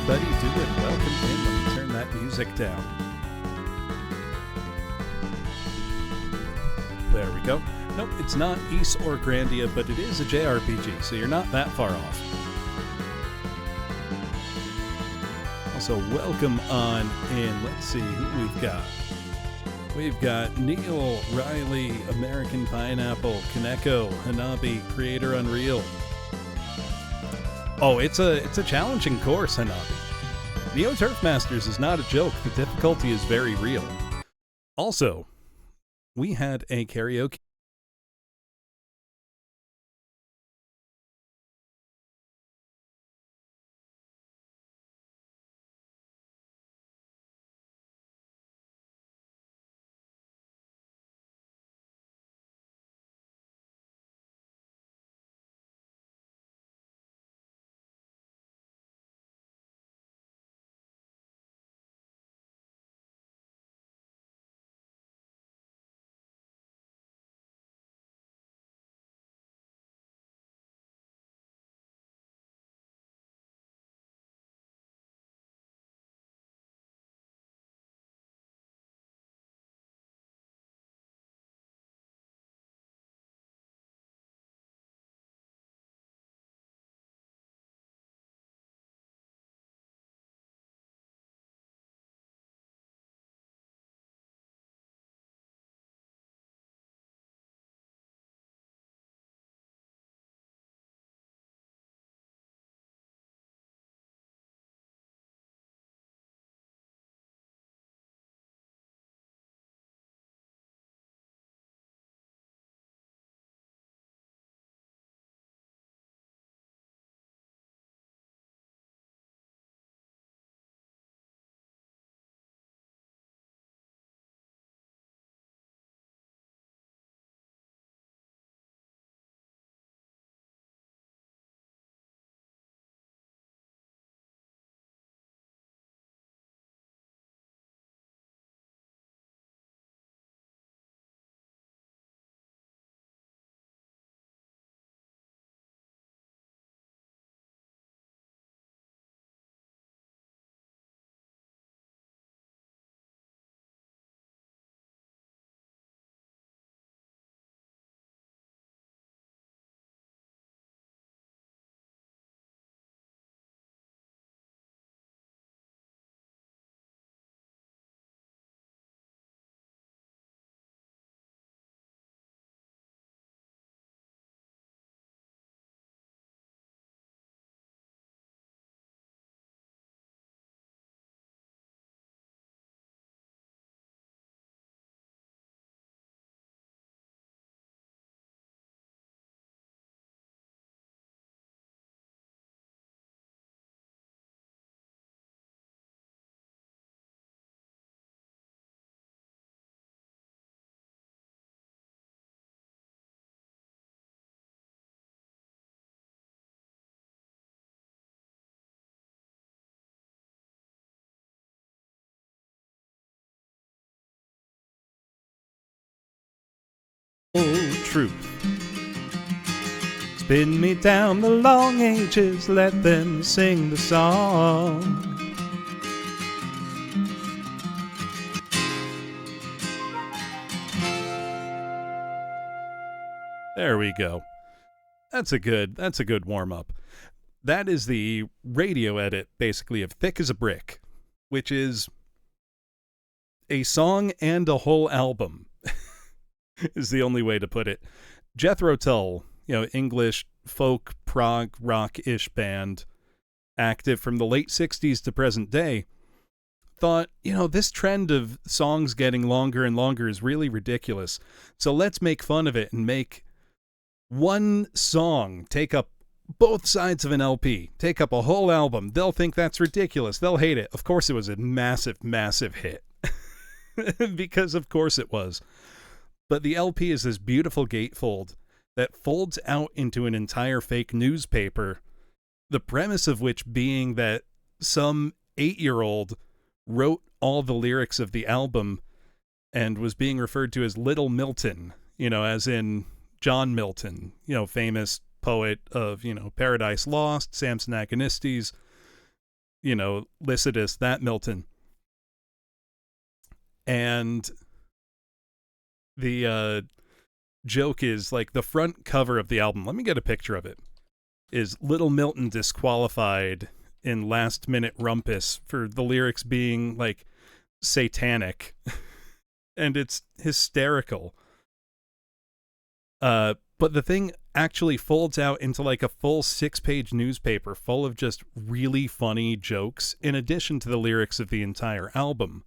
everybody doing? Welcome in. Let me turn that music down. There we go. Nope, it's not Ys or Grandia, but it is a JRPG, so you're not that far off. Also, welcome on in. Let's see who we've got. We've got Neil, Riley, American Pineapple, Kaneko, Hanabi, Creator Unreal. Oh, it's a challenging course, Hanabi. Neo Turf Masters is not a joke. The difficulty is very real. Also, we had a karaoke. Truth. Spin me down the long ages, let them sing the song. There we go. That's a good warm-up. That is the radio edit, basically, of Thick as a Brick, which is a song and a whole album. Is the only way to put it. Jethro Tull, English folk prog rock-ish band, active from the late 60s to present day, thought, this trend of songs getting longer and longer is really ridiculous. So let's make fun of it and make one song take up both sides of an LP, take up a whole album. They'll think that's ridiculous. They'll hate it. Of course it was a massive, massive hit. Because of course it was. But the LP is this beautiful gatefold that folds out into an entire fake newspaper, the premise of which being that some 8-year-old wrote all the lyrics of the album and was being referred to as Little Milton, as in John Milton, famous poet of, Paradise Lost, Samson Agonistes, Lycidas, that Milton. And the joke is, like, the front cover of the album, let me get a picture of it, is Little Milton disqualified in Last Minute Rumpus for the lyrics being, like, satanic. And it's hysterical. But the thing actually folds out into, like, a full 6-page newspaper full of just really funny jokes, in addition to the lyrics of the entire album.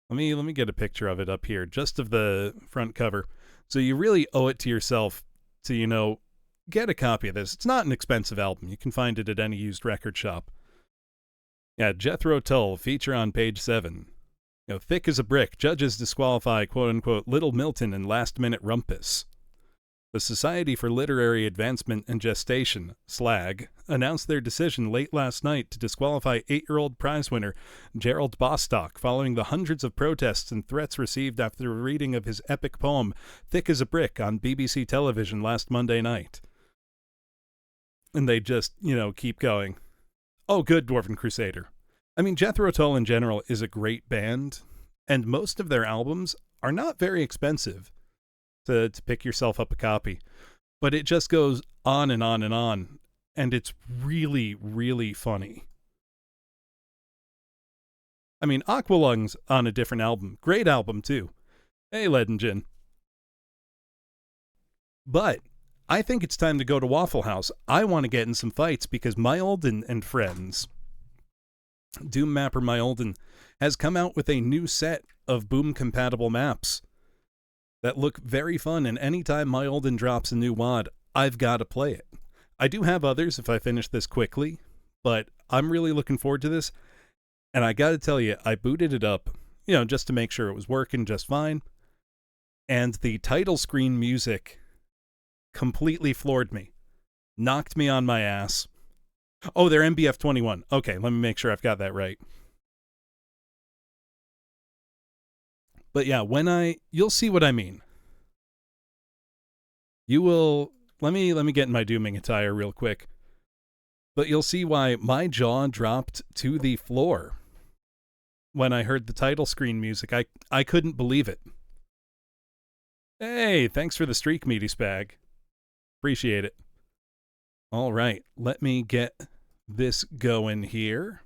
Let me get a picture of it up here, just of the front cover. So you really owe it to yourself to, get a copy of this. It's not an expensive album. You can find it at any used record shop. Yeah, Jethro Tull, feature on page 7. Thick as a brick, judges disqualify, quote-unquote, Little Milton in last-minute rumpus. The Society for Literary Advancement and Gestation, SLAG, announced their decision late last night to disqualify 8-year-old prize winner Gerald Bostock following the hundreds of protests and threats received after the reading of his epic poem, Thick as a Brick, on BBC television last Monday night. And they just, keep going. Oh, good, Dwarven Crusader. I mean, Jethro Tull in general is a great band, and most of their albums are not very expensive to pick yourself up a copy. But it just goes on and on and on, and it's really, really funny. I mean, Aqualung's on a different album. Great album, too. Hey, Ledingen. But I think it's time to go to Waffle House. I want to get in some fights because myolden and friends, Doom Mapper myolden, has come out with a new set of Boom-compatible maps that look very fun, and anytime myolden drops a new WAD, I've got to play it. I do have others if I finish this quickly, but I'm really looking forward to this, and I gotta tell you, I booted it up, just to make sure it was working just fine, and the title screen music completely floored me. Knocked me on my ass. Oh, they're MBF21. Okay, let me make sure I've got that right. But yeah, you'll see what I mean. You will, let me get in my dooming attire real quick. But you'll see why my jaw dropped to the floor when I heard the title screen music. I couldn't believe it. Hey, thanks for the streak, Meaty Spag. Appreciate it. All right, let me get this going here.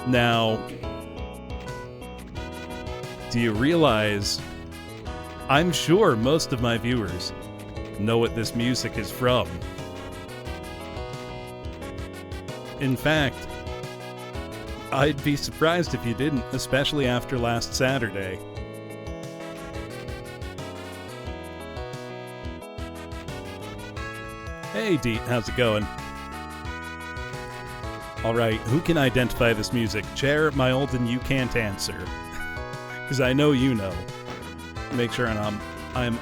Now, do you realize, I'm sure most of my viewers know what this music is from. In fact, I'd be surprised if you didn't, especially after last Saturday. Hey, Deet, how's it going? All right, who can identify this music? Chair, myolden, you can't answer. Because I know you know. Make sure I'm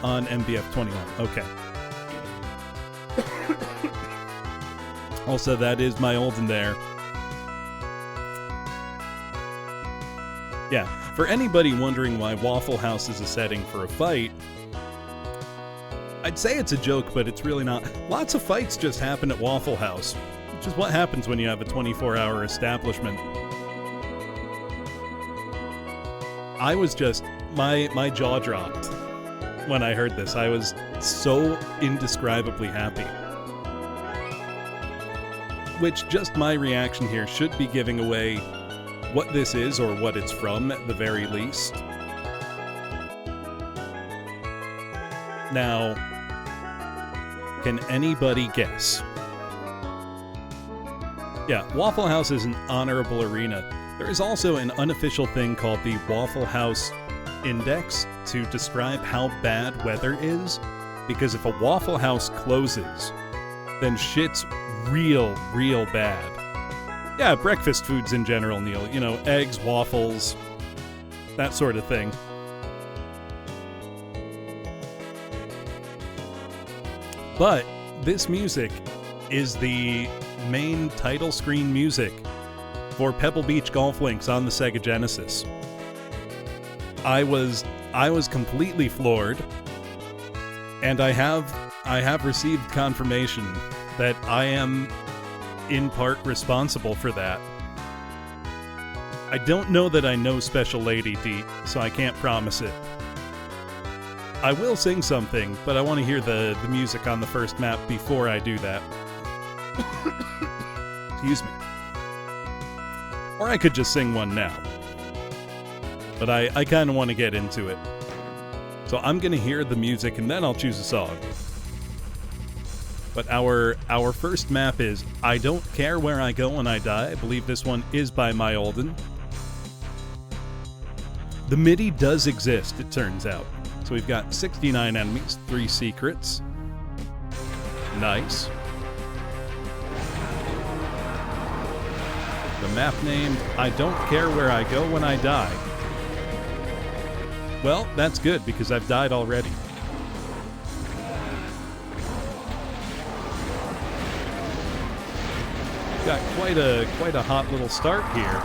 on MBF21. Okay. Also, that is myolden there. Yeah, for anybody wondering why Waffle House is a setting for a fight, I'd say it's a joke, but it's really not. Lots of fights just happen at Waffle House, which is what happens when you have a 24-hour establishment. I was just, my jaw dropped when I heard this. I was so indescribably happy. Which, just my reaction here should be giving away what this is or what it's from at the very least. Now, can anybody guess? Yeah, Waffle House is an honorable arena. There is also an unofficial thing called the Waffle House Index to describe how bad weather is, because if a Waffle House closes, then shit's real bad. Yeah, breakfast foods in general, Neil. Eggs, waffles, that sort of thing. But this music is the main title screen music for Pebble Beach Golf Links on the Sega Genesis. I was I was completely floored, and I have received confirmation that I am in part responsible for that. I don't know that I know Special Lady D, so I can't promise it. I will sing something, but I want to hear the music on the first map before I do that. Excuse me. Or I could just sing one now. But I kind of want to get into it. So I'm going to hear the music and then I'll choose a song. But our first map is I Don't Care Where I Go When I Die. I believe this one is by myolden. The MIDI does exist, it turns out. So we've got 69 enemies, 3 secrets. Nice. The map named I Don't Care Where I Go When I Die. Well, that's good because I've died already. Got quite a hot little start here.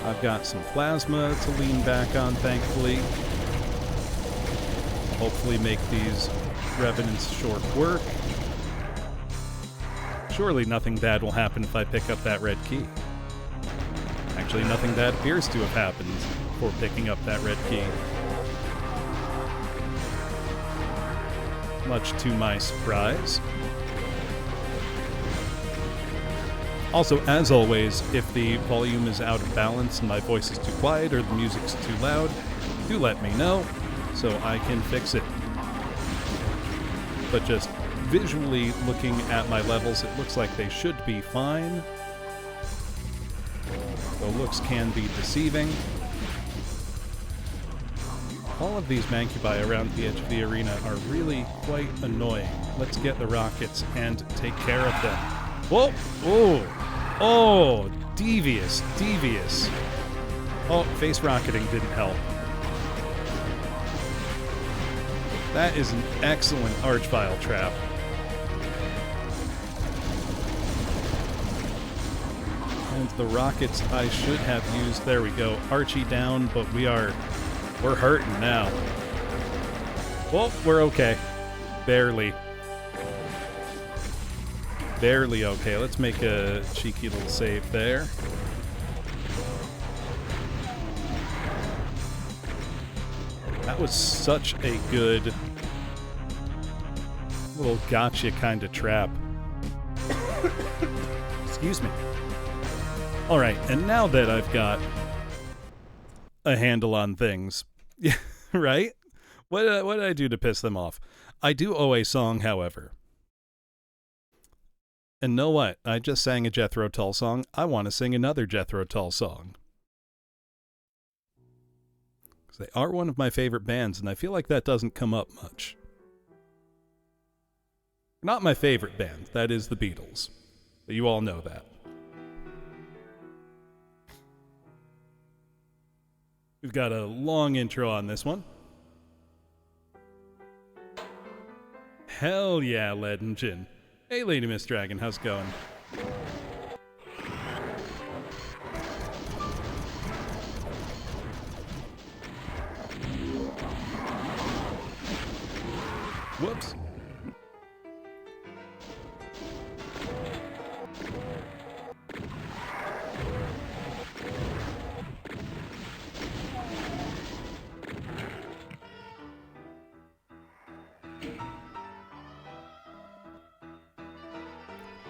I've got some plasma to lean back on, thankfully. Hopefully make these revenants short work. Surely nothing bad will happen if I pick up that red key. Actually, nothing bad appears to have happened for picking up that red key. Much to my surprise. Also, as always, if the volume is out of balance and my voice is too quiet or the music's too loud, do let me know so I can fix it. But just visually looking at my levels, it looks like they should be fine. Though looks can be deceiving. All of these mancubi around the edge of the arena are really quite annoying. Let's get the rockets and take care of them. Whoa! Oh! Oh! Devious! Devious! Oh, face rocketing didn't help. That is an excellent archvile trap. And the rockets I should have used. There we go. Archie down, but we're hurting now. Well, we're okay. Barely. Barely okay. Let's make a cheeky little save there. That was such a good little gotcha kind of trap. Excuse me. Alright, and now that I've got a handle on things, right? What did I do to piss them off? I do owe a song, however. And know what? I just sang a Jethro Tull song. I want to sing another Jethro Tull song. Because they are one of my favorite bands, and I feel like that doesn't come up much. Not my favorite band. That is the Beatles. But you all know that. We've got a long intro on this one. Hell yeah, Lead and Gin. Hey, Lady Miss Dragon, how's it going? Whoops.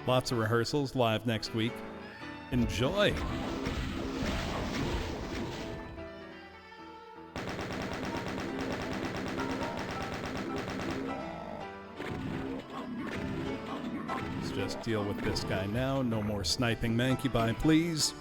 Lots of rehearsals live next week. Enjoy! Let's just deal with this guy now. No more sniping mancubi, please.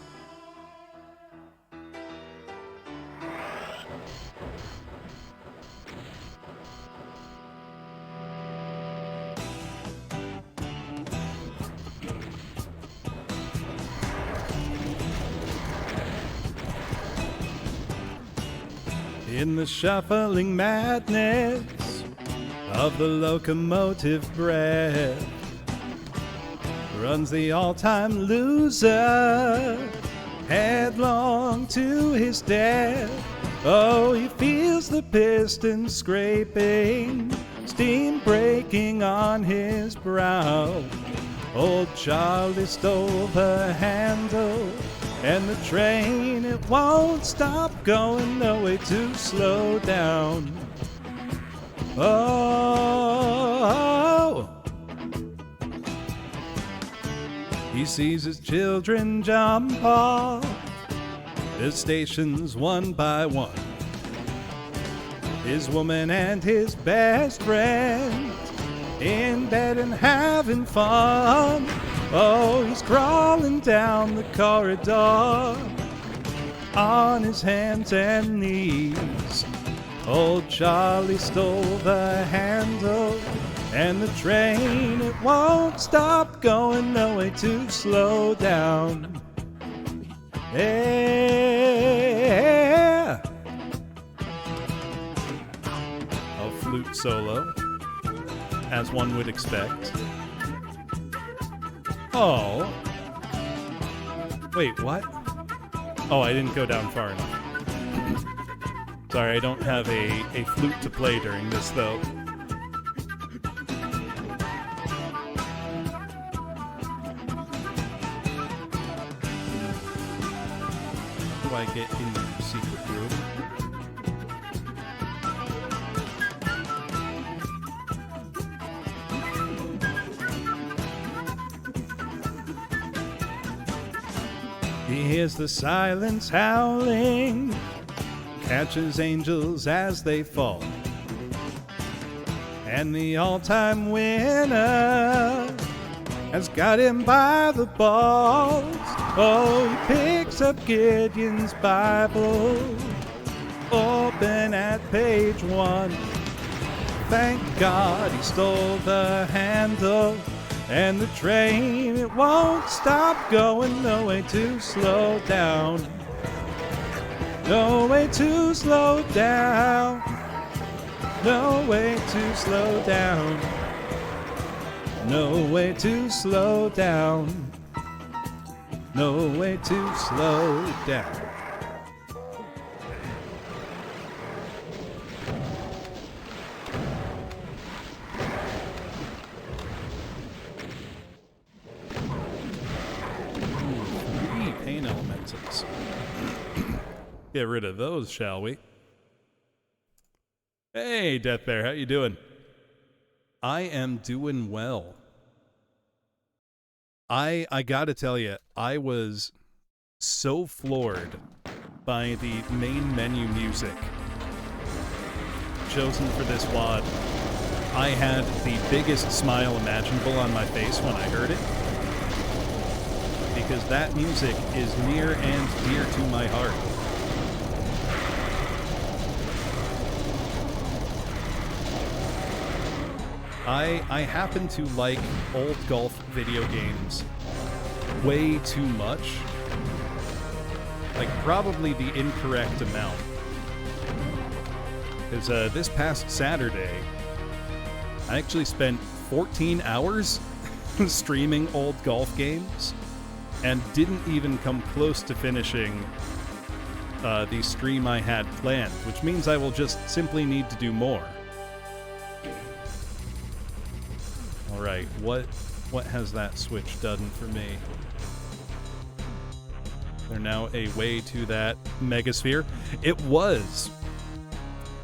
In the shuffling madness of the locomotive breath runs the all-time loser, headlong to his death. Oh, he feels the piston scraping, steam breaking on his brow. Old Charlie stole the handle, and the train, it won't stop going, no way to slow down. Oh, he sees his children jump off the stations one by one. His woman and his best friend in bed and having fun. Oh, he's crawling down the corridor on his hands and knees. Old Charlie stole the handle, and the train, it won't stop going, no way to slow down. Yeah. A flute solo, as one would expect. Oh. Wait, what? Oh, I didn't go down far enough. Sorry, I don't have a flute to play during this, though. How do I get in the secret room? He hears the silence howling, catches angels as they fall, and the all-time winner has got him by the balls. Oh, he picks up Gideon's Bible, open at page 1. Thank God he stole the handle, and the train, it won't stop going, no way to slow down. No way to slow down. No way to slow down. No way to slow down. No way to slow down. Ooh, 3 pain elementals. Get rid of those, shall we? Hey, Death Bear, how you doing? I am doing well. I gotta tell you, I was so floored by the main menu music chosen for this WOD. I had the biggest smile imaginable on my face when I heard it, because that music is near and dear to my heart. I happen to like old golf video games way too much. Like, probably the incorrect amount. Because this past Saturday, I actually spent 14 hours streaming old golf games and didn't even come close to finishing the stream I had planned, which means I will just simply need to do more. Alright, what has that switch done for me? There now a way to that Megasphere? It was!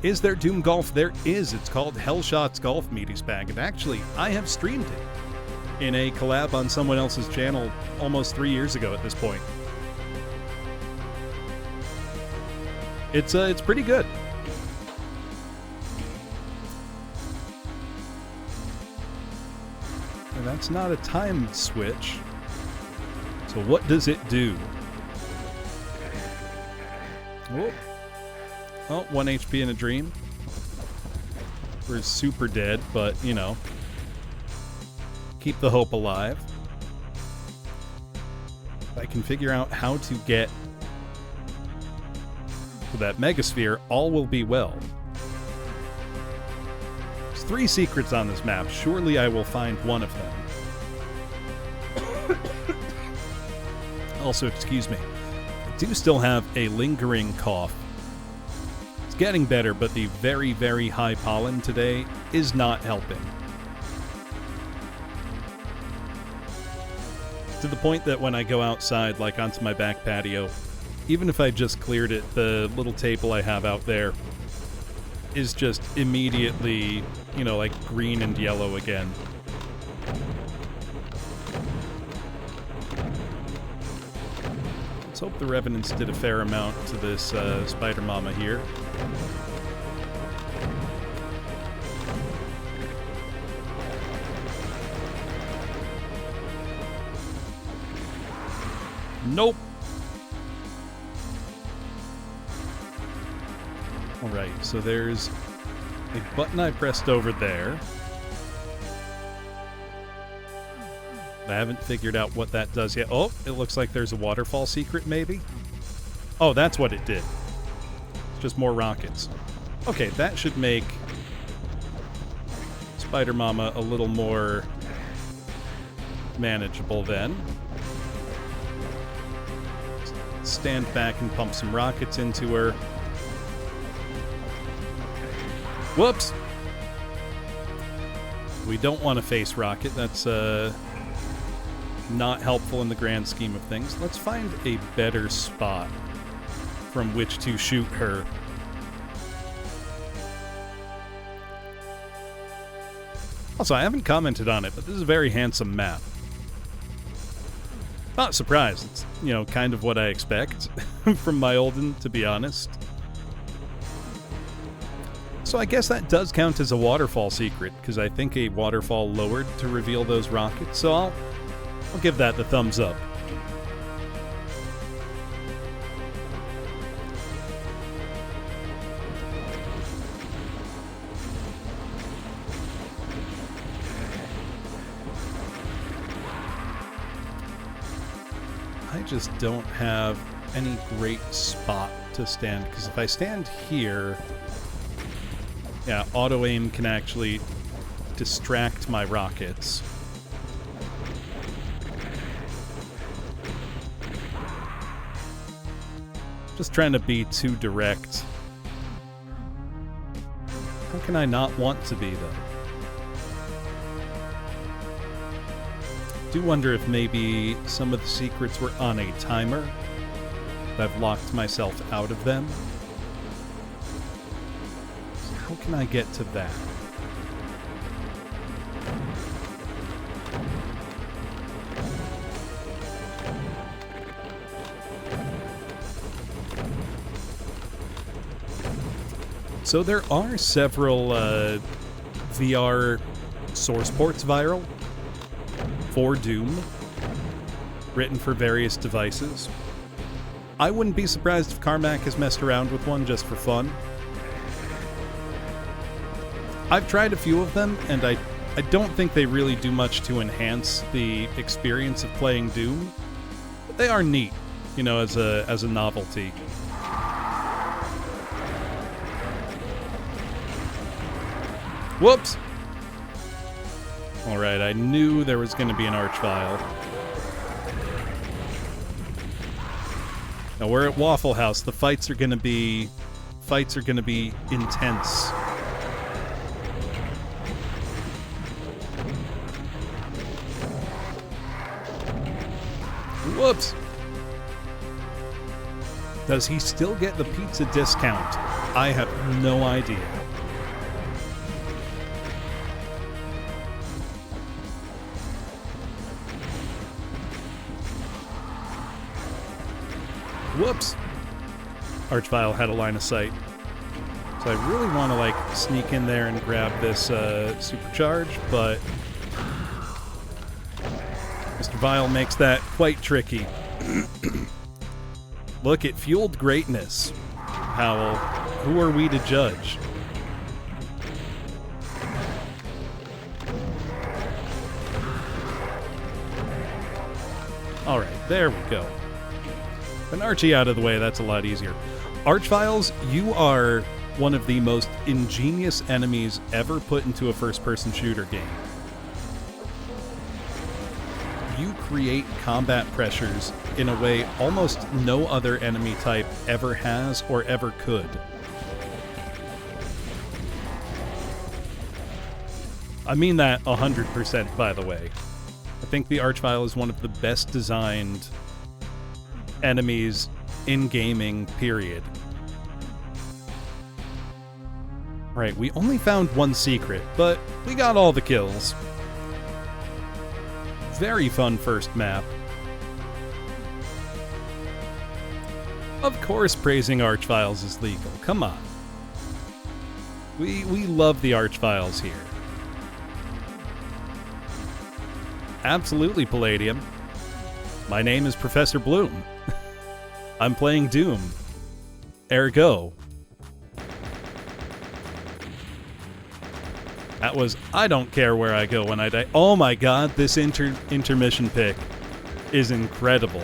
Is there Doom Golf? There is. It's called Hellshot's Golf Meaties Pack, and actually, I have streamed it in a collab on someone else's channel almost 3 years ago at this point. It's pretty good. And that's not a time switch. So what does it do? Oh, oh, 1 HP in a dream. We're super dead, but, you know, keep the hope alive. If I can figure out how to get to that Megasphere, all will be well. There's 3 secrets on this map. Surely I will find one of them. Also, excuse me. do still have a lingering cough. It's getting better, but the very, very high pollen today is not helping. To the point that when I go outside, like onto my back patio, even if I just cleared it, the little table I have out there is just immediately, you know, like green and yellow again. Let's hope the Revenants did a fair amount to this Spider Mama here. Nope. Alright, so there's a button I pressed over there. I haven't figured out what that does yet. Oh, it looks like there's a waterfall secret, maybe? Oh, that's what it did. It's just more rockets. Okay, that should make Spider Mama a little more manageable then. Stand back and pump some rockets into her. Whoops! We don't want to face rocket. That's not helpful in the grand scheme of things. Let's find a better spot from which to shoot her. Also, I haven't commented on it, but this is a very handsome map. Not surprised. It's, you know, kind of what I expect from myolden, to be honest. So I guess that does count as a waterfall secret, because I think a waterfall lowered to reveal those rockets, so I'll give that the thumbs up. I just don't have any great spot to stand, because if I stand here, yeah, auto-aim can actually distract my rockets. Just trying to be too direct. How can I not want to be, though? Do wonder if maybe some of the secrets were on a timer. I've locked myself out of them. So how can I get to that? So there are several VR source ports viral for Doom, written for various devices. I wouldn't be surprised if Carmack has messed around with one just for fun. I've tried a few of them, and I don't think they really do much to enhance the experience of playing Doom. But they are neat, you know, as a novelty. Whoops! Alright, I knew there was going to be an Archvile. Now we're at Waffle House. The fights are going to be intense. Whoops! Does he still get the pizza discount? I have no idea. Whoops! Archvile had a line of sight. So I really want to, like, sneak in there and grab this supercharge, but Mr. Vile makes that quite tricky. Look, it fueled greatness. Howl, who are we to judge? Alright, there we go. An Archie out of the way, that's a lot easier. Archviles, you are one of the most ingenious enemies ever put into a first-person shooter game. you create combat pressures in a way almost no other enemy type ever has or ever could. I mean that 100%, by the way. I think the Archvile is one of the best designed enemies in gaming, period. Right, we only found one secret, but we got all the kills. Very fun first map. Of course praising Archviles is legal, come on. We love the Archviles here. Absolutely, Palladium. My name is Professor Bloom. I'm playing Doom. Ergo. That was, I don't care where I go when I die. Oh my god, this intermission pick is incredible.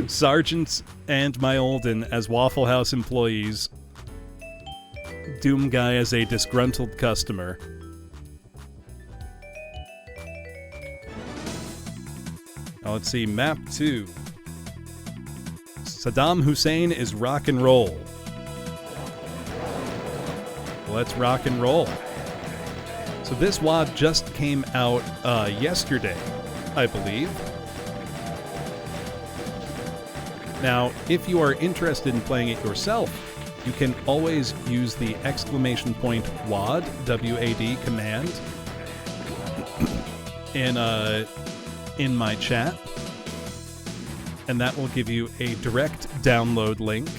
Sergeants and myolden as Waffle House employees. Doom guy as a disgruntled customer. Now let's see, map 2. Saddam Hussein is rock and roll. Let's rock and roll. So this WAD just came out yesterday, I believe. Now, if you are interested in playing it yourself, you can always use the !WAD, W-A-D command in my chat, and that will give you a direct download link,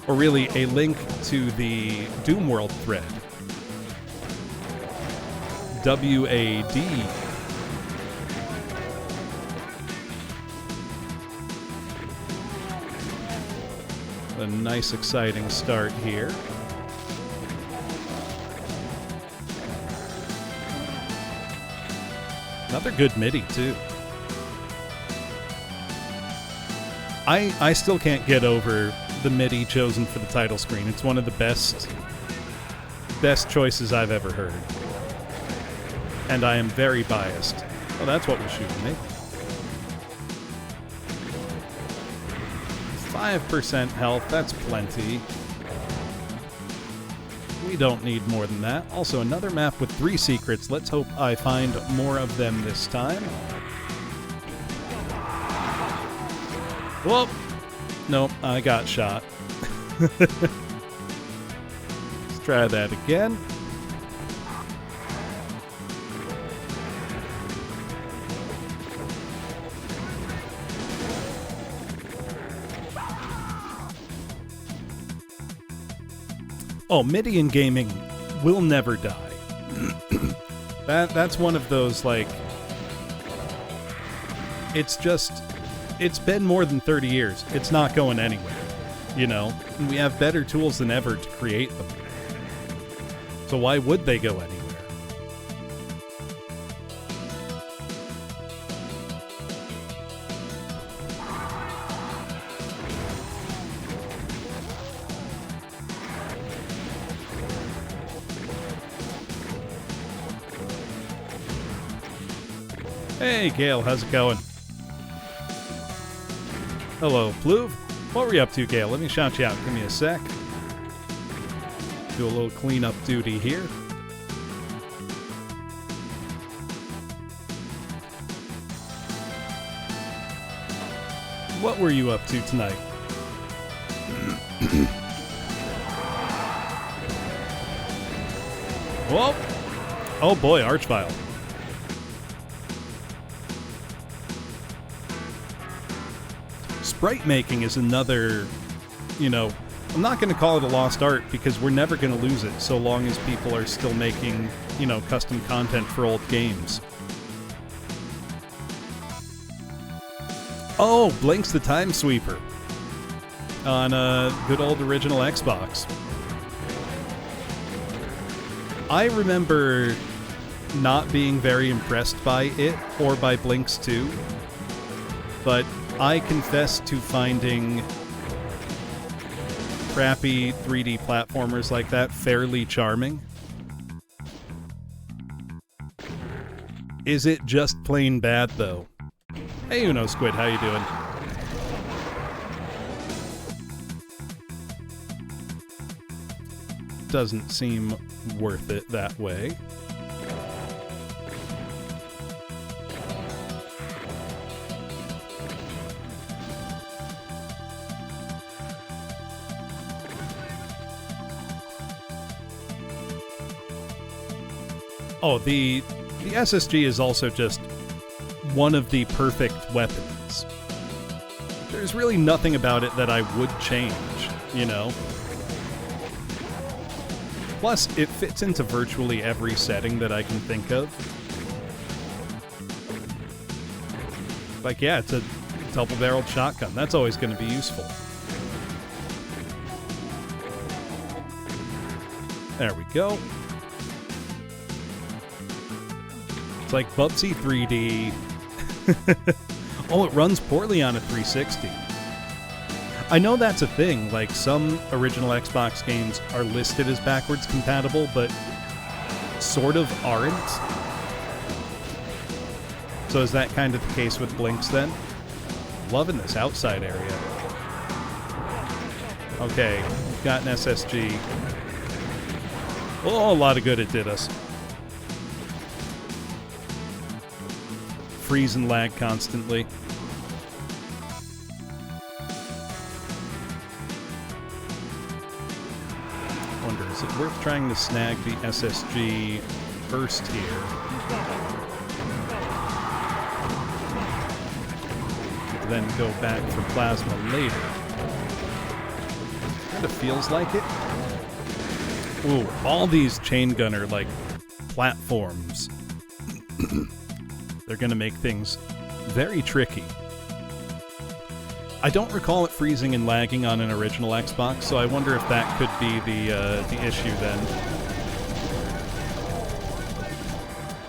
or really a link to the Doom World thread. W-A-D. A nice exciting start here. Another good MIDI, too. I still can't get over the MIDI chosen for the title screen. It's one of the best choices I've ever heard. And I am very biased. Oh, that's what was shooting me. 5% health, that's plenty. We don't need more than that. Also, another map with 3 secrets. Let's hope I find more of them this time. Whoa! Nope, I got shot. Let's try that again. Oh, MIDI in gaming will never die. That's one of those, like... It's been more than 30 years. It's not going anywhere, you know? And we have better tools than ever to create them. So why would they go anywhere? Hey, Gale, how's it going? Hello, Pluve. What were you up to, Gale? Let me shout you out. Give me a sec. Do a little cleanup duty here. What were you up to tonight? Whoa! Oh boy, Archvile. Sprite making is another, you know, I'm not going to call it a lost art because we're never going to lose it so long as people are still making, you know, custom content for old games. Oh, Blink's the Time Sweeper on a good old original Xbox. I remember not being very impressed by it or by Blink's 2, but I confess to finding crappy 3D platformers like that fairly charming. Is it just plain bad, though? Hey, Uno Squid, how you doing? Doesn't seem worth it that way. Oh, the SSG is also just one of the perfect weapons. There's really nothing about it that I would change, you know? Plus, it fits into virtually every setting that I can think of. Like, yeah, it's a double-barreled shotgun. That's always going to be useful. There we go. It's like Bubsy 3D. Oh, it runs poorly on a 360. I know that's a thing. Like, some original Xbox games are listed as backwards compatible, but sort of aren't. So is that kind of the case with Blinks then? Loving this outside area. Okay, we've got an SSG. Oh, a lot of good it did us. Freeze and lag constantly. Wonder, is it worth trying to snag the SSG first here? Then go back for plasma later. Kind of feels like it. Ooh, all these chain gunner like platforms. They're gonna make things very tricky. I don't recall it freezing and lagging on an original Xbox, so I wonder if that could be the issue then.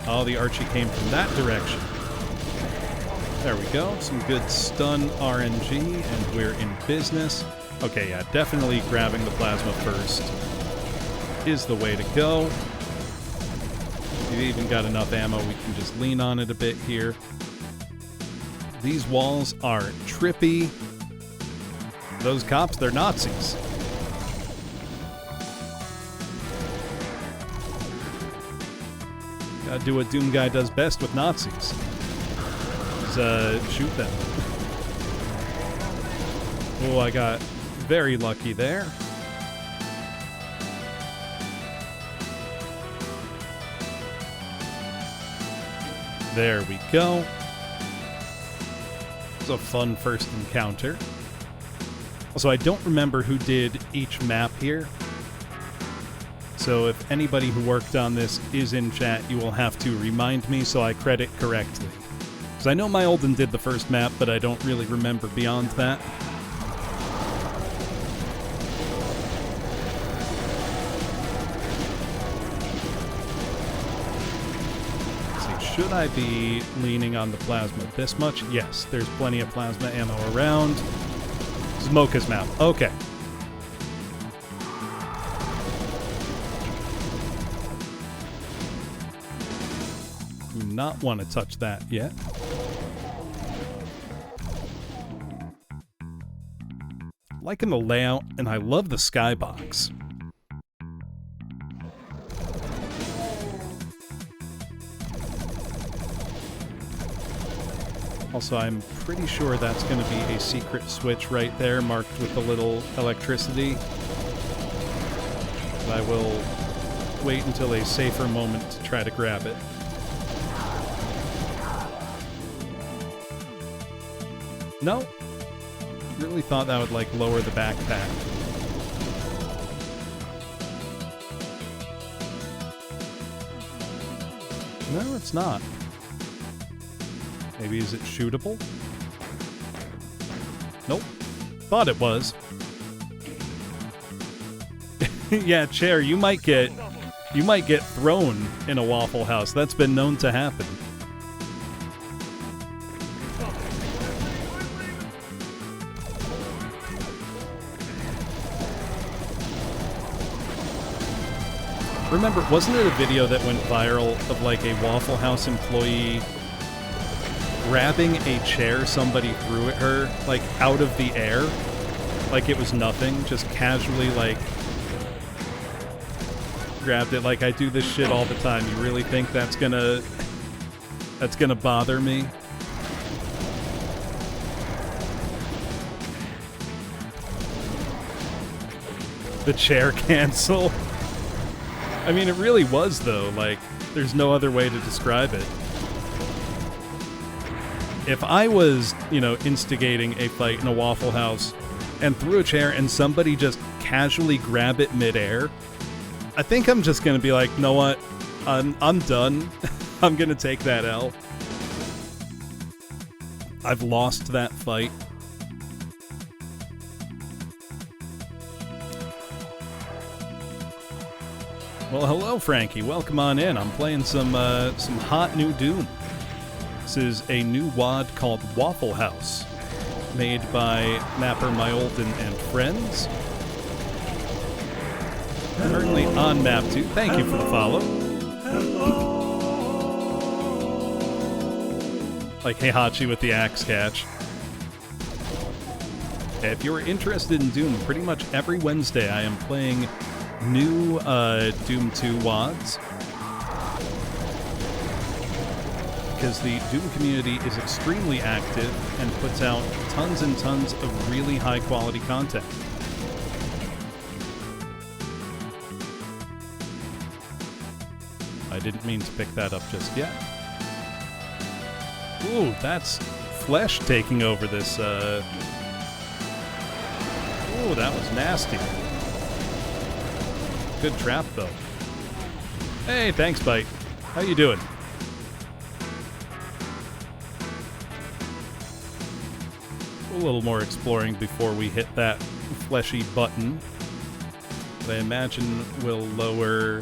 Oh, the Archie came from that direction. There we go. Some good stun RNG, and we're in business. Okay, yeah, definitely grabbing the plasma first is the way to go. We've even got enough ammo, we can just lean on it a bit here. These walls are trippy. Those cops, they're Nazis. Gotta do what Doom Guy does best with Nazis. Shoot them. Oh, I got very lucky there. There we go. It was a fun first encounter. Also, I don't remember who did each map here. So if anybody who worked on this is in chat, you will have to remind me so I credit correctly. Because I know myolden did the first map, but I don't really remember beyond that. Should I be leaning on the plasma this much? Yes, there's plenty of plasma ammo around. This is Mocha's map. Okay. Do not want to touch that yet. Liking the layout, and I love the skybox. Also, I'm pretty sure that's going to be a secret switch right there, marked with the little electricity. But I will wait until a safer moment to try to grab it. No. Really thought that would, like, lower the backpack. No, it's not. Maybe is it shootable? Nope. Thought it was. Yeah, Chair, you might get thrown in a Waffle House. That's been known to happen. Remember, wasn't it a video that went viral of like a Waffle House employee grabbing a chair somebody threw at her, like out of the air? Like it was nothing, just casually like grabbed it. Like, I do this shit all the time. You really think that's gonna bother me? The chair cancel. I mean, it really was, though. Like, there's no other way to describe it. If I was, instigating a fight in a Waffle House and threw a chair and somebody just casually grabbed it midair, I think I'm just going to be like, know what? I'm done. I'm going to take that L. I've lost that fight. Well, hello, Frankie. Welcome on in. I'm playing some hot new Doom. This is a new WOD called Waffle House, made by mapper myolden and friends. Currently on map 2. Thank you for the follow. Like Heihachi with the axe catch. If you're interested in Doom, pretty much every Wednesday I am playing new Doom 2 WODs, because the Doom community is extremely active and puts out tons and tons of really high quality content. I didn't mean to pick that up just yet. Ooh, that's flesh taking over this. Ooh, that was nasty. Good trap, though. Hey, thanks, Bite. How you doing? A little more exploring before we hit that fleshy button that I imagine will lower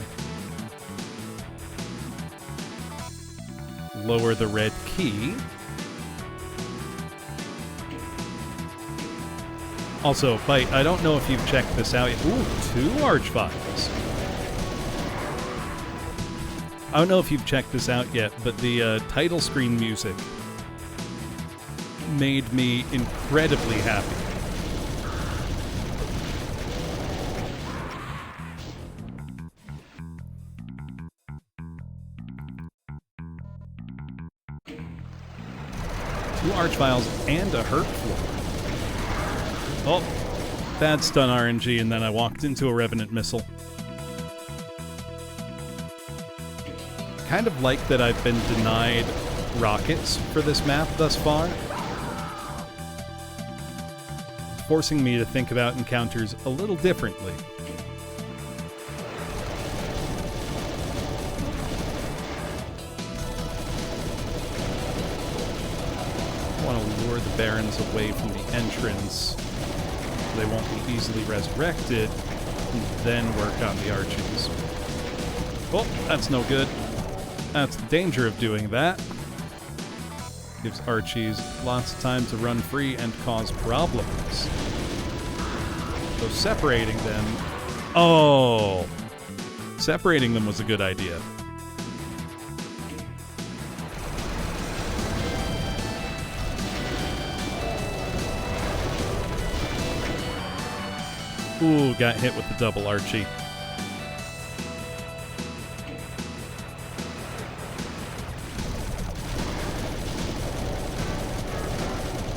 the red key. Also, Bite, I don't know if you've checked this out yet. Ooh, 2 Archviles. I don't know if you've checked this out yet, but the title screen music made me incredibly happy. Two Archviles and a hurt floor. Oh, bad stun RNG, and then I walked into a Revenant missile. Kind of like that I've been denied rockets for this map thus far, forcing me to think about encounters a little differently. I want to lure the Barons away from the entrance. They won't be easily resurrected, and then work on the Archies. Well, that's no good. That's the danger of doing that. Gives Archies lots of time to run free and cause problems. So separating them... Oh! Separating them was a good idea. Ooh, got hit with the double Archie.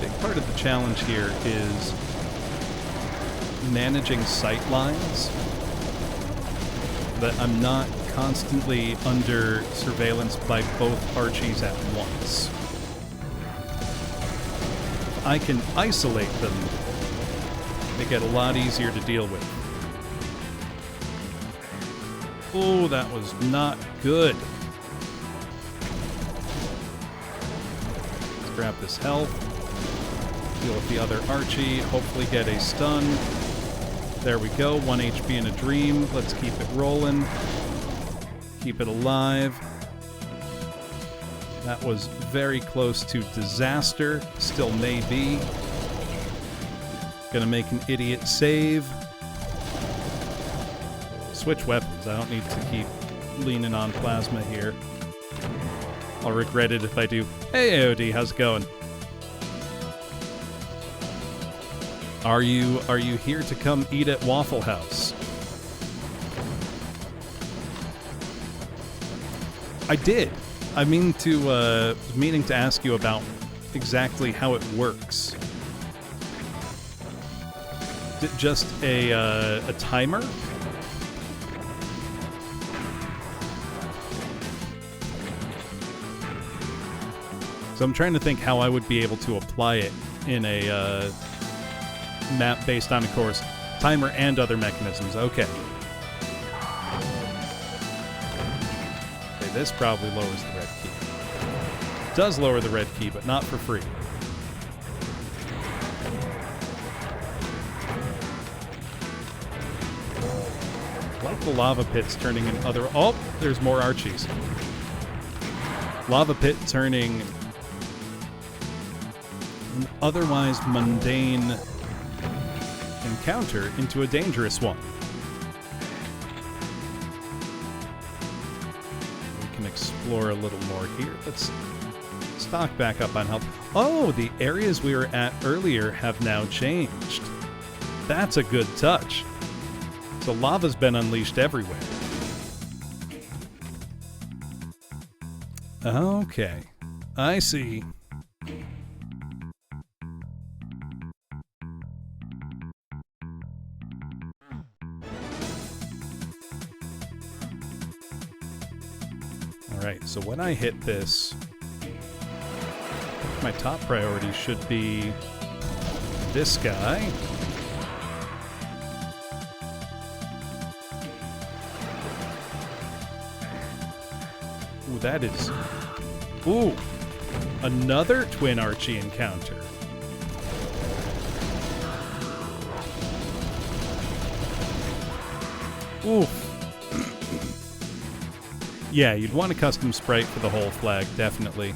Big part of the challenge here is managing sight lines, that I'm not constantly under surveillance by both Archies at once. If I can isolate them, they get a lot easier to deal with. Oh, that was not good. Let's grab this health. Deal with the other Archie. Hopefully get a stun. There we go. 1 HP in a dream. Let's keep it rolling. Keep it alive. That was very close to disaster. Still may be. Gonna make an idiot save. switch weapons. I don't need to keep leaning on plasma here. I'll regret it if I do. Hey, AOD, how's it going? Are you here to come eat at Waffle House? I did. I meaning to ask you about exactly how it works. Just a timer? So I'm trying to think how I would be able to apply it in a map based on, of course, timer and other mechanisms. Okay. Okay, this probably lowers the red key. It does lower the red key, but not for free. Like the lava pits turning in other... Oh, there's more Archies. Lava pit turning an otherwise mundane encounter into a dangerous one. We can explore a little more here. Let's stock back up on health. Oh, the areas we were at earlier have now changed. That's a good touch. So lava's been unleashed everywhere. Okay. I see. Alright, so when I hit this, my top priority should be this guy. Ooh, that is... Ooh! Another Twin Archie encounter. Ooh. Yeah, you'd want a custom sprite for the whole flag, definitely.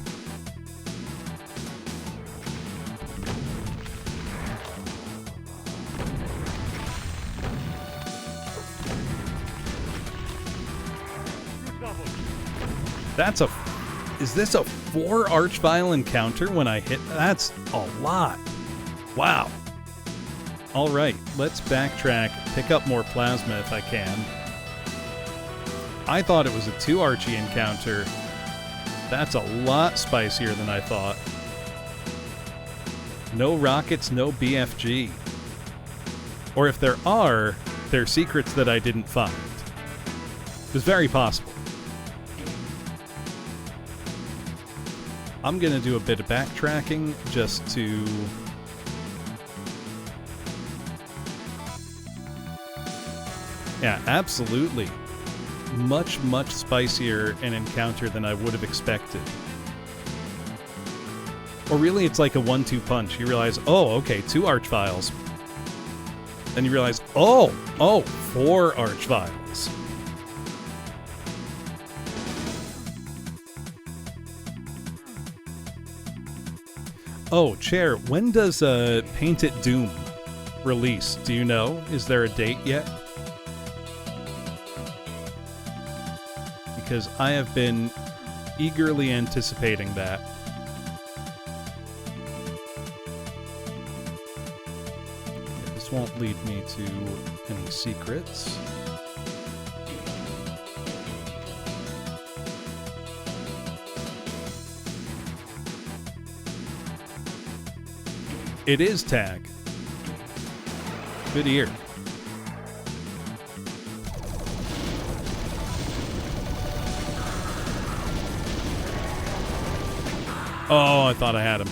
That's a... Is this a 4 Archvile encounter when I hit? That's a lot. Wow. Alright, let's backtrack, pick up more plasma if I can. I thought it was a 2 Archie encounter. That's a lot spicier than I thought. No rockets, no BFG. Or if there are, they're secrets that I didn't find. It's very possible. I'm gonna do a bit of backtracking just to... Yeah, absolutely. Much, much spicier an encounter than I would have expected. Or really, it's like a 1-2 punch. You realize, oh, okay, 2 Archviles. Then you realize, oh, 4 Archviles. Oh, Chair, when does Paint It Doom release? Do you know? Is there a date yet? Because I have been eagerly anticipating that. Okay, this won't lead me to any secrets. It is tag. Good ear. Oh, I thought I had him.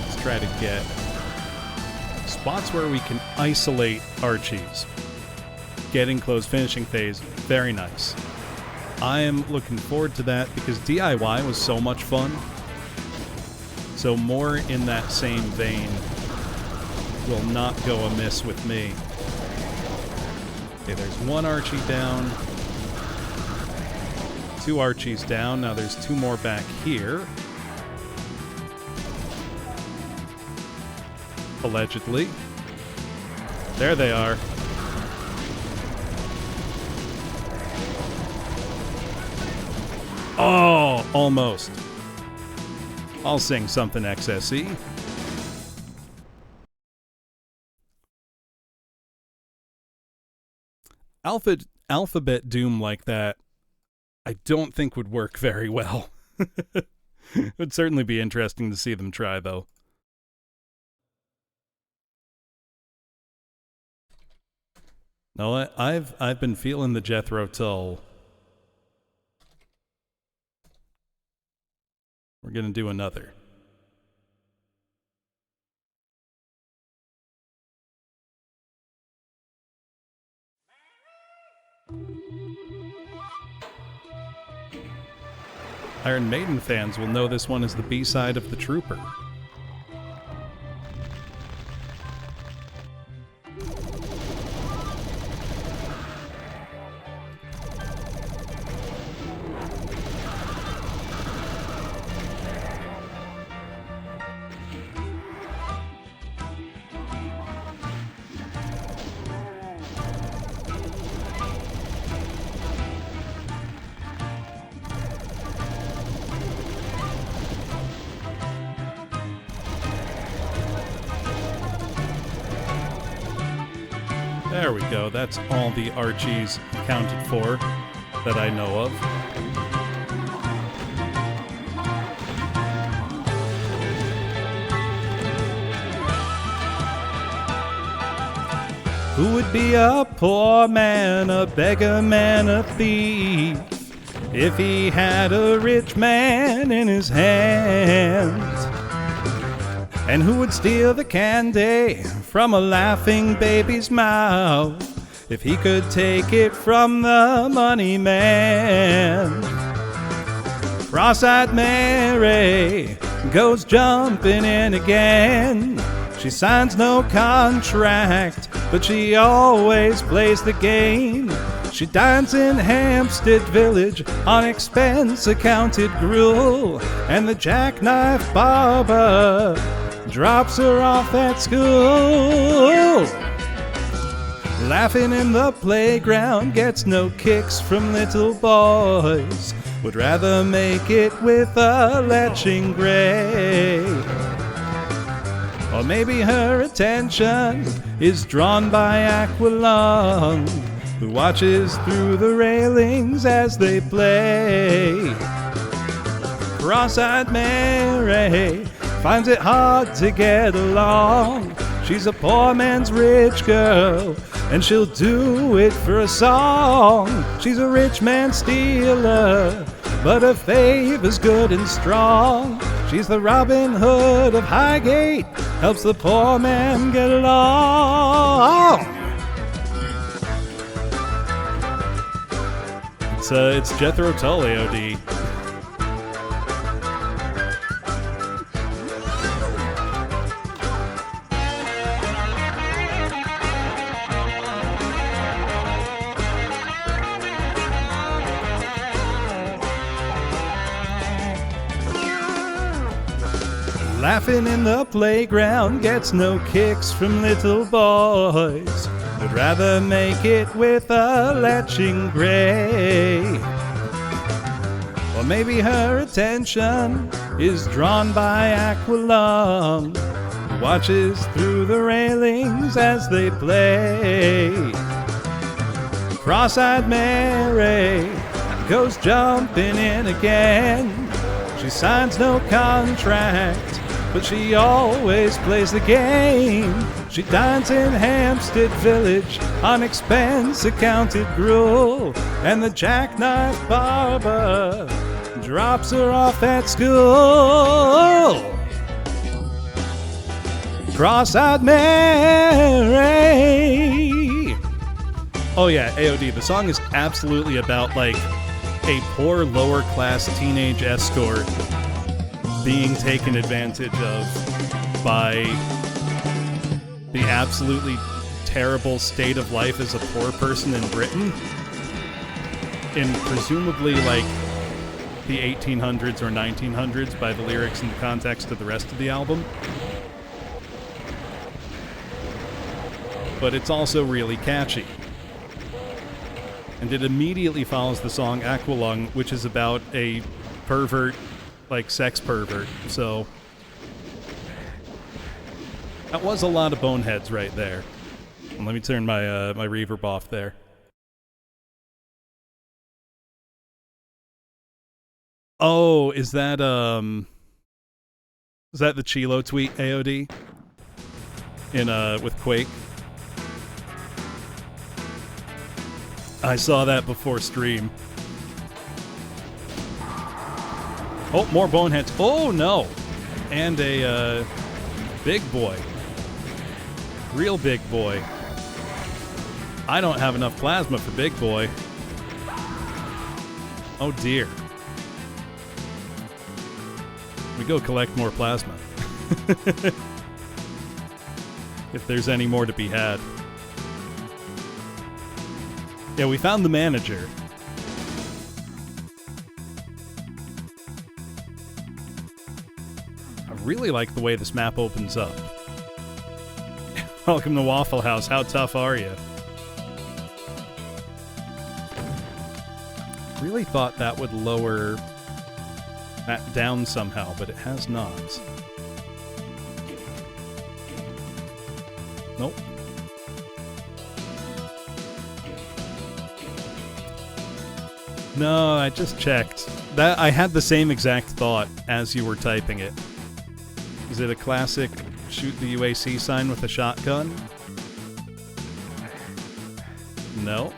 Let's try to get spots where we can isolate Archies. Getting close finishing phase, very nice. I am looking forward to that because DIY was so much fun. So more in that same vein will not go amiss with me. Okay, there's one Archie down. 2 Archies down. Now there's 2 more back here. Allegedly. There they are. Oh, almost. I'll sing something XSE. Alphabet Doom like that, I don't think would work very well. It would certainly be interesting to see them try, though. No, I've been feeling the Jethro Tull. We're gonna do another. Iron Maiden fans will know this one as the B-side of The Trooper. There we go. That's all the Archies accounted for that I know of. Who would be a poor man, a beggar man, a thief, if he had a rich man in his hands? And who would steal the candy from a laughing baby's mouth if he could take it from the money man? Cross-eyed Mary goes jumping in again. She signs no contract, but she always plays the game. She dines in Hampstead Village on expense-accounted gruel, and the jackknife barber drops her off at school. Laughing in the playground gets no kicks from little boys, would rather make it with a leching gray. Or maybe her attention is drawn by Aqualung, who watches through the railings as they play. Cross-eyed Mary finds it hard to get along. She's a poor man's rich girl, and she'll do it for a song. She's a rich man's stealer, but her favor's good and strong. She's the Robin Hood of Highgate, helps the poor man get along. It's Jethro Tull, AOD. Laughing in the playground gets no kicks from little boys, would rather make it with a leching gray. Or maybe her attention is drawn by Aqualung, who watches through the railings as they play. Cross-eyed Mary goes jumping in again. She signs no contract, but she always plays the game. She dines in Hampstead Village on expense-accounted gruel, and the jackknife barber drops her off at school. Cross-eyed Mary. Oh yeah, AOD, the song is absolutely about, like, a poor lower-class teenage escort being taken advantage of by the absolutely terrible state of life as a poor person in Britain, in presumably, like, the 1800s or 1900s by the lyrics in the context of the rest of the album. But it's also really catchy. And it immediately follows the song Aqualung, which is about a pervert, like sex pervert. So that was a lot of boneheads right there. And let me turn my my reverb off there. Oh, is that the Chilo tweet AOD in with Quake? I saw that before stream. Oh, more boneheads. Oh no, and a big boy, real big boy. I don't have enough plasma for big boy. Oh dear. We go collect more plasma. If there's any more to be had. Yeah, we found the manager. I really like the way this map opens up. Welcome to Waffle House. How tough are you? Really thought that would lower that down somehow, but it has not. Nope. No, I just checked. That I had the same exact thought as you were typing it. Is it a classic shoot the UAC sign with a shotgun? No.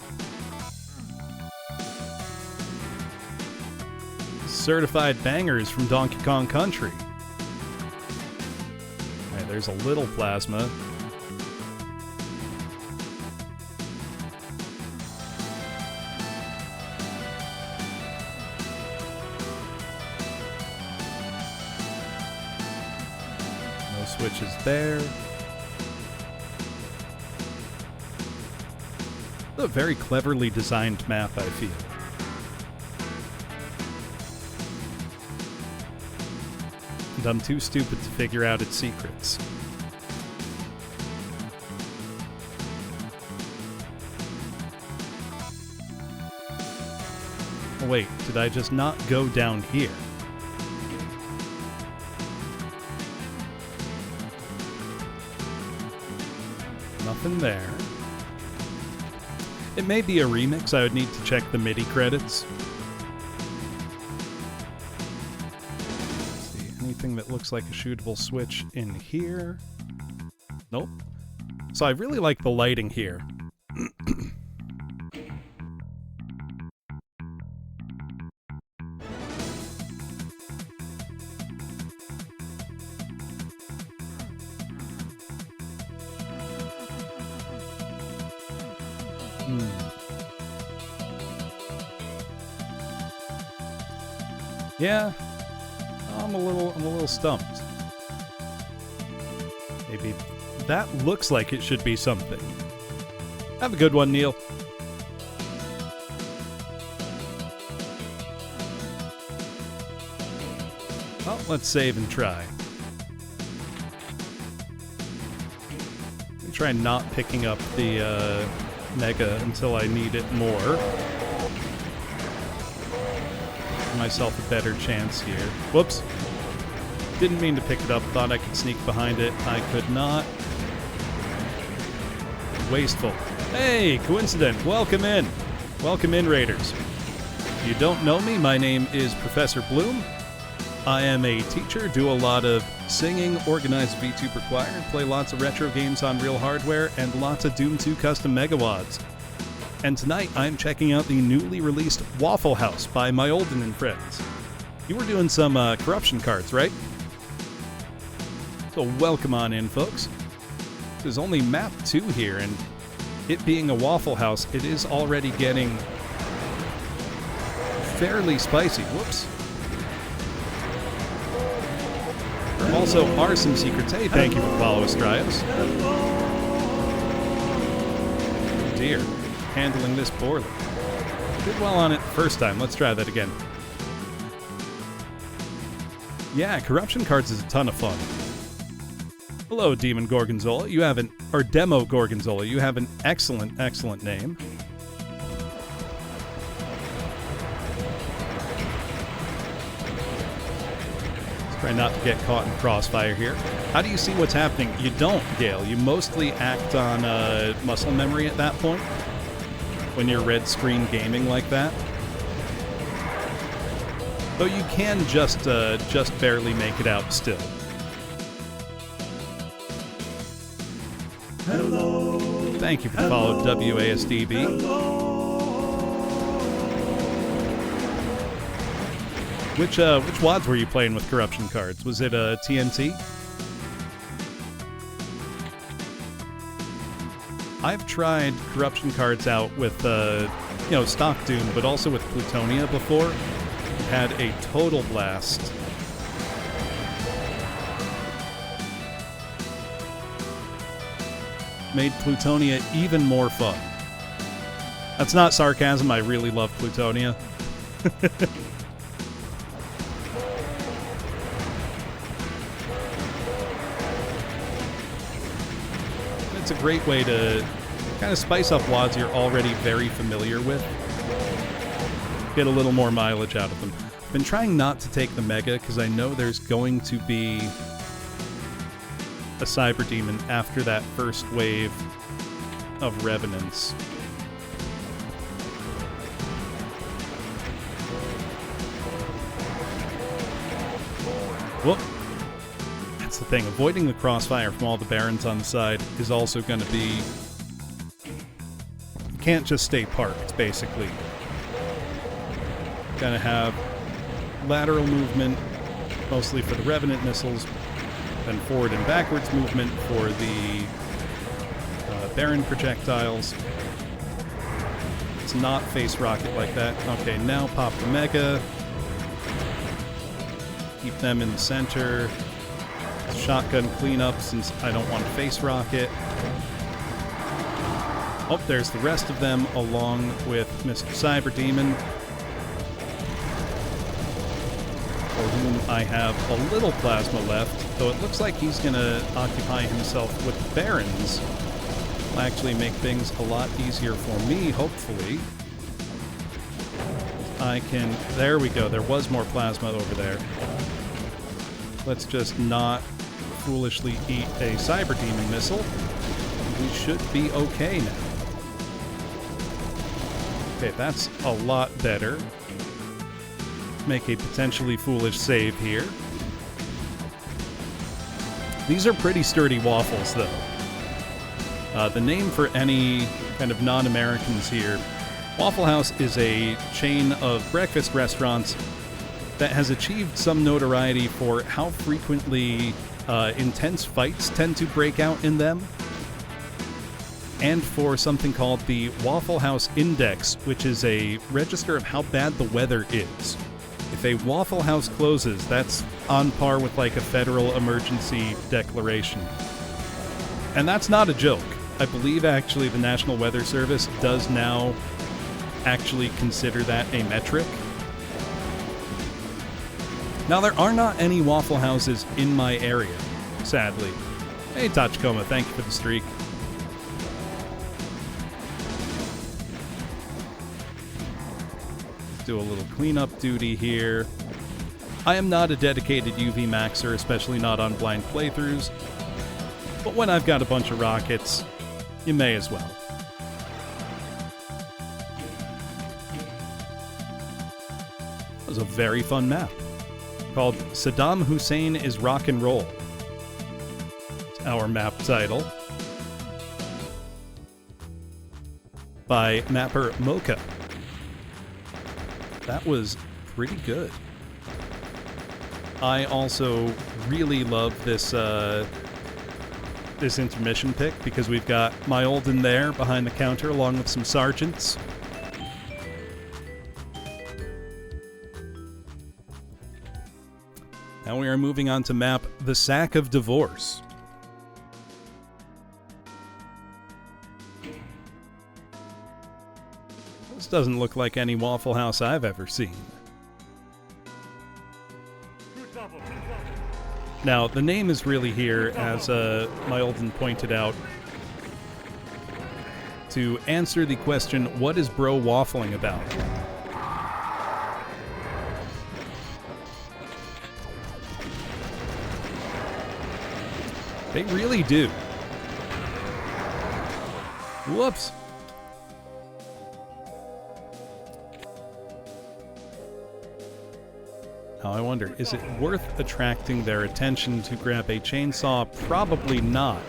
Certified bangers from Donkey Kong Country. Alright, there's a little plasma. No switches there. A very cleverly designed map, I feel. And I'm too stupid to figure out its secrets. Oh, wait, did I just not go down here? Nothing there. It may be a remix. I would need to check the MIDI credits. Anything that looks like a shootable switch in here? Nope. So I really like the lighting here. Yeah. I'm a little stumped. Maybe that looks like it should be something. Have a good one, Neil. Well, let's save and try. Let me try not picking up the Mega until I need it more. Give myself a better chance here. Whoops. Didn't mean to pick it up. Thought I could sneak behind it. I could not. Wasteful. Hey, coincident. Welcome in. Welcome in, Raiders. If you don't know me, my name is Professor Bloom. I am a teacher, do a lot of singing, organize VTuber choir, play lots of retro games on real hardware, and lots of Doom 2 custom megawads. And tonight I'm checking out the newly released Waffle House by myolden and friends. You were doing some corruption cards, right? So welcome on in, folks. There's only map 2 here, and it being a Waffle House, it is already getting fairly spicy. Whoops. There also are some secrets. Hey, thank you for following us, Strios. Oh dear. Handling this poorly. Did well on it the first time. Let's try that again. Yeah, corruption cards is a ton of fun. Hello, Demon Gorgonzola. You have an... Or Demo Gorgonzola. You have an excellent, excellent name. Try not to get caught in crossfire here. How do you see what's happening? You don't, Gale. You mostly act on muscle memory at that point when you're red screen gaming like that. Though you can just barely make it out still. Hello. Thank you for the follow, WASDB. Hello. Which WADs were you playing with corruption cards? Was it TNT? I've tried corruption cards out with stock Doom, but also with Plutonia before. Had a total blast. Made Plutonia even more fun. That's not sarcasm, I really love Plutonia. It's a great way to kind of spice up WADs you're already very familiar with. Get a little more mileage out of them. I've been trying not to take the Mega because I know there's going to be a Cyber Demon after that first wave of Revenants. Whoop. That's the thing. Avoiding the crossfire from all the Barons on the side is also going to be... You can't just stay parked, basically. Gonna have lateral movement, mostly for the Revenant missiles, then forward and backwards movement for the Baron projectiles. It's not face rocket like that. Okay, now pop the Mega. Keep them in the center. Shotgun cleanup since I don't want to face rocket. Oh, there's the rest of them along with Mr. Cyber Demon, for whom I have a little plasma left, though it looks like he's going to occupy himself with Barons. Will actually make things a lot easier for me, hopefully. I can... There we go. There was more plasma over there. Let's just not foolishly eat a Cyber Demon missile. We should be okay now. Okay, that's a lot better. Make a potentially foolish save here. These are pretty sturdy waffles, though. The name for any kind of non-Americans here, Waffle House is a chain of breakfast restaurants that has achieved some notoriety for how frequently intense fights tend to break out in them, and for something called the Waffle House Index, which is a register of how bad the weather is. If a Waffle House closes, that's on par with like a federal emergency declaration. And that's not a joke. I believe actually the National Weather Service does now actually consider that a metric. Now, there are not any Waffle Houses in my area, sadly. Hey, Tachikoma, thank you for the streak. Let's do a little cleanup duty here. I am not a dedicated UV maxer, especially not on blind playthroughs, but when I've got a bunch of rockets, you may as well. That was a very fun map, called Saddam Hussein is Rock and Roll. It's our map title. By mapper Mocha. That was pretty good. I also really love this this intermission pick because we've got myolden there behind the counter along with some sergeants. Now we are moving on to map The Sack of Divorce. This doesn't look like any Waffle House I've ever seen. Now, the name is really here, as myolden pointed out, to answer the question, what is bro waffling about? They really do. Whoops. Now I wonder, is it worth attracting their attention to grab a chainsaw? Probably not.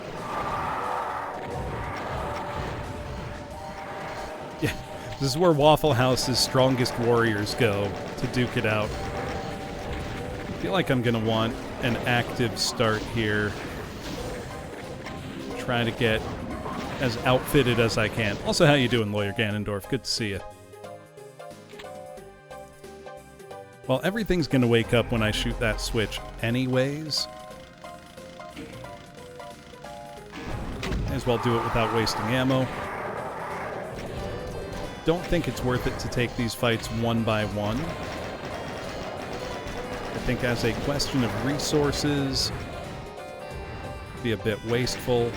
Yeah, this is where Waffle House's strongest warriors go to duke it out. I feel like I'm going to want an active start here. Try to get as outfitted as I can. Also, how you doing, Lawyer Ganondorf? Good to see you. Well, everything's going to wake up when I shoot that switch anyways. May as well do it without wasting ammo. Don't think it's worth it to take these fights one by one. I think as a question of resources, be a bit wasteful.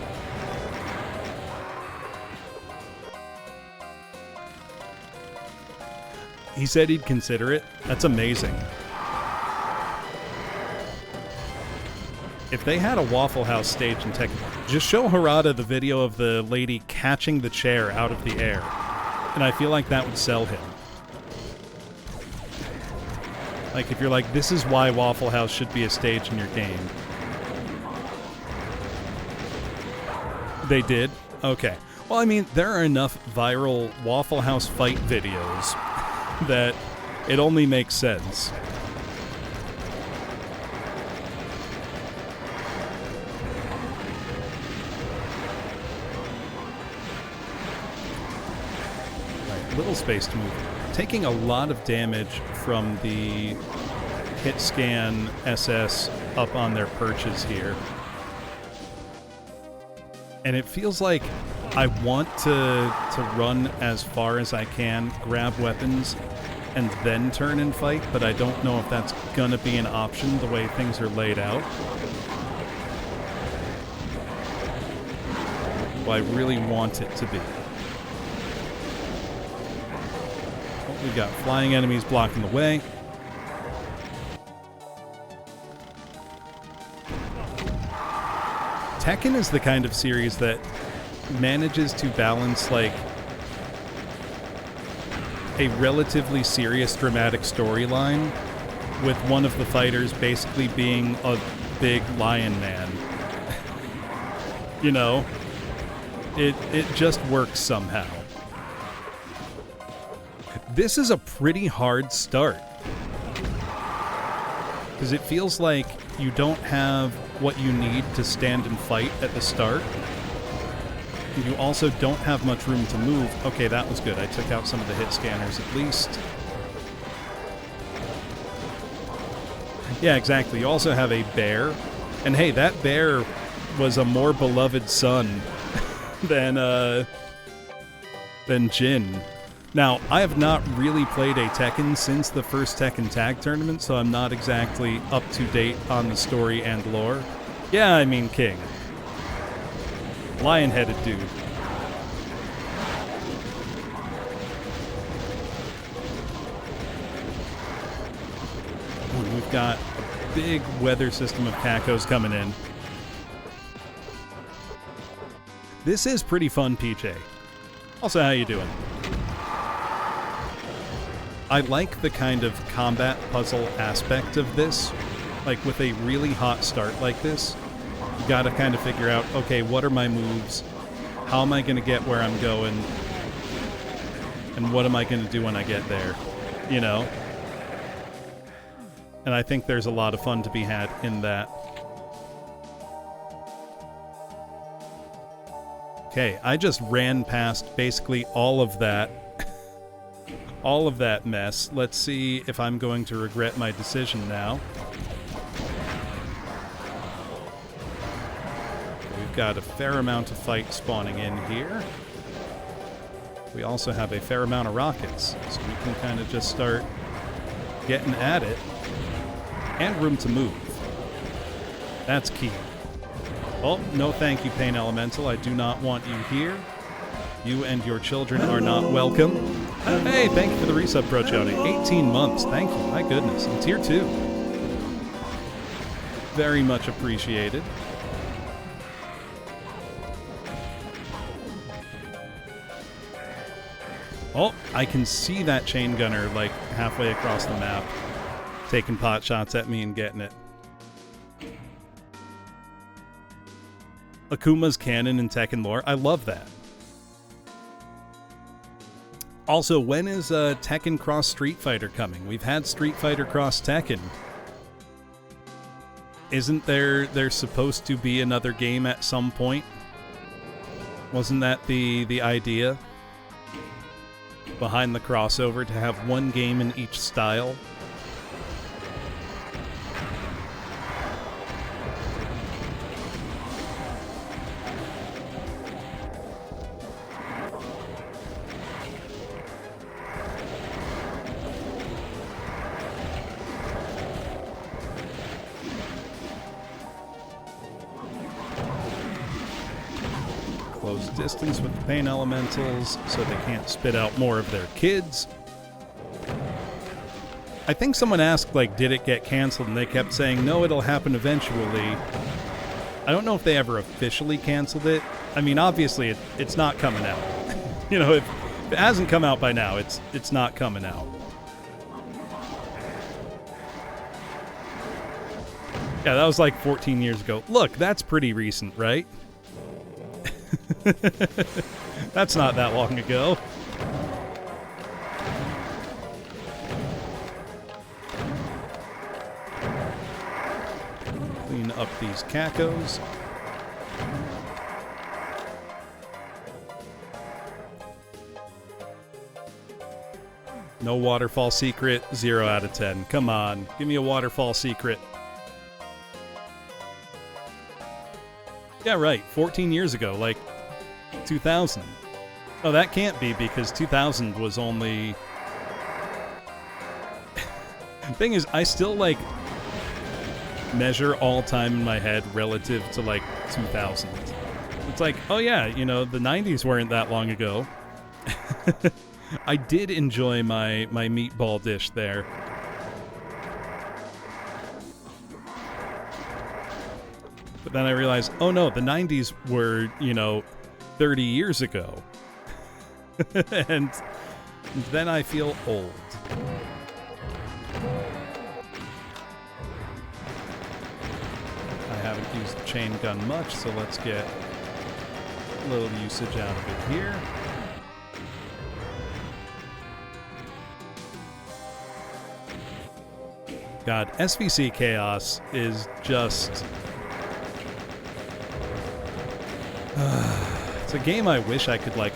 He said he'd consider it. That's amazing. If they had a Waffle House stage in Tekken, just show Harada the video of the lady catching the chair out of the air. And I feel like that would sell him. Like, if you're like, this is why Waffle House should be a stage in your game. They did? Okay. Well, I mean, there are enough viral Waffle House fight videos that it only makes sense. Right, little space to move. Taking a lot of damage from the hit scan SS up on their perches here. And it feels like I want to run as far as I can, grab weapons, and then turn and fight, but I don't know if that's gonna be an option the way things are laid out. Well, I really want it to be. Oh, we've got flying enemies blocking the way. Tekken is the kind of series that manages to balance, like, a relatively serious, dramatic storyline with one of the fighters basically being a big lion man. You know? It just works somehow. This is a pretty hard start. Because it feels like you don't have what you need to stand and fight at the start. You also don't have much room to move. Okay, that was good. I took out some of the hit scanners at least. Yeah, exactly. You also have a bear. And hey, that bear was a more beloved son than Jin. Now, I have not really played a Tekken since the first Tekken Tag Tournament, so I'm not exactly up to date on the story and lore. Yeah, I mean King. Lion-headed dude. Ooh, we've got a big weather system of Kakos coming in. This is pretty fun, PJ. Also, how you doing? I like the kind of combat puzzle aspect of this. Like, with a really hot start like this, you gotta kind of figure out, okay, what are my moves? How am I gonna get where I'm going? And what am I gonna do when I get there? You know? And I think there's a lot of fun to be had in that. Okay, I just ran past basically all of that. All of that mess. Let's see if I'm going to regret my decision now. We've got a fair amount of fight spawning in here. We also have a fair amount of rockets, so we can kind of just start getting at it. And room to move. That's key. Oh, no thank you, Pain Elemental. I do not want you here. You and your children are not welcome. Hey, thank you for the resub, Pro Chowdy. 18 months. Thank you. My goodness. And tier 2. Very much appreciated. Oh, I can see that chain gunner like halfway across the map, taking pot shots at me and getting it. Akuma's canon in Tekken lore. I love that. Also, when is Tekken Cross Street Fighter coming? We've had Street Fighter Cross Tekken. Isn't there supposed to be another game at some point? Wasn't that the idea behind the crossover, to have one game in each style? Close distance with the Pain Elementals so they can't spit out more of their kids. I think someone asked, like, did it get canceled? And they kept saying, no, it'll happen eventually. I don't know if they ever officially canceled it. I mean, obviously, it's not coming out. You know, if it hasn't come out by now, it's not coming out. Yeah, that was like 14 years ago. Look, that's pretty recent, right? That's not that long ago. Clean up these cacos. No waterfall secret, 0 out of 10. Come on, give me a waterfall secret. Yeah, right, 14 years ago, like 2000. Oh, that can't be, because 2000 was only... Thing is, I still, like, measure all time in my head relative to, like, 2000. It's like, oh yeah, you know, the 90s weren't that long ago. I did enjoy my meatball dish there. But then I realized, oh no, the 90s were, you know, 30 years ago. And then I feel old. I haven't used the chain gun much, so let's get a little usage out of it here. God, SVC Chaos is just... it's a game I wish I could, like...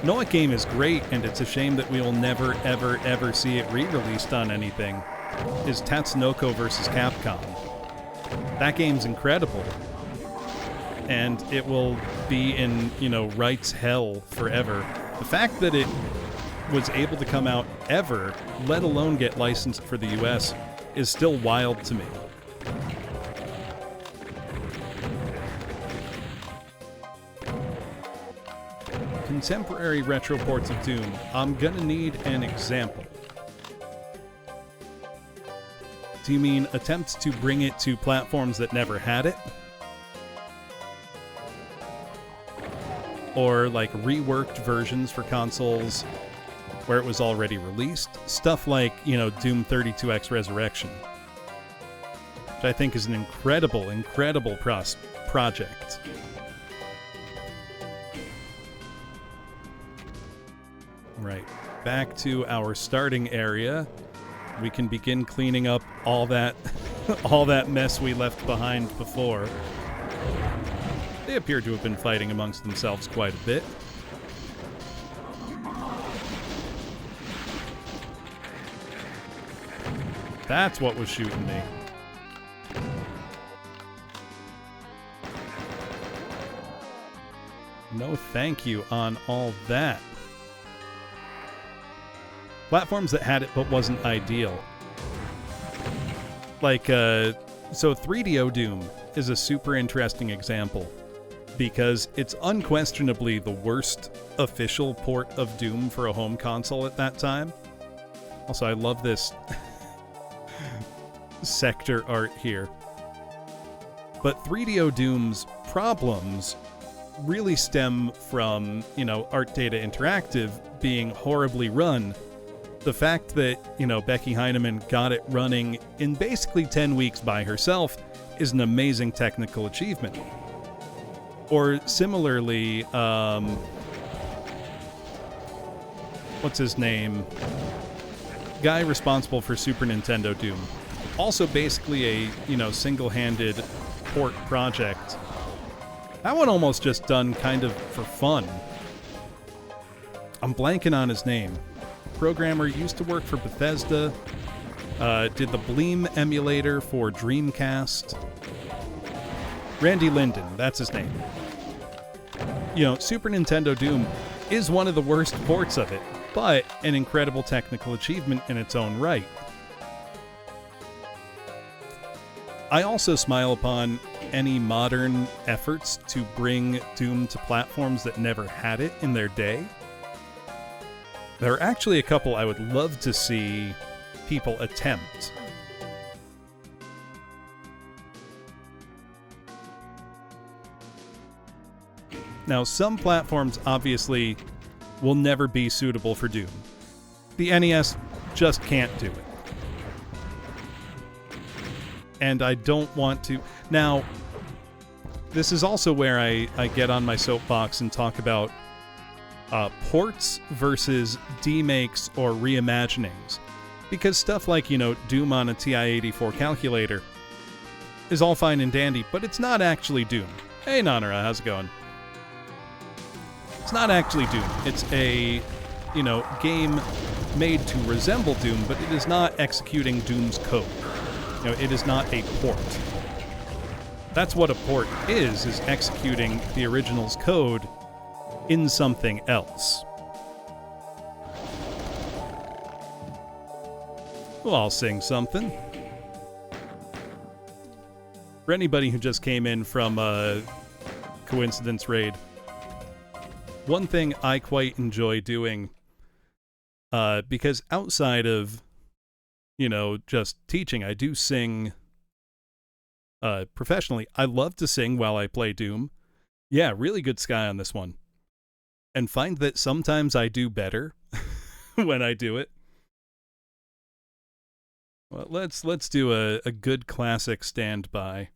You know what game is great, and it's a shame that we will never, ever, ever see it re-released on anything, is Tatsunoko vs. Capcom. That game's incredible. And it will be in, you know, rights hell forever. The fact that it was able to come out ever, let alone get licensed for the US, is still wild to me. Contemporary retro ports of Doom. I'm gonna need an example. Do you mean attempts to bring it to platforms that never had it? Or like reworked versions for consoles where it was already released? Stuff like, you know, Doom 32X Resurrection, which I think is an incredible, incredible project. Right, back to our starting area. We can begin cleaning up all that all that mess we left behind before. They appear to have been fighting amongst themselves quite a bit. That's what was shooting me. No thank you on all that. Platforms that had it but wasn't ideal. Like, so 3DO Doom is a super interesting example because it's unquestionably the worst official port of Doom for a home console at that time. Also, I love this sector art here. But 3DO Doom's problems really stem from, Art Data Interactive being horribly run. The fact that, Becky Heinemann got it running in basically 10 weeks by herself is an amazing technical achievement. Or similarly, what's his name? Guy responsible for Super Nintendo Doom. Also basically a, single-handed port project. That one almost just done kind of for fun. I'm blanking on his name. Programmer used to work for Bethesda. Did the Bleem emulator for Dreamcast. Randy Linden, that's his name. Super Nintendo Doom is one of the worst ports of it, but an incredible technical achievement in its own right. I also smile upon any modern efforts to bring Doom to platforms that never had it in their day. There are actually a couple I would love to see people attempt. Now, some platforms obviously will never be suitable for Doom. The NES just can't do it. And I don't want to... Now, this is also where I get on my soapbox and talk about ports versus demakes or reimaginings. Because stuff like, Doom on a TI-84 calculator is all fine and dandy, but it's not actually Doom. Hey, Nanara, how's it going? It's not actually Doom. It's a, game made to resemble Doom, but it is not executing Doom's code. It is not a port. That's what a port is executing the original's code in something else. Well, I'll sing something. For anybody who just came in from a Coincidence Raid, one thing I quite enjoy doing, because outside of just teaching, I do sing professionally. I love to sing while I play Doom. Yeah, really good Sky on this one. And find that sometimes I do better when I do it. Well, let's do a good classic standby.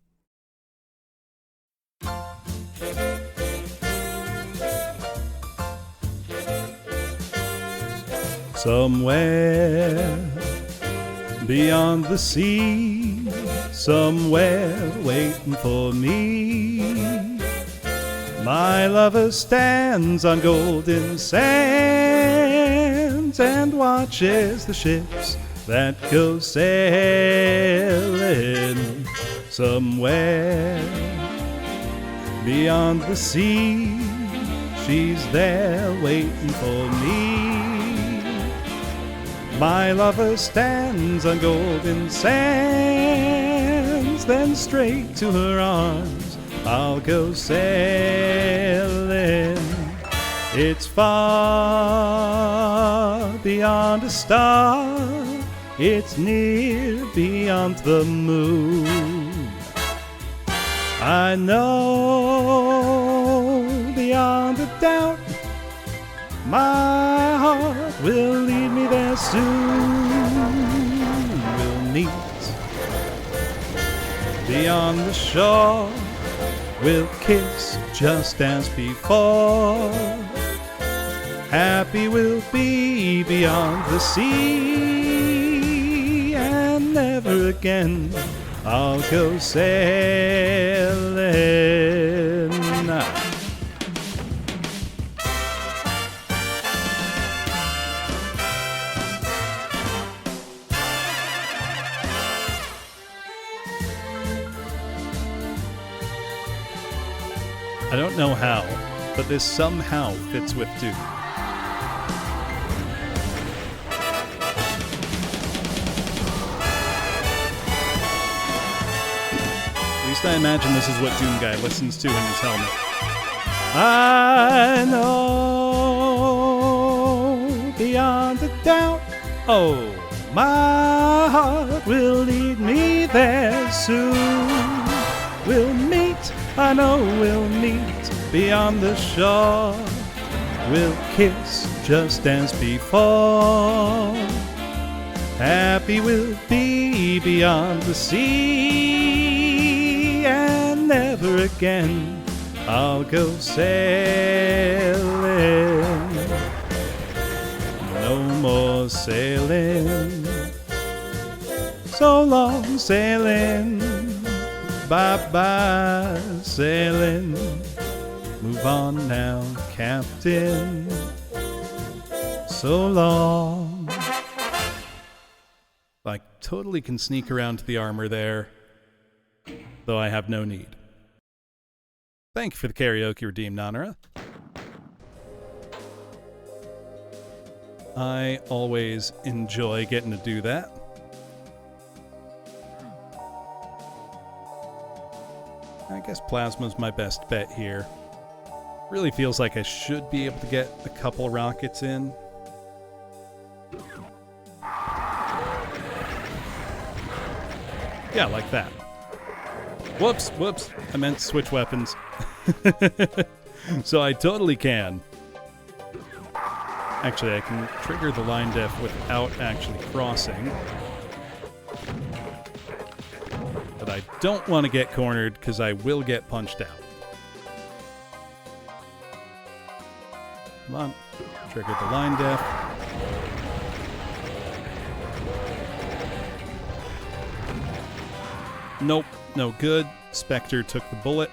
Somewhere beyond the sea, somewhere waiting for me, my lover stands on golden sands and watches the ships that go sailing. Somewhere beyond the sea, she's there waiting for me. My lover stands on golden sands, then straight to her arms I'll go sailing. It's far beyond a star, it's near beyond the moon. I know beyond a doubt my heart will lead me there soon. We'll meet beyond the shore, we'll kiss just as before. Happy we'll be beyond the sea, and never again I'll go sailing. I don't know how, but this somehow fits with Doom. At least least I imagine this is what Doom Guy listens to in his helmet. I know beyond a doubt, oh, my heart will lead me there soon. We'll meet, I know we'll meet beyond the shore. We'll kiss just as before. Happy we'll be beyond the sea, and never again I'll go sailing. No more sailing. So long sailing. Bye-bye sailing. Move on now, Captain. So long. I totally can sneak around to the armor there, though I have no need. Thank you for the karaoke redeem, Nanara. I always enjoy getting to do that. I guess Plasma's my best bet here. Really feels like I should be able to get a couple rockets in. Yeah, like that. Whoops. I meant switch weapons. So I totally can. Actually, I can trigger the line def without actually crossing. But I don't want to get cornered because I will get punched out. Come on. Trigger the line def. Nope, no good. Spectre took the bullet.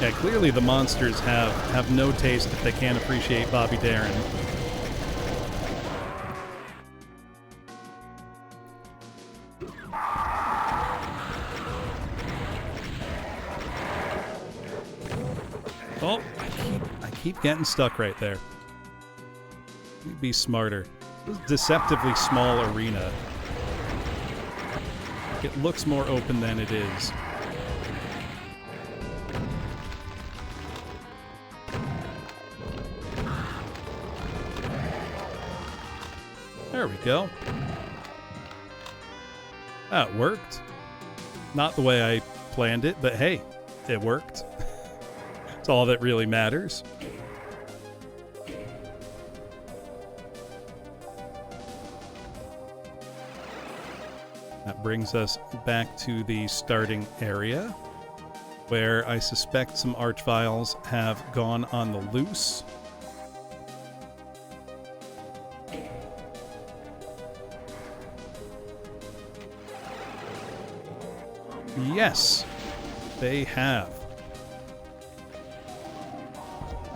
Yeah, clearly the monsters have no taste if they can't appreciate Bobby Darin. Oh, I keep getting stuck right there. Let me be smarter. This is a deceptively small arena. It looks more open than it is. There we go. That worked. Not the way I planned it, but hey, it worked. It's all that really matters. That brings us back to the starting area, where I suspect some archviles have gone on the loose. Yes, they have.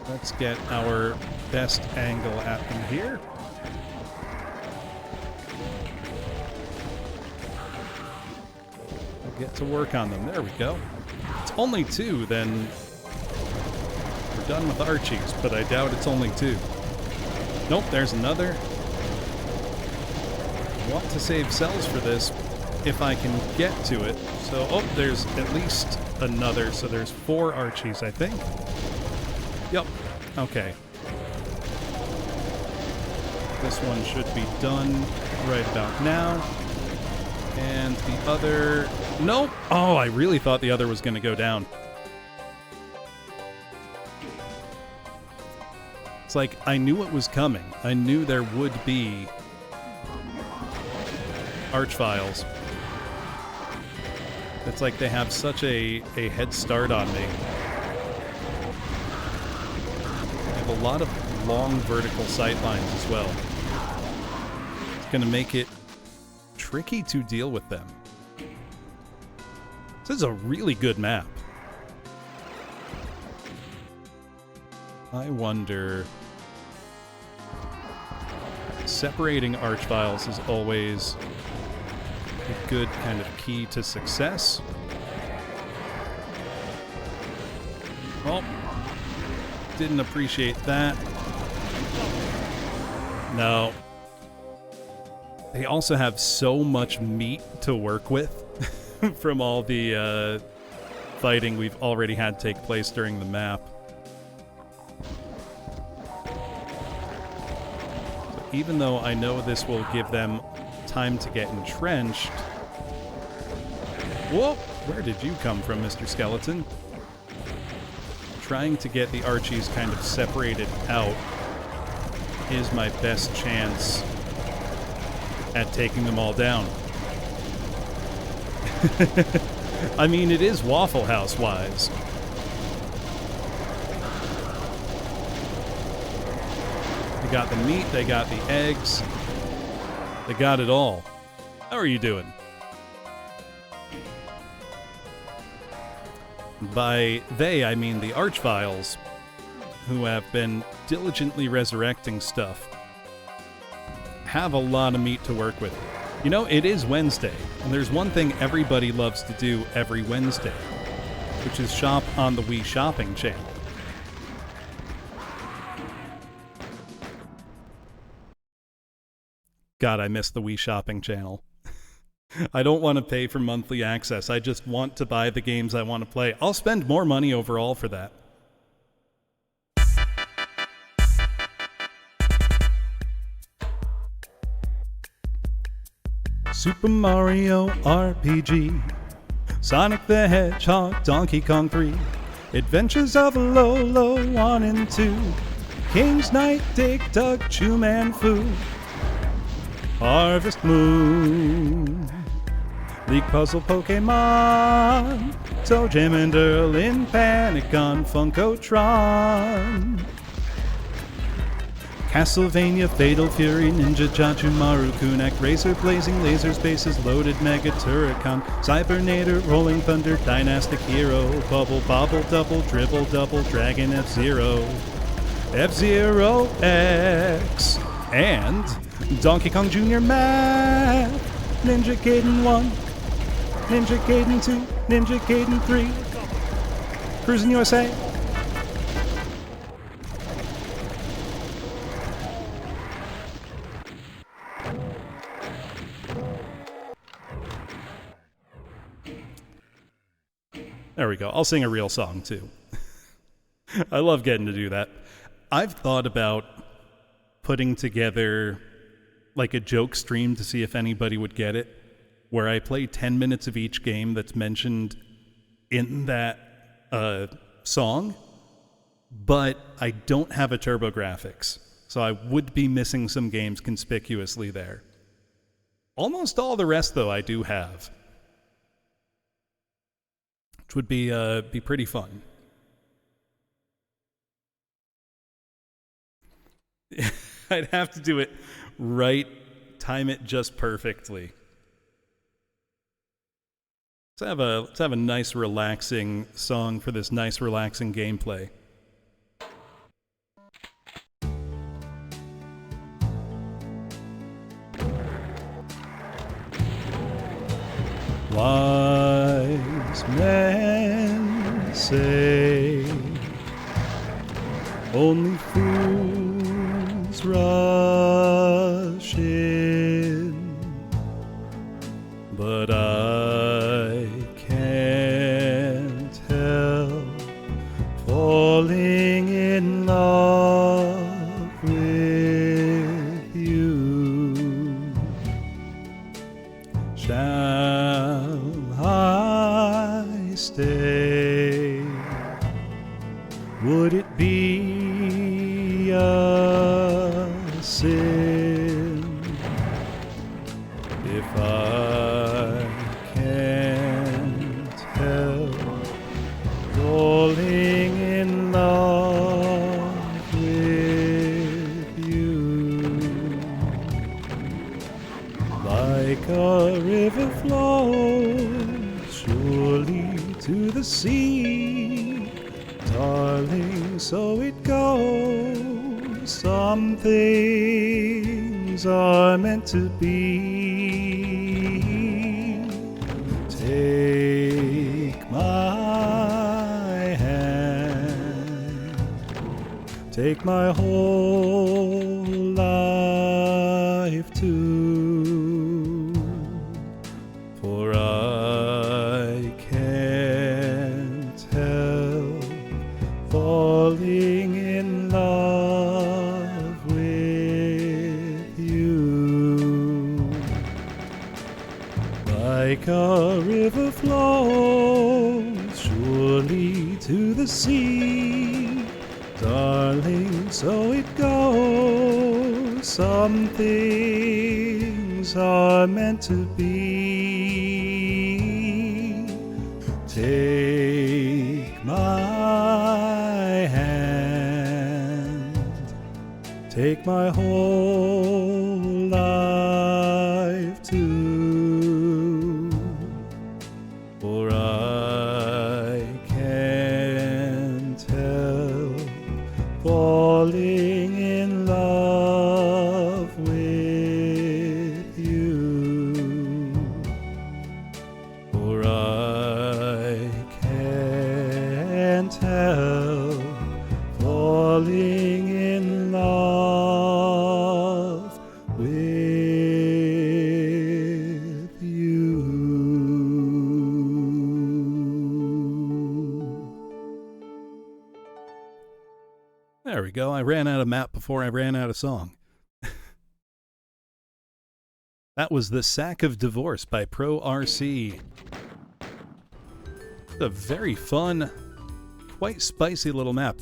Let's get our best angle at them here. Get to work on them. There we go. It's only two, then we're done with Archies, but I doubt it's only two. Nope, there's another. I want to save cells for this if I can get to it. So, oh, there's at least another. So there's 4 Archies, I think. Yep. Okay. This one should be done right about now. And the other... Nope! Oh, I really thought the other was going to go down. It's like, I knew it was coming. I knew there would be archviles. It's like they have such a head start on me. They have a lot of long vertical sight lines as well. It's going to make it tricky to deal with them. This is a really good map. I wonder... Separating archviles is always a good kind of key to success. Oh, didn't appreciate that. No. They also have so much meat to work with from all the fighting we've already had take place during the map. So even though I know this will give them time to get entrenched... Whoa! Where did you come from, Mr. Skeleton? Trying to get the Archies kind of separated out is my best chance at taking them all down. I mean, it is Waffle House wise. They got the meat, they got the eggs, they got it all. How are you doing? By they, I mean the Archviles, who have been diligently resurrecting stuff, have a lot of meat to work with. You know, it is Wednesday, and there's one thing everybody loves to do every Wednesday, which is shop on the Wii Shopping channel. God, I miss the Wii Shopping channel. I don't want to pay for monthly access. I just want to buy the games I want to play. I'll spend more money overall for that. Super Mario RPG, Sonic the Hedgehog, Donkey Kong 3, Adventures of Lolo 1 and 2, King's Knight, Dig Dug, Chew Man Fu, Harvest Moon, League Puzzle Pokemon, Toe Jam and Earl in Panic on Funkotron, Castlevania, Fatal Fury, Ninja Jachu, Maru, Kunak, Racer, Blazing Laser, Spaces, Loaded, Mega Turrican, Cybernator, Rolling Thunder, Dynastic Hero, Bubble, Bobble, Double, Dribble, Double, Dragon, F-Zero, F-Zero X, and Donkey Kong Jr. Math, Ninja Gaiden 1, Ninja Gaiden 2, Ninja Gaiden 3, Cruis'n USA. There we go. I'll sing a real song, too. I love getting to do that. I've thought about putting together like a joke stream to see if anybody would get it, where I play 10 minutes of each game that's mentioned in that song, but I don't have a TurboGrafx, so I would be missing some games conspicuously there. Almost all the rest, though, I do have, which would be pretty fun. I'd have to do it right, time it just perfectly. Let's have a nice, relaxing song for this nice, relaxing gameplay. Wise men say only fools rush in, but I can't help falling in love with you. Shall I stay? Would it be a sin if I can't help falling in love with you? Like a river flows surely to the sea, darling, so it goes. Some things are meant to be. Take my hand, take my whole life too. a river flows surely to the sea, darling, so it goes. Some things are meant to be. Take my hand, take my whole life too, for I can't help falling in love with you, for I can't help falling in love with you. There we go. I ran out of map before I ran out of song. That was The Sack of Divorce by Pro RC. A very fun, quite spicy little map.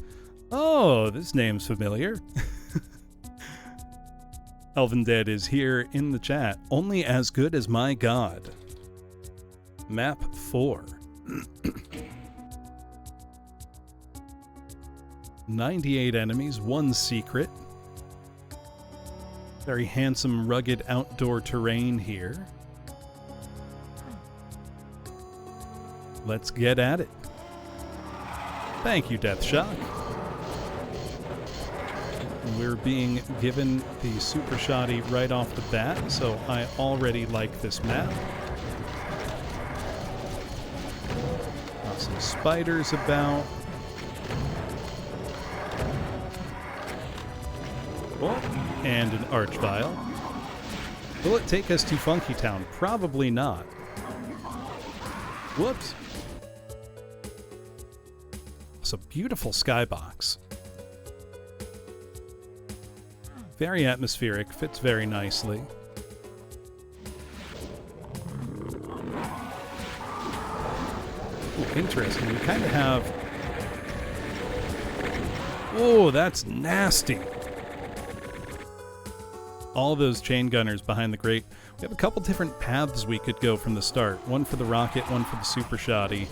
Oh, this name's familiar. Elven Dead is here in the chat. Only as good as my god. Map 4. 98 enemies, 1 secret. Very handsome, rugged outdoor terrain here. Let's get at it. Thank you, Death Shock. We're being given the super shoddy right off the bat, so I already like this map. Got some spiders about. Oh, and an archvile. Will it take us to Funky Town? Probably not. Whoops. It's a beautiful skybox. Very atmospheric, fits very nicely. Ooh, interesting. We kind of have... Oh, that's nasty. All those chain gunners behind the grate. We have a couple different paths we could go from the start. One for the rocket, one for the super shoddy.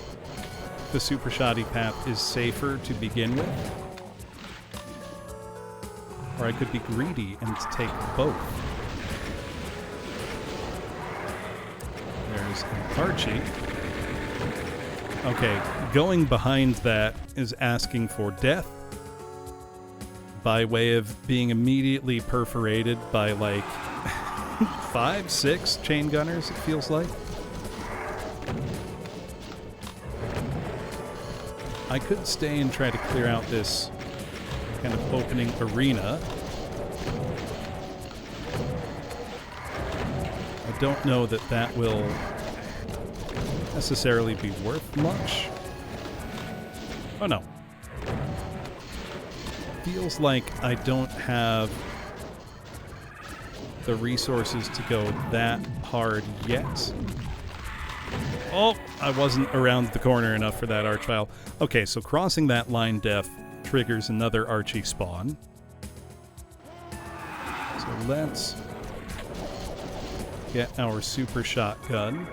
The super shoddy path is safer to begin with. Or I could be greedy and take both. There's an Archie. Okay, going behind that is asking for death by way of being immediately perforated by like 5, 6 chain gunners, it feels like. I could stay and try to clear out this kind of opening arena. I don't know that that will necessarily be worth much. Oh no. Feels like I don't have the resources to go that hard yet. Oh, I wasn't around the corner enough for that archvile. Okay, so crossing that line def triggers another Archie spawn. So let's get our super shotgun.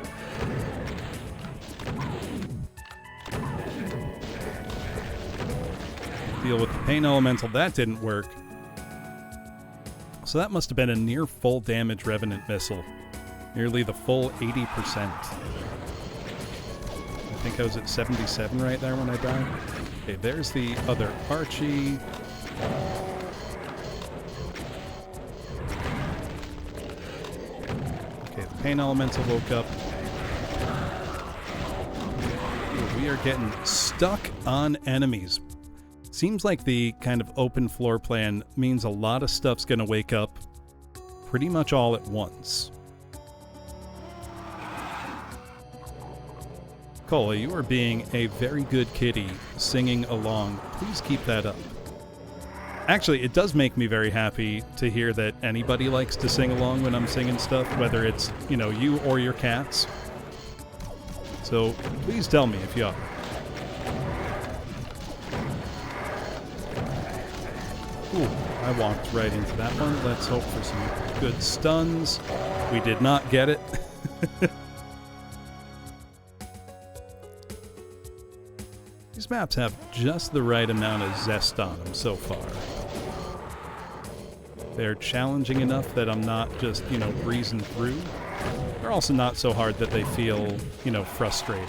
Deal with the pain elemental. That didn't work. So that must have been a near full damage revenant missile. Nearly the full 80%. I think I was at 77 right there when I died. Okay, there's the other Archie. Okay, the pain elemental woke up. We are getting stuck on enemies. Seems like the kind of open floor plan means a lot of stuff's gonna wake up pretty much all at once. Cola, you are being a very good kitty, singing along. Please keep that up. Actually, it does make me very happy to hear that anybody likes to sing along when I'm singing stuff, whether it's, you know, you or your cats. So please tell me if you are. Ooh, I walked right into that one. Let's hope for some good stuns. We did not get it. These maps have just the right amount of zest on them so far. They're challenging enough that I'm not just, breezing through. They're also not so hard that they feel, frustrating.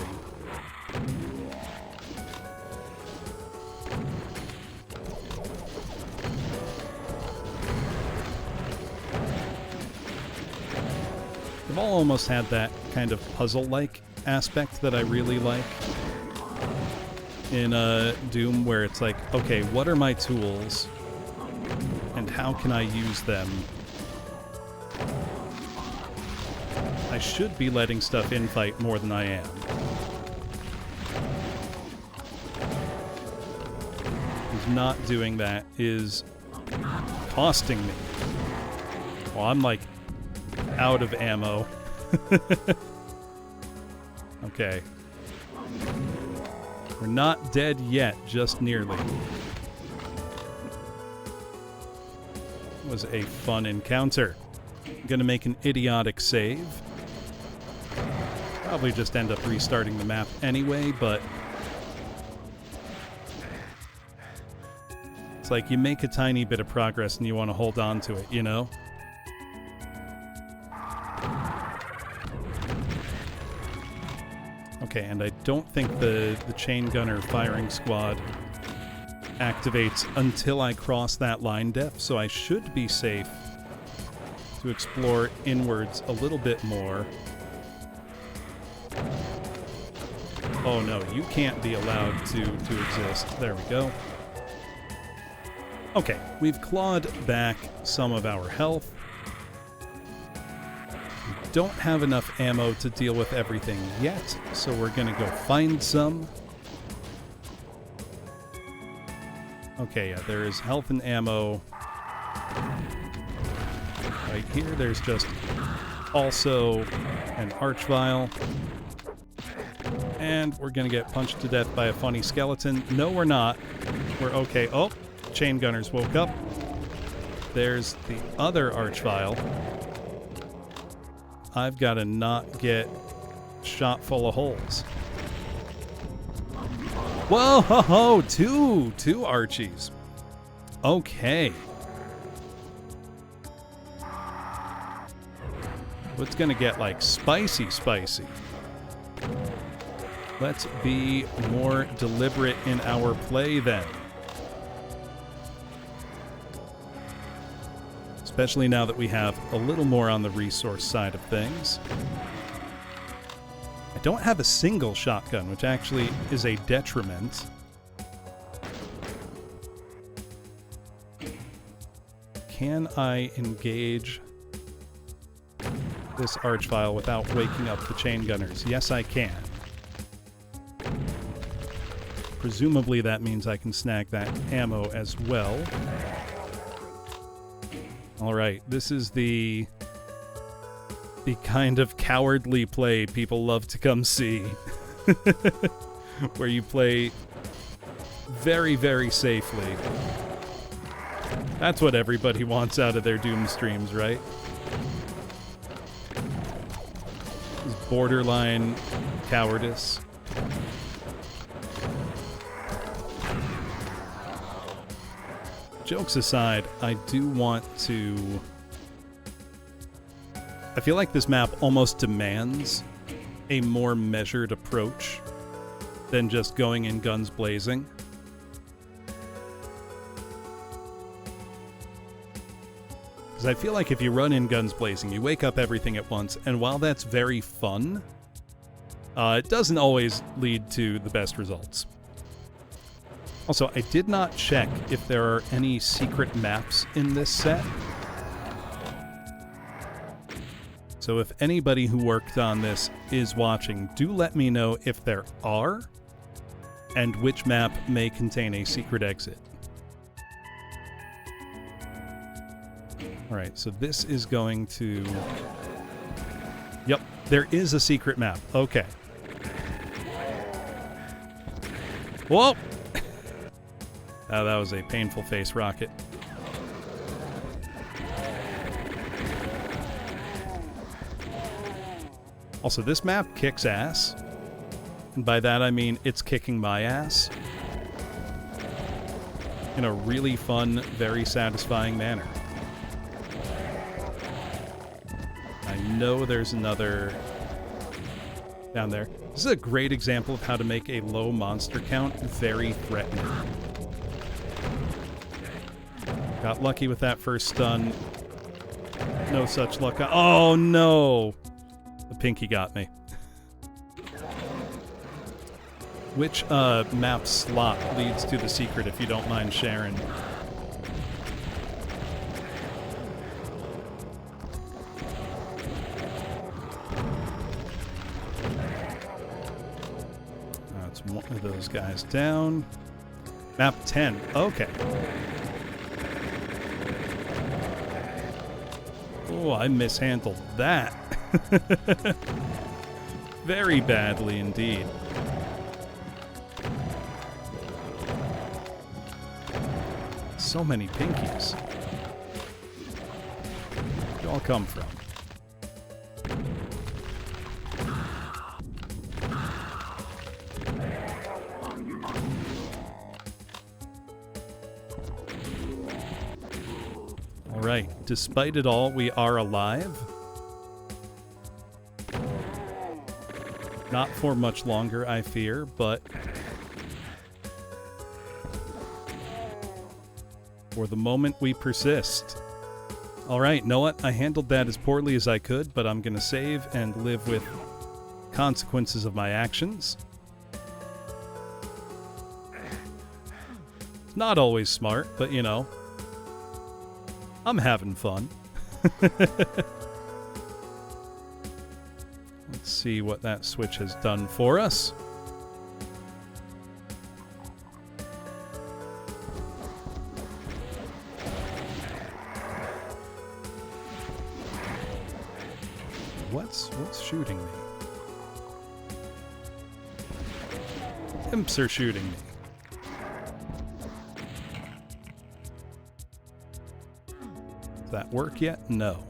They've all almost had that kind of puzzle-like aspect that I really like in Doom, where it's like, okay, what are my tools, and how can I use them? I should be letting stuff in-fight more than I am. Because not doing that is costing me. Well, I'm like out of ammo. Okay. We're not dead yet, just nearly. It was a fun encounter. I'm gonna make an idiotic save. Probably just end up restarting the map anyway, but it's like you make a tiny bit of progress and you want to hold on to it, you know? Okay, and I don't think the chain gunner firing squad activates until I cross that line depth, so I should be safe to explore inwards a little bit more. Oh no, you can't be allowed to exist. There we go. Okay, we've clawed back some of our health. We don't have enough ammo to deal with everything yet, so we're gonna go find some. Okay, yeah, there is health and ammo right here. There's just also an arch vial. And we're gonna get punched to death by a funny skeleton. No, we're not. We're okay. Oh, chain gunners woke up. There's the other arch vial. I've got to not get shot full of holes. Whoa, ho, ho, two Archies. Okay. It's gonna get like spicy. Let's be more deliberate in our play then. Especially now that we have a little more on the resource side of things. I don't have a single shotgun, which actually is a detriment. Can I engage this arch vial without waking up the chain gunners? Yes, I can. Presumably that means I can snag that ammo as well. Alright, this is the kind of cowardly play people love to come see. Where you play very, very safely. That's what everybody wants out of their Doom streams, right? This borderline cowardice. Jokes aside, I do want to... I feel like this map almost demands a more measured approach than just going in guns blazing. Because I feel like if you run in guns blazing, you wake up everything at once, and while that's very fun, it doesn't always lead to the best results. Also, I did not check if there are any secret maps in this set. So if anybody who worked on this is watching, do let me know if there are, and which map may contain a secret exit. Alright, so this is going to... Yep, there is a secret map. Okay. Whoa! Oh, that was a painful face rocket. Also, this map kicks ass. And by that I mean it's kicking my ass. In a really fun, very satisfying manner. I know there's another down there. This is a great example of how to make a low monster count very threatening. Got lucky with that first stun. No such luck. Oh no! The pinky got me. Which map slot leads to the secret, if you don't mind sharing? That's one of those guys down. Map 10. Okay. Oh, I mishandled that. Very badly indeed. So many pinkies. Where'd you all come from? Alright, despite it all, we are alive. Not for much longer, I fear, but for the moment, we persist. Alright, know what? I handled that as poorly as I could, but I'm gonna save and live with consequences of my actions. It's not always smart, but you know, I'm having fun. Let's see what that switch has done for us. What's shooting me? Imps are shooting me. Does that work yet? No.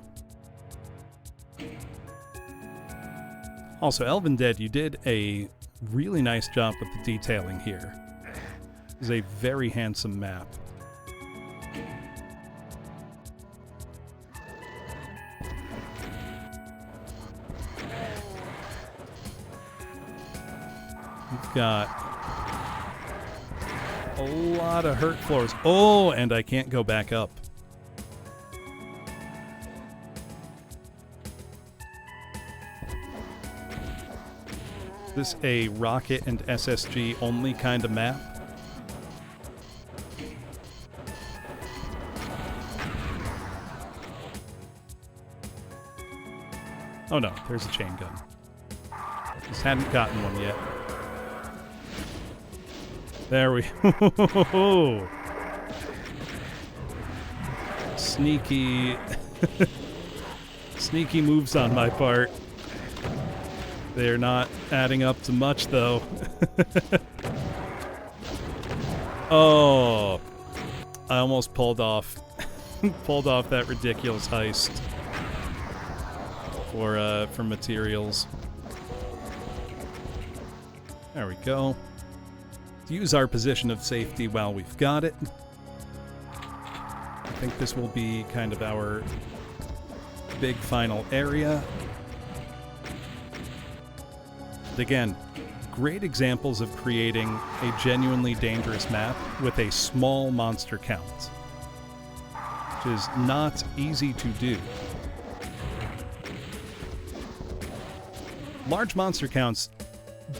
Also, Elven Dead, you did a really nice job with the detailing here. This is a very handsome map. We've got a lot of hurt floors. Oh, and I can't go back up. Is this a rocket and SSG only kind of map? Oh no, there's a chain gun. Just hadn't gotten one yet. There we Sneaky sneaky moves on my part. They're not adding up to much though. Oh, I almost pulled off that ridiculous heist for materials. There we go. Use our position of safety while we've got it. I think this will be kind of our big final area. But again, great examples of creating a genuinely dangerous map with a small monster count, which is not easy to do. Large monster counts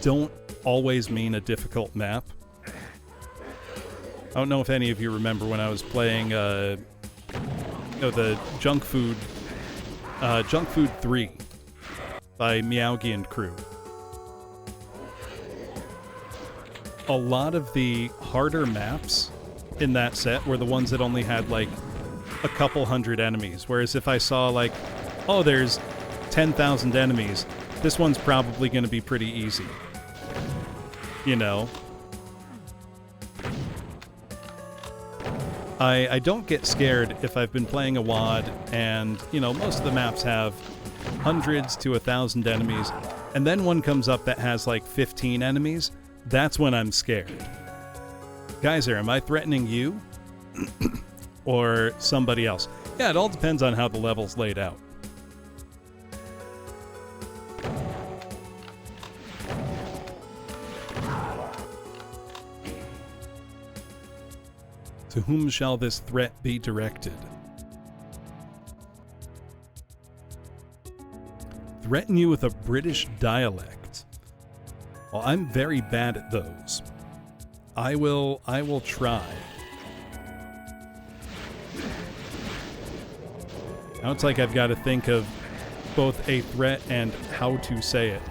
don't always mean a difficult map. I don't know if any of you remember when I was playing the Junk Food 3 by Miyagi and crew. A lot of the harder maps in that set were the ones that only had like a couple hundred enemies, whereas if I saw like, oh, there's 10,000 enemies, this one's probably going to be pretty easy. You know? I don't get scared if I've been playing a WoD and, you know, most of the maps have hundreds to 1,000 enemies, and then one comes up that has like 15 enemies. That's when I'm scared. Geyser, am I threatening you? Or somebody else? Yeah, it all depends on how the level's laid out. To whom shall this threat be directed? Threaten you with a British dialect. Well, I'm very bad at those. I will try. Now it's like I've got to think of both a threat and how to say it.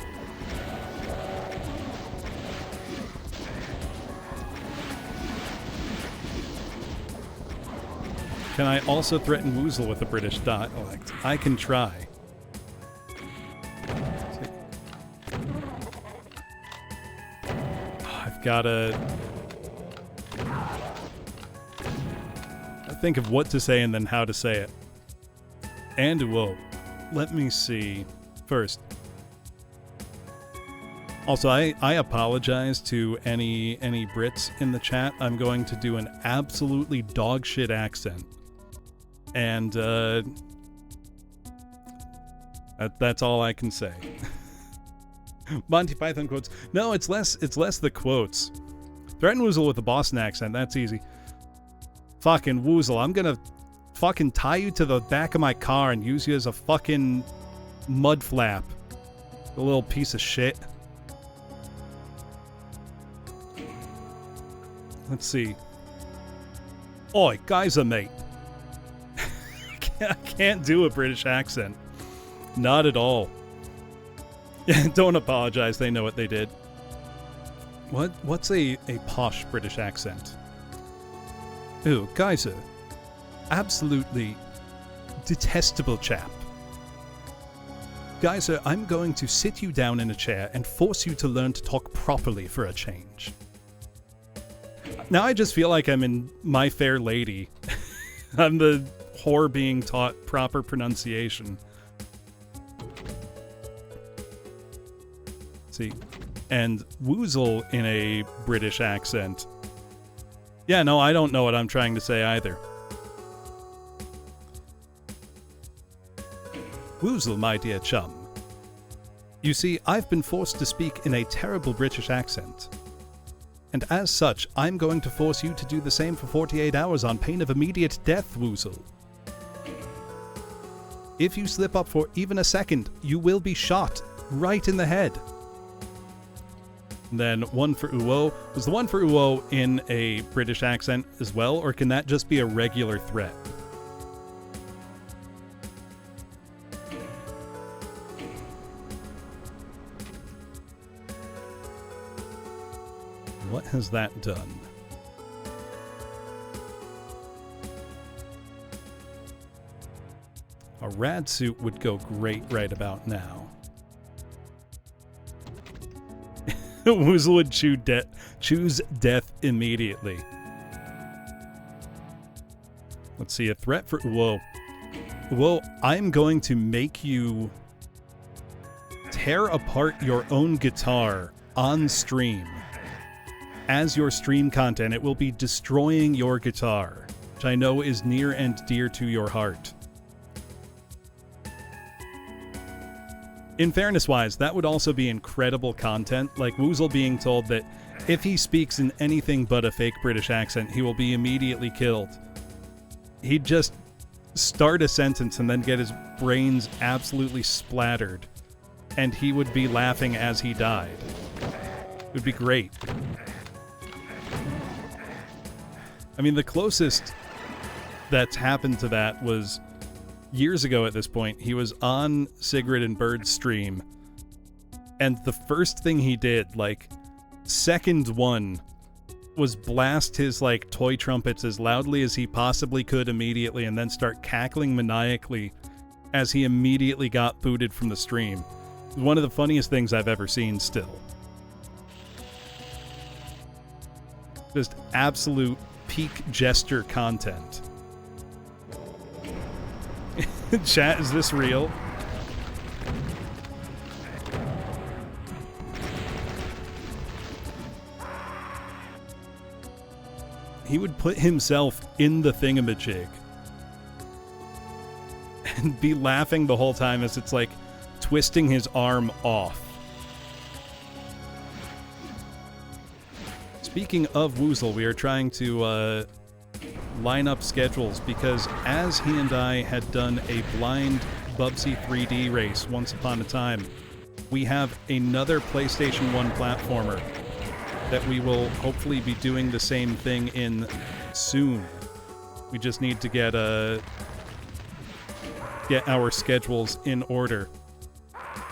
Can I also threaten Woozle with a British dialect? I can try. I've gotta think of what to say and then how to say it. And whoa, let me see. First, also I apologize to any Brits in the chat. I'm going to do an absolutely dogshit accent. And that's all I can say. Monty Python quotes. No, it's less the quotes. Threaten Woozle with a Boston accent. That's easy. Fucking Woozle, I'm gonna fucking tie you to the back of my car and use you as a fucking mud flap. A little piece of shit. Let's see. Oi, Geyser, mate. I can't do a British accent. Not at all. Don't apologize, they know what they did. What's a posh British accent? Ooh, Geyser. Absolutely detestable chap. Geyser, I'm going to sit you down in a chair and force you to learn to talk properly for a change. Now I just feel like I'm in My Fair Lady. I'm the whore being taught proper pronunciation. See, and Woozle in a British accent. Yeah, no, I don't know what I'm trying to say either. Woozle, my dear chum. You see, I've been forced to speak in a terrible British accent. And as such, I'm going to force you to do the same for 48 hours on pain of immediate death, Woozle. If you slip up for even a second, you will be shot right in the head. And then one for Uwo. Was the one for Uwo in a British accent as well, or can that just be a regular threat? What has that done? A rad suit would go great right about now. Woozle would choose death immediately. Let's see, a threat for Uwo. Uwo, I'm going to make you tear apart your own guitar on stream. As your stream content, it will be destroying your guitar, which I know is near and dear to your heart. In fairness-wise, that would also be incredible content, like Woozle being told that if he speaks in anything but a fake British accent, he will be immediately killed. He'd just start a sentence and then get his brains absolutely splattered, and he would be laughing as he died. It would be great. I mean, the closest that's happened to that was years ago at this point. He was on Sigrid and Bird's stream, and the first thing he did, like, second one, was blast his, like, toy trumpets as loudly as he possibly could immediately, and then start cackling maniacally as he immediately got booted from the stream. One of the funniest things I've ever seen still. Just absolute peak jester content. Chat, is this real? He would put himself in the thingamajig and be laughing the whole time as it's like twisting his arm off. Speaking of Woozle, we are trying to line up schedules because as he and I had done a blind Bubsy 3D race once upon a time, we have another PlayStation 1 platformer that we will hopefully be doing the same thing in soon. We just need to get our schedules in order.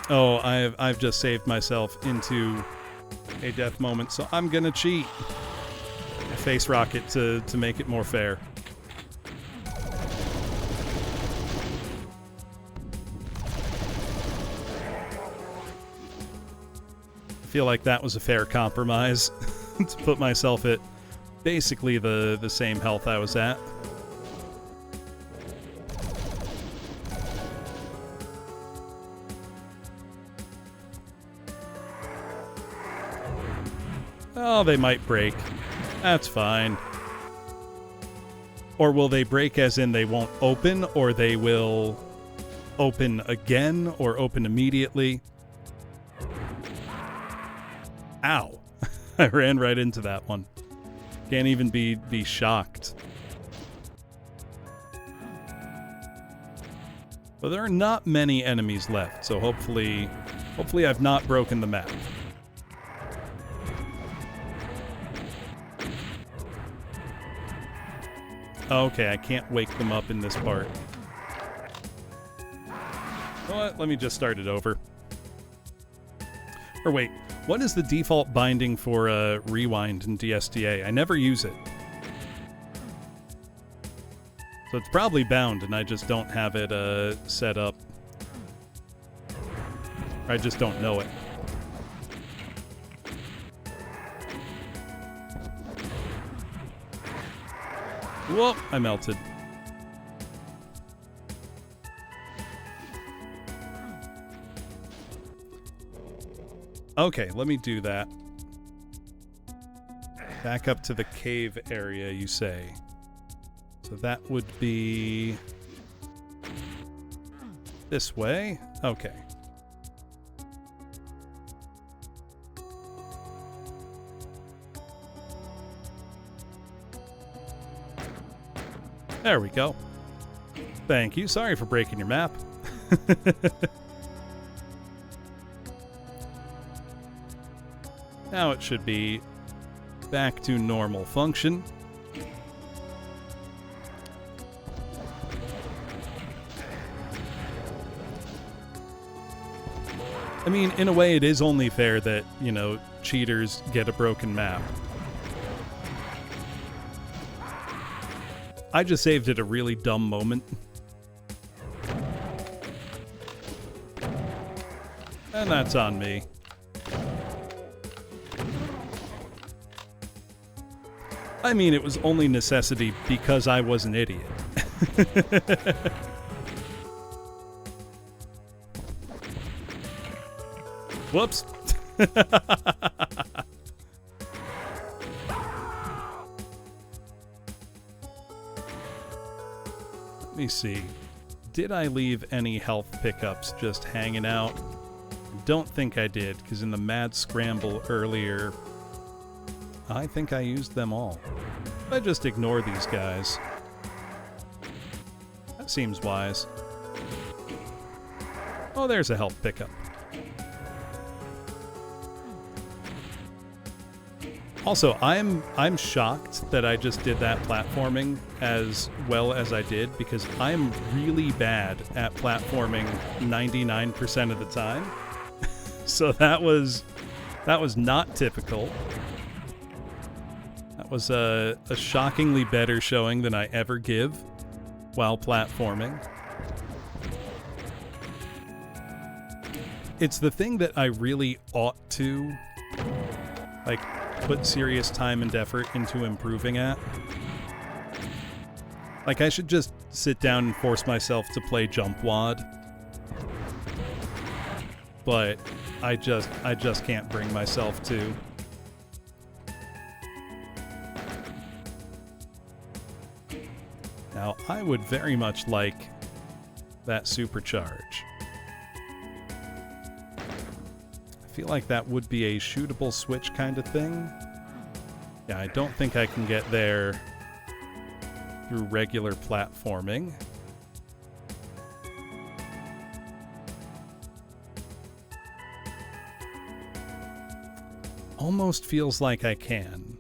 Oh, I've just saved myself into a death moment, so I'm gonna cheat. A face rocket to make it more fair. I feel like that was a fair compromise to put myself at basically the same health I was at. Oh, they might break. That's fine. Or will they break as in they won't open, or they will open again, or open immediately? Ow. I ran right into that one. Can't even be shocked. But there are not many enemies left, so hopefully I've not broken the map. Okay, I can't wake them up in this part. You know what? Let me just start it over. Or wait, what is the default binding for rewind in DSDA? I never use it. So it's probably bound and I just don't have it set up. Or I just don't know it. Whoop, I melted. Okay, let me do that. Back up to the cave area, you say. So that would be this way? Okay. There we go. Thank you. Sorry for breaking your map. Now it should be back to normal function. I mean, in a way, it is only fair that, you know, cheaters get a broken map. I just saved at a really dumb moment. And that's on me. I mean, it was only necessity because I was an idiot. Whoops. Let me see. Did I leave any health pickups just hanging out? Don't think I did, because in the mad scramble earlier, I think I used them all. I just ignore these guys. That seems wise. Oh, there's a health pickup. Also, I'm shocked that I just did that platforming as well as I did, because I'm really bad at platforming 99% of the time. So that was not typical. That was a shockingly better showing than I ever give while platforming. It's the thing that I really ought to, like, put serious time and effort into improving at. Like, I should just sit down and force myself to play Jump Wad. But I just can't bring myself to. Now, I would very much like that supercharge. I feel like that would be a shootable switch kind of thing. Yeah, I don't think I can get there through regular platforming. Almost feels like I can.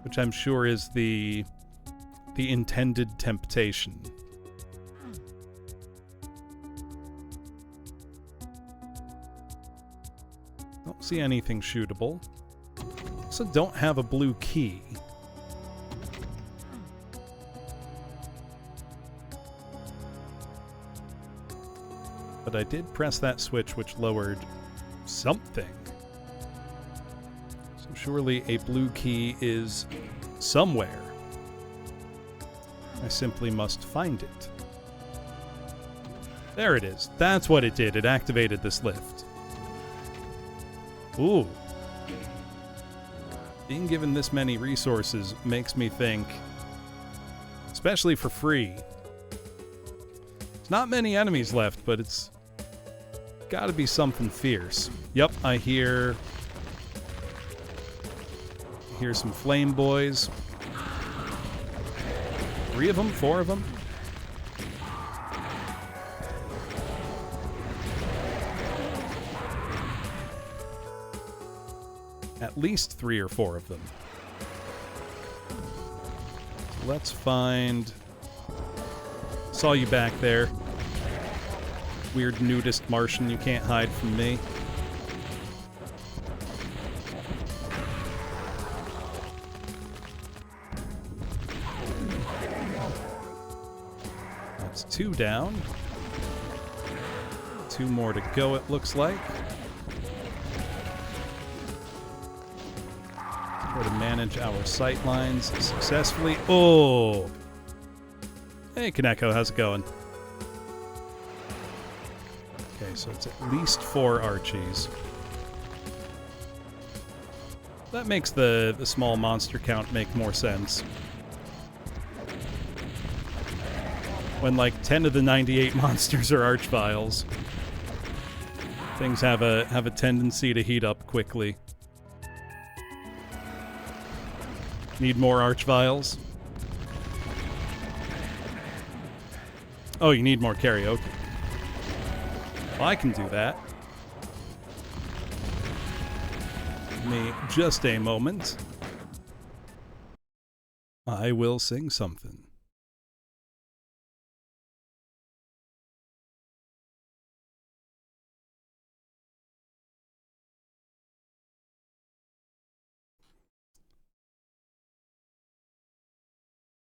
Which I'm sure is the intended temptation. Don't see anything shootable. Also don't have a blue key. But I did press that switch which lowered something. So surely a blue key is somewhere. I simply must find it. There it is. That's what it did. It activated this lift. Ooh. Being given this many resources makes me think, especially for free, there's not many enemies left, but it's gotta be something fierce. Yep, I hear some flame boys. 3 of them? 4 of them? At least 3 or 4 of them. Let's find... Saw you back there. Weird nudist Martian, you can't hide from me. That's 2 down. 2 more to go, it looks like. Try to manage our sight lines successfully. Oh! Hey, Kaneko, how's it going? Okay, so it's at least 4 Archies. That makes the small monster count make more sense. When like 10 of the 98 monsters are Archviles, things have a tendency to heat up quickly. Need more Archviles? Oh, you need more karaoke. Well, I can do that. Give me just a moment. I will sing something.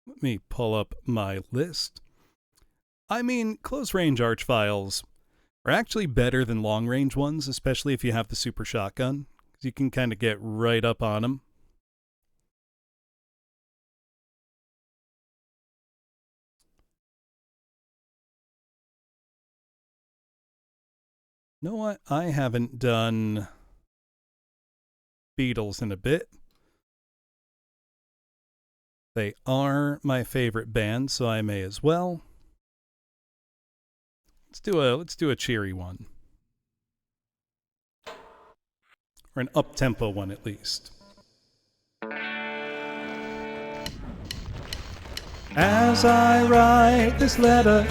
Let me pull up my list. I mean, close-range Archviles are actually better than long-range ones, especially if you have the super shotgun, because you can kind of get right up on them. You know what? I haven't done Beatles in a bit. They are my favorite band, so I may as well. Let's do a cheery one. Or an up-tempo one at least. As I write this letter,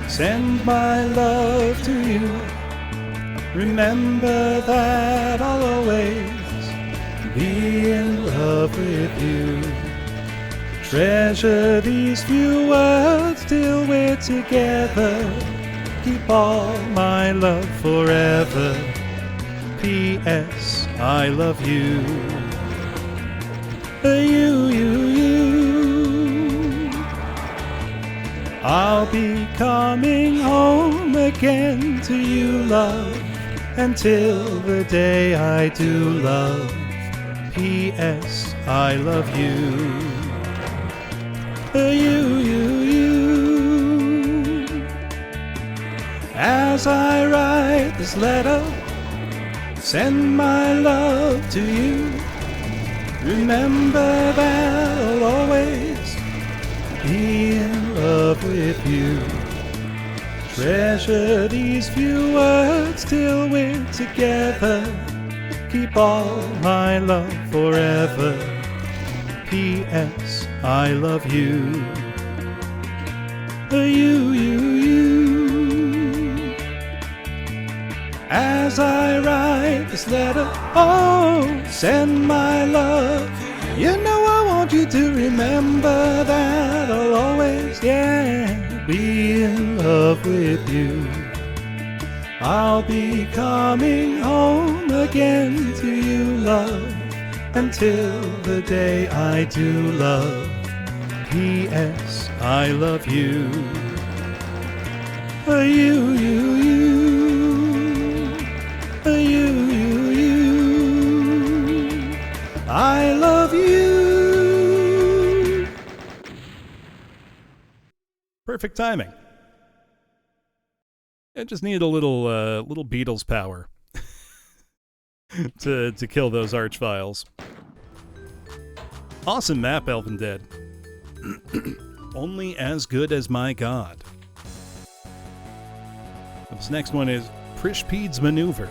send my love to you. Remember that I'll always be in love with you. Treasure these few words till we're together. Keep all my love forever. P.S. I love you. You. I'll be coming home again to you, love, until the day I do, love. P.S. I love you. You. As I write this letter, send my love to you. Remember that I'll always be in love with you. Treasure these few words till we're together. Keep all my love forever. P.S. I love you. You. As I write this letter, oh, send my love. You know I want you to remember that I'll always, be in love with you. I'll be coming home again to you, love, until the day I do love. P.S. I love you. You. I love you. Perfect timing. I just needed a little Beatles power to kill those archviles. Awesome map, Elven Dead. Only as good as my god. This next one is Prishpeed's Maneuver.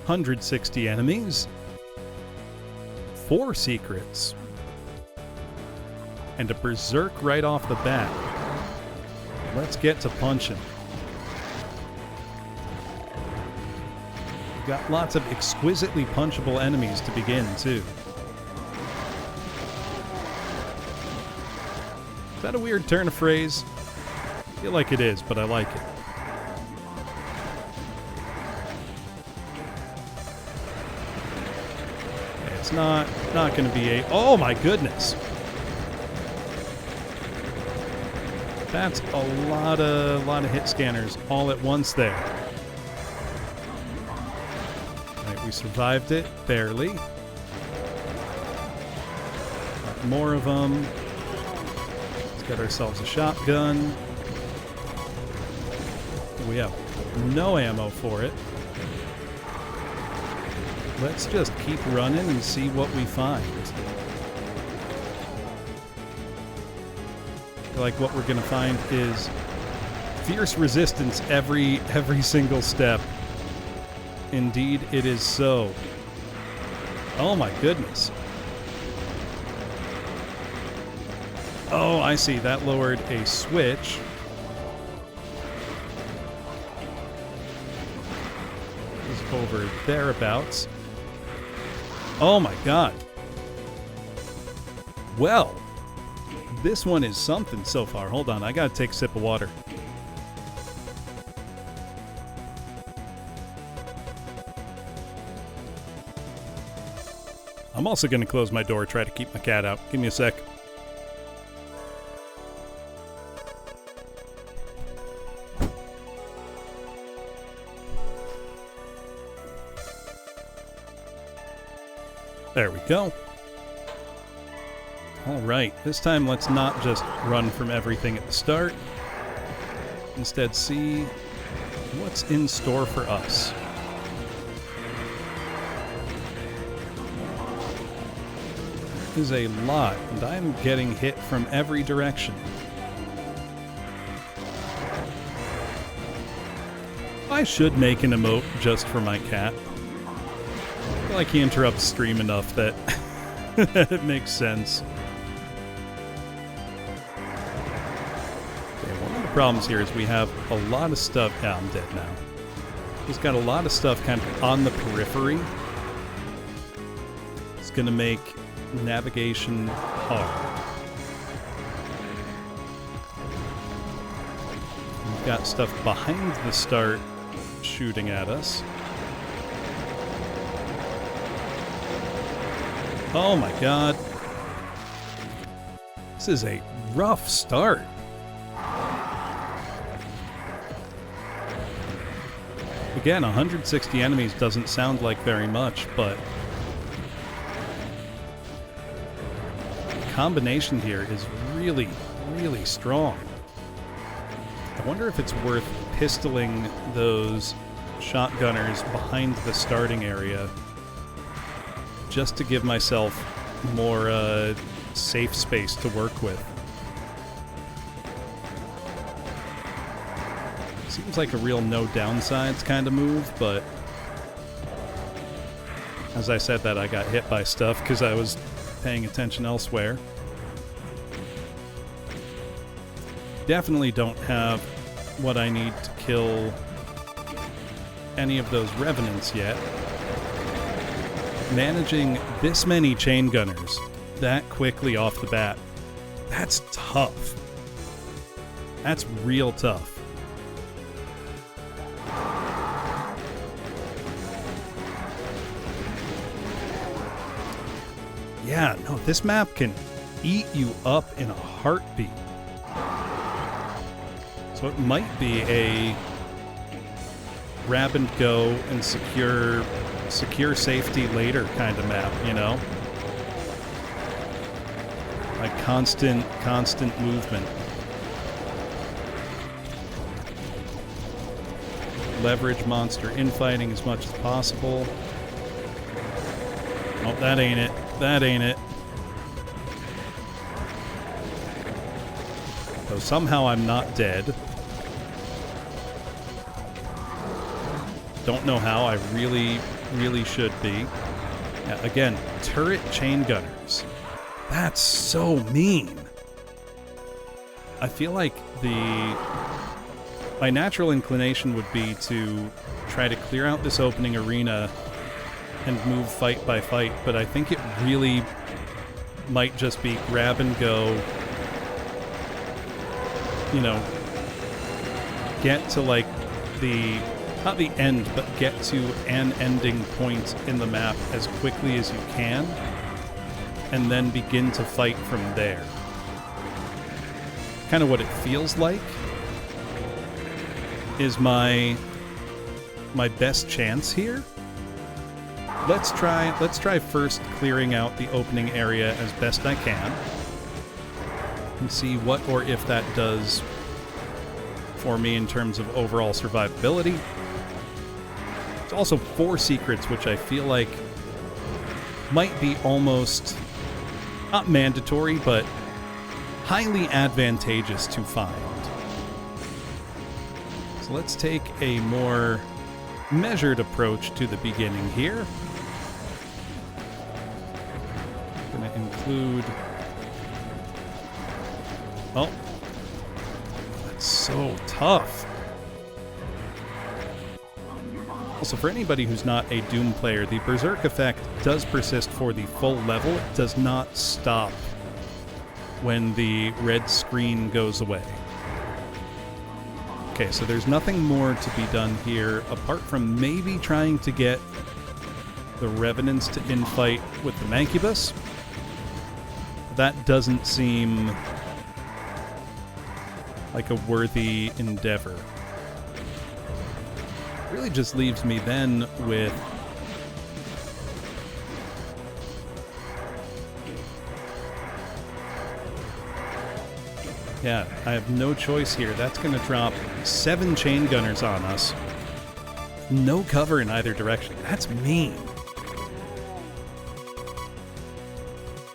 160 enemies, 4 secrets, and a berserk right off the bat. Let's get to punching. We've got lots of exquisitely punchable enemies to begin, too. Is that a weird turn of phrase? I feel like it is, but I like it. It's not going to be a... Oh my goodness! That's a lot of hit scanners all at once there. Alright, we survived it, barely. Got more of them. Let's get ourselves a shotgun. We have no ammo for it. Let's just keep running and see what we find. I feel like what we're going to find is fierce resistance every single step. Indeed, it is so. Oh my goodness. Oh, I see. That lowered a switch. It's over thereabouts. Oh my god. Well, this one is something so far. Hold on, I gotta take a sip of water. I'm also gonna close my door, try to keep my cat out. Give me a sec. There we go. Alright, this time let's not just run from everything at the start. Instead, see what's in store for us. There is a lot, and I'm getting hit from every direction. I should make an emote just for my cat. I feel like he interrupts stream enough that it makes sense. Okay, one of the problems here is we have a lot of stuff. Yeah, I'm dead now. He's got a lot of stuff kind of on the periphery. It's going to make navigation hard. We've got stuff behind the start shooting at us. Oh my god. This is a rough start. We Again, 160 enemies doesn't sound like very much, but the combination here is really, really strong. I wonder if it's worth pistoling those shotgunners behind the starting area just to give myself more safe space to work with. Seems like a real no downsides kind of move, but as I said that, I got hit by stuff because I was paying attention elsewhere. Definitely don't have what I need to kill any of those revenants yet. Managing this many chain gunners that quickly off the bat, that's tough. That's real tough. Yeah, no, this map can eat you up in a heartbeat. So it might be a grab and go and secure safety later kind of map, you know? Like constant movement. Leverage monster infighting as much as possible. Oh, that ain't it. That ain't it. So somehow I'm not dead. Don't know how. I really should be. Yeah, again, turret chain gunners. That's so mean. I feel like my natural inclination would be to try to clear out this opening arena and move fight by fight, but I think it really might just be grab and go, you know, get to like not the end, but get to an ending point in the map as quickly as you can, and then begin to fight from there. Kind of what it feels like is my best chance here. Let's try first clearing out the opening area as best I can and see what or if that does for me in terms of overall survivability. There's also 4 secrets, which I feel like might be almost not mandatory, but highly advantageous to find. So let's take a more measured approach to the beginning here. I'm going to include... Oh. That's so tough. Also, for anybody who's not a Doom player, the Berserk effect does persist for the full level. It does not stop when the red screen goes away. Okay, so there's nothing more to be done here, apart from maybe trying to get the Revenants to infight with the Mancubus. That doesn't seem like a worthy endeavor. It really just leaves me then with... Yeah, I have no choice here. That's going to drop 7 chain gunners on us. No cover in either direction. That's mean.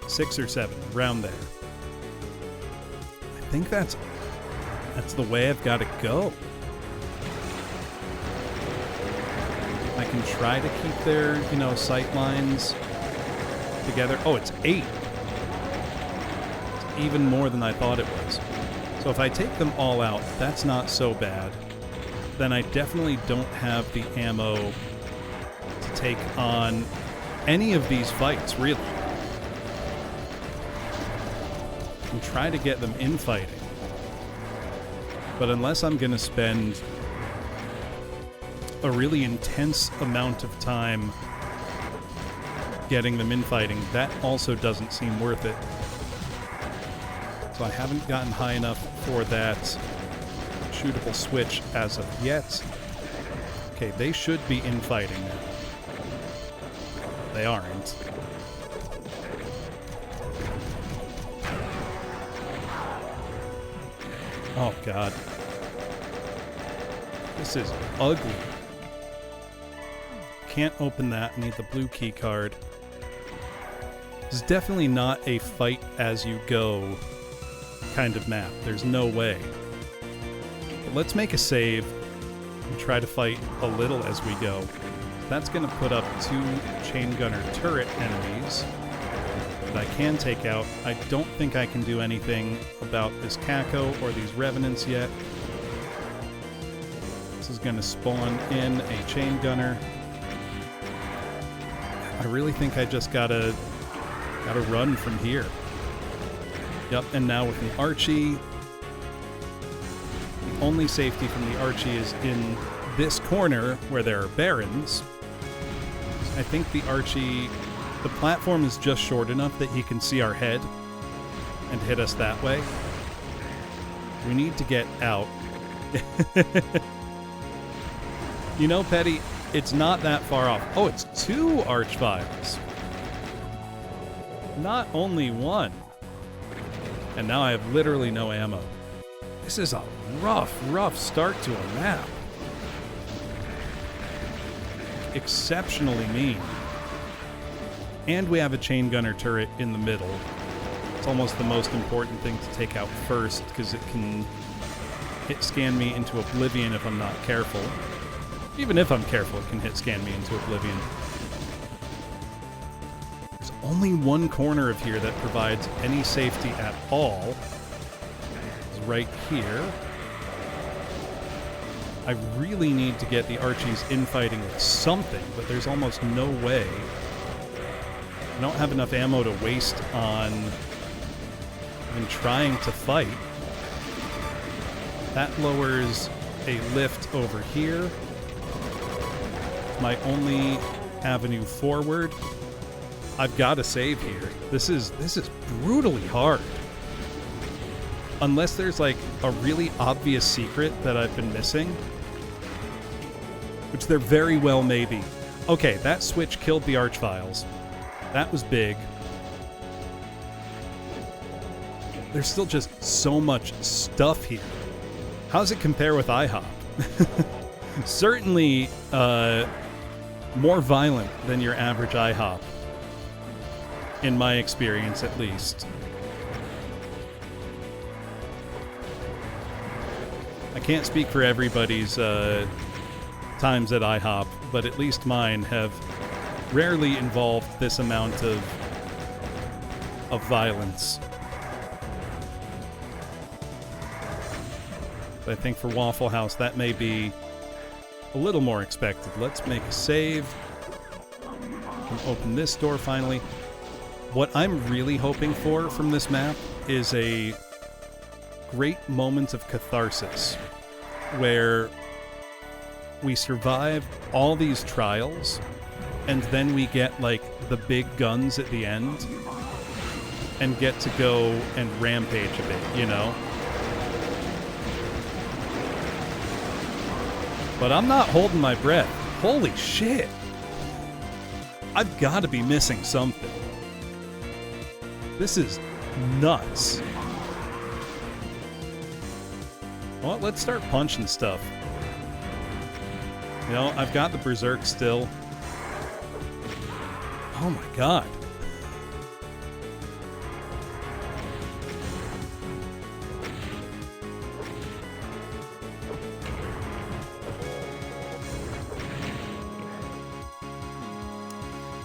6 or 7, around there. I think that's the way I've got to go. I can try to keep their, sight lines together. Oh, it's 8. It's even more than I thought it was. So if I take them all out, that's not so bad. Then I definitely don't have the ammo to take on any of these fights, really. And try to get them infighting. But unless I'm going to spend a really intense amount of time getting them infighting, that also doesn't seem worth it. So I haven't gotten high enough for that shootable switch as of yet. Okay, they should be infighting now. They aren't. Oh, God. This is ugly. Can't open that. I need the blue key card. This is definitely not a fight as you go kind of map. There's no way. But let's make a save and try to fight a little as we go. That's going to put up 2 chain gunner turret enemies that I can take out. I don't think I can do anything about this Kako or these revenants yet. This is going to spawn in a chain gunner. I really think I just gotta run from here. Yep, and now with the Archie, the only safety from the Archie is in this corner where there are barons. I think the Archie, the platform is just short enough that he can see our head and hit us that way. We need to get out. You know, Petty, it's not that far off. Oh, it's 2 Archviles. Not only 1. And now I have literally no ammo. This is a rough start to a map. Exceptionally mean. And we have a chain gunner turret in the middle. It's almost the most important thing to take out first, because it can scan me into oblivion if I'm not careful. Even if I'm careful, it can scan me into oblivion. There's only one corner of here that provides any safety at all. It's right here. I really need to get the Archies infighting with something, but there's almost no way. I don't have enough ammo to waste on even trying to fight. That lowers a lift over here. My only avenue forward. I've got to save here. This is brutally hard. Unless there's like a really obvious secret that I've been missing, which there very well may be. Okay, that switch killed the Archviles. That was big. There's still just so much stuff here. How does it compare with IHOP? Certainly more violent than your average IHOP. In my experience, at least. I can't speak for everybody's times at IHOP, but at least mine have rarely involved this amount of violence. But I think for Waffle House, that may be a little more expected. Let's make a save. Can open this door finally. What I'm really hoping for from this map is a great moment of catharsis where we survive all these trials and then we get like the big guns at the end and get to go and rampage a bit, you know? But I'm not holding my breath. Holy shit! I've got to be missing something. This is nuts. Well, let's start punching stuff. You know, I've got the Berserk still. Oh my god.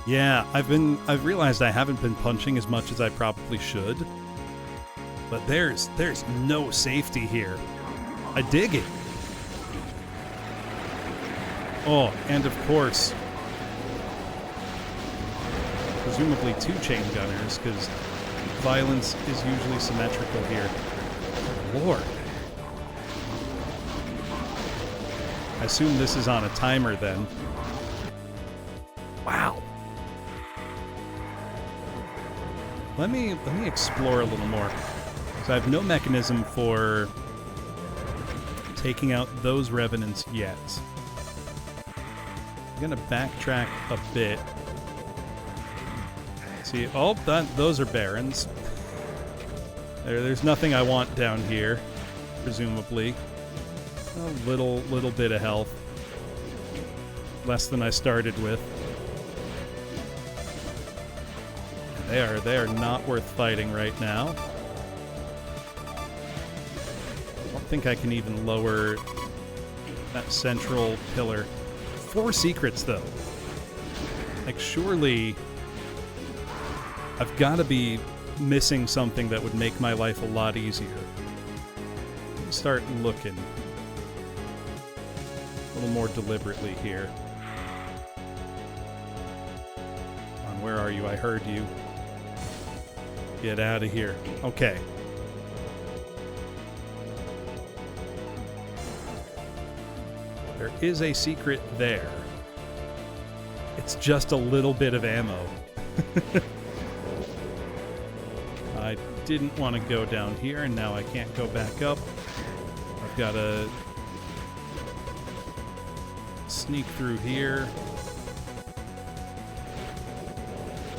Yeah, I've realized I haven't been punching as much as I probably should. But there's no safety here. I dig it. Oh, and of course, presumably 2 chain gunners, because violence is usually symmetrical here. Lord. I assume this is on a timer then. Wow. Let me explore a little more. So I have no mechanism for taking out those revenants yet. I'm gonna backtrack a bit. See, oh, those are barrens. There's nothing I want down here, presumably. A little bit of health. Less than I started with. They are not worth fighting right now. I don't think I can even lower that central pillar. 4 secrets, though. Like, surely I've got to be missing something that would make my life a lot easier. Let me start looking a little more deliberately here. Come on, where are you? I heard you. Get out of here. Okay. There is a secret there. It's just a little bit of ammo. I didn't want to go down here, and now I can't go back up. I've got to sneak through here.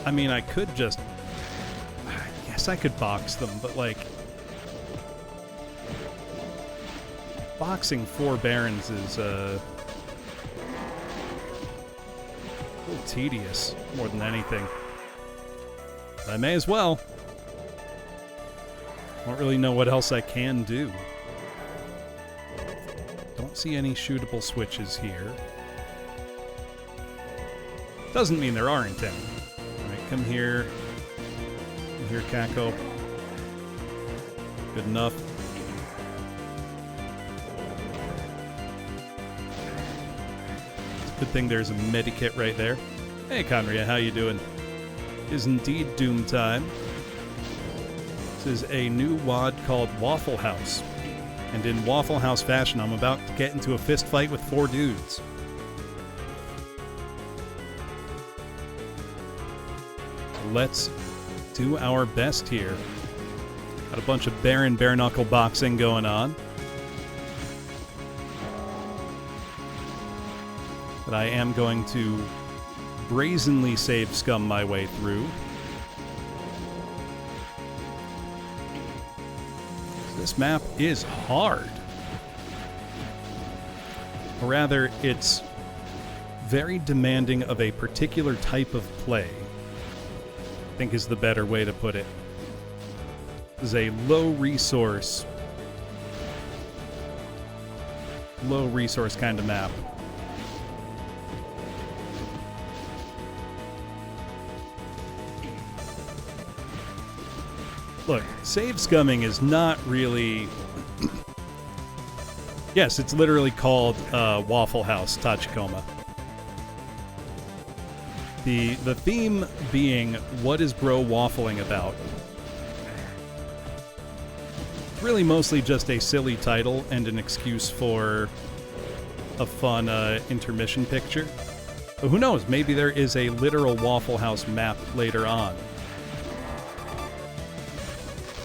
I mean, I could just... I guess I could box them, but, like... Boxing 4 barons is, a little tedious, more than anything. But I may as well. I don't really know what else I can do. Don't see any shootable switches here. Doesn't mean there aren't any. Alright, come here. Come here, Kako. Good enough. Good thing there's a medikit right there. Hey, Conria, how you doing? It is indeed Doom time. This is a new WOD called Waffle House. And in Waffle House fashion, I'm about to get into a fist fight with 4 dudes. Let's do our best here. Got a bunch of bare knuckle boxing going on. But I am going to brazenly save scum my way through. This map is hard. Or rather, it's very demanding of a particular type of play, I think is the better way to put it. This is a low resource kind of map. Look, save scumming is not really... Yes, it's literally called Waffle House Tachikoma. The theme being, what is bro waffling about? It's really mostly just a silly title and an excuse for a fun intermission picture. But who knows, maybe there is a literal Waffle House map later on.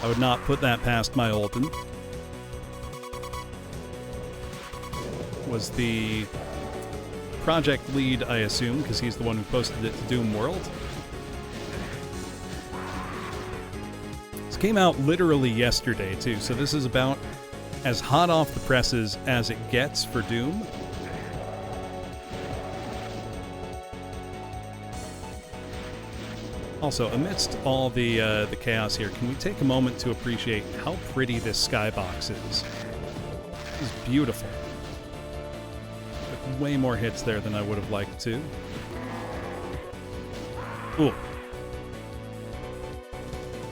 I would not put that past myolden. Was the project lead, I assume, because he's the one who posted it to Doom World. This came out literally yesterday, too, so this is about as hot off the presses as it gets for Doom. Also, amidst all the chaos here, can we take a moment to appreciate how pretty this skybox is? This is beautiful. With way more hits there than I would have liked to. Ooh.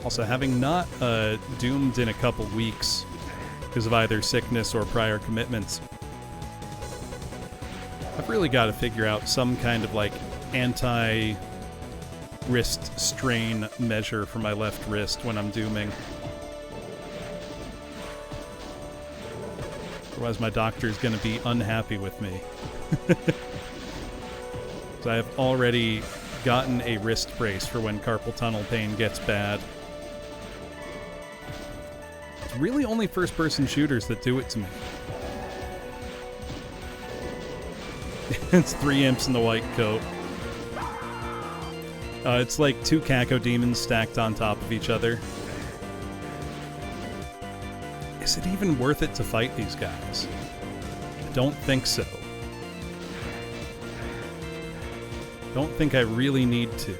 Also, having not doomed in a couple weeks because of either sickness or prior commitments, I've really got to figure out some kind of, like, wrist strain measure for my left wrist when I'm dooming. Otherwise my doctor's going to be unhappy with me. So I have already gotten a wrist brace for when carpal tunnel pain gets bad. It's really only first-person shooters that do it to me. It's 3 imps in the white coat. It's like 2 Caco demons stacked on top of each other. Is it even worth it to fight these guys? I don't think so. Don't think I really need to.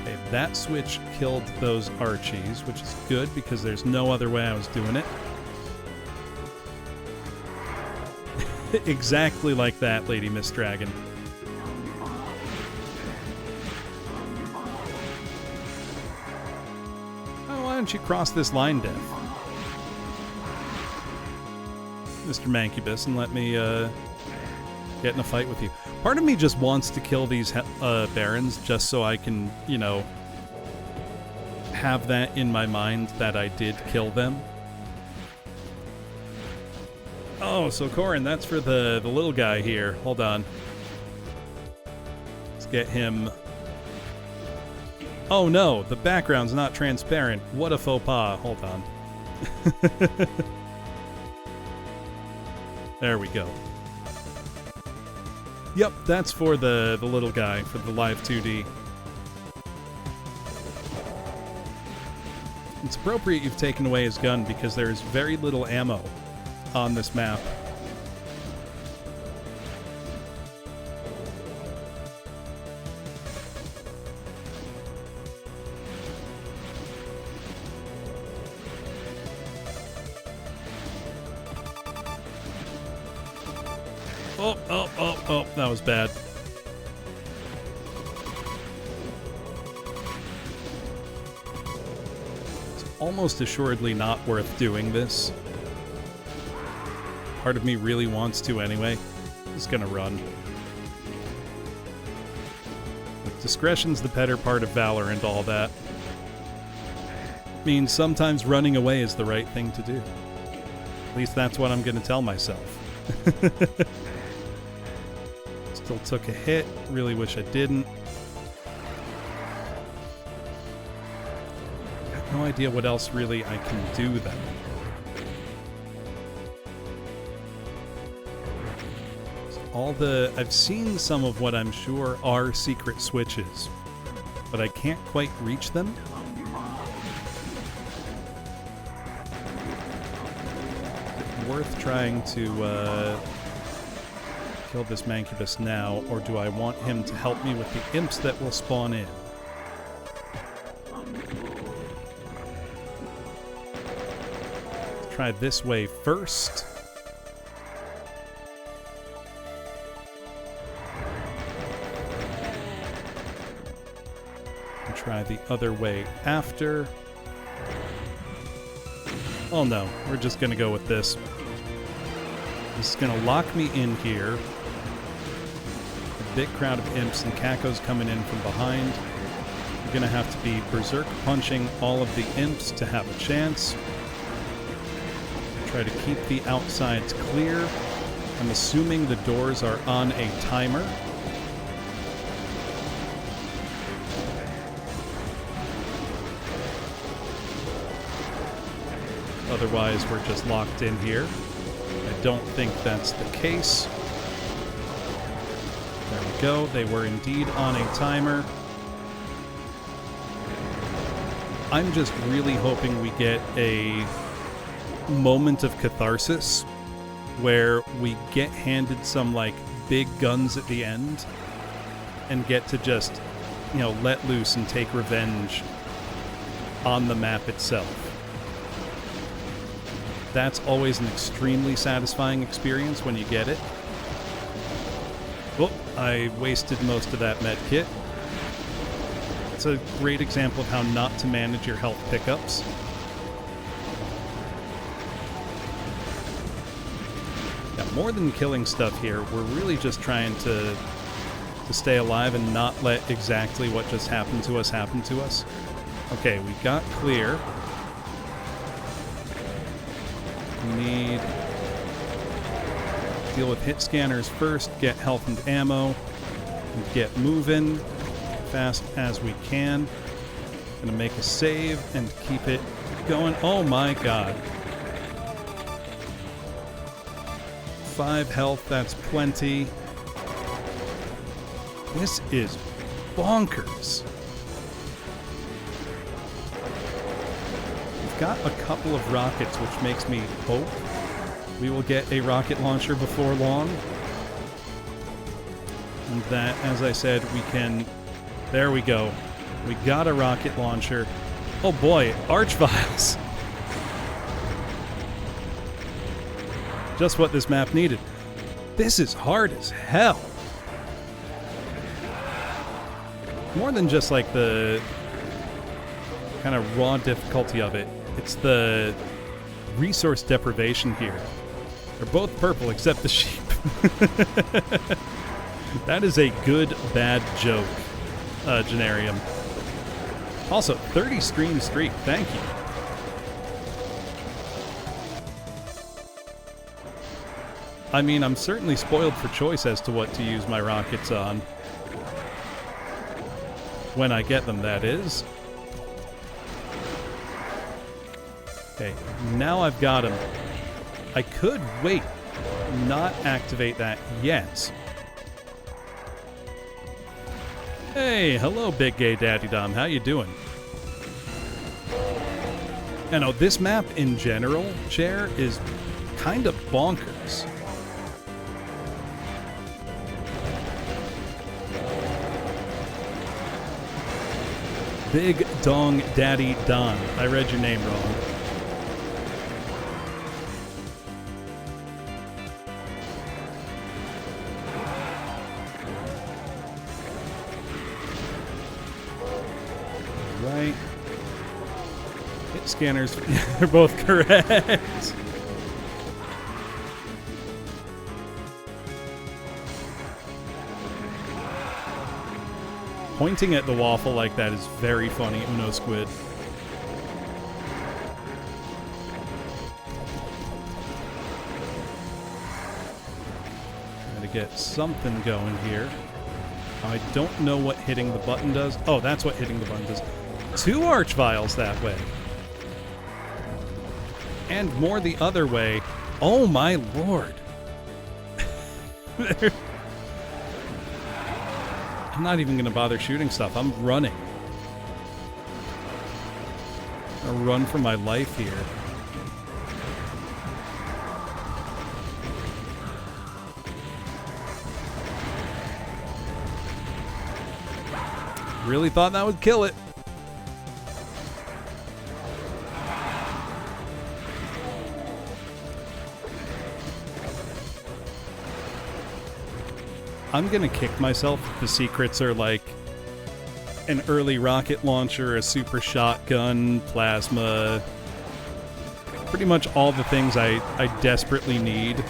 Okay, that switch killed those Archies, which is good because there's no other way I was doing it. Exactly like that, Lady Miss Dragon. Oh, why don't you cross this line, Death? Mr. Mancubus, and let me get in a fight with you. Part of me just wants to kill these barons just so I can, you know, have that in my mind that I did kill them. Oh, so Corin, that's for the little guy here. Hold on. Let's get him. Oh no, the background's not transparent. What a faux pas. Hold on. There we go. Yep, that's for the little guy, for the live 2D. It's appropriate you've taken away his gun because there is very little ammo on this map. Oh, that was bad. It's almost assuredly not worth doing this. Part of me really wants to anyway. Just gonna run. Discretion's the better part of valor and all that. Means sometimes running away is the right thing to do. At least that's what I'm gonna tell myself. Still took a hit. Really wish I didn't. I have no idea what else really I can do then. I've seen some of what I'm sure are secret switches, but I can't quite reach them. Is it worth trying to kill this Mancubus now, or do I want him to help me with the imps that will spawn in? Let's try this way first. Try the other way after. Oh no, we're just gonna go with this. This is gonna lock me in here. A big crowd of imps and cacos coming in from behind. I'm gonna have to be berserk punching all of the imps to have a chance. Try to keep the outsides clear. I'm assuming the doors are on a timer. Otherwise, we're just locked in here. I don't think that's the case. There we go. They were indeed on a timer. I'm just really hoping we get a moment of catharsis where we get handed some, like, big guns at the end and get to just, you know, let loose and take revenge on the map itself. That's always an extremely satisfying experience when you get it. Oh, I wasted most of that med kit. It's a great example of how not to manage your health pickups. Yeah, more than killing stuff here, we're really just trying to stay alive and not let exactly what just happened to us happen to us. Okay, we got clear. Need to deal with hit scanners first, get health and ammo, and get moving fast as we can. Gonna make a save and keep it going. Oh my god. 5 health, that's plenty. This is bonkers. We've got a couple of rockets, which makes me hope we will get a rocket launcher before long. And that, as I said, we can... There we go. We got a rocket launcher. Oh boy, archviles. Just what this map needed. This is hard as hell. More than just like the kind of raw difficulty of it. It's the resource deprivation here. They're both purple except the sheep. That is a good, bad joke, Generium. Also, 30 stream streak. Thank you. I mean, I'm certainly spoiled for choice as to what to use my rockets on. When I get them, that is. Okay, now I've got them. I could wait, not activate that yet. Hey, hello, Big Gay Daddy Dom. How you doing? You know, this map in general, Chair, is kind of bonkers. Big Dong Daddy Don. I read your name wrong. Right. Hit scanners. They're both correct. Pointing at the waffle like that is very funny, Uno Squid. Trying to get something going here. I don't know what hitting the button does. Oh, that's what hitting the button does. 2 archviles that way. And more the other way. Oh my lord. I'm not even going to bother shooting stuff. I'm running. I'm going to run for my life here. Really thought that would kill it. I'm gonna kick myself if the secrets are like an early rocket launcher, a super shotgun, plasma, pretty much all the things I desperately need.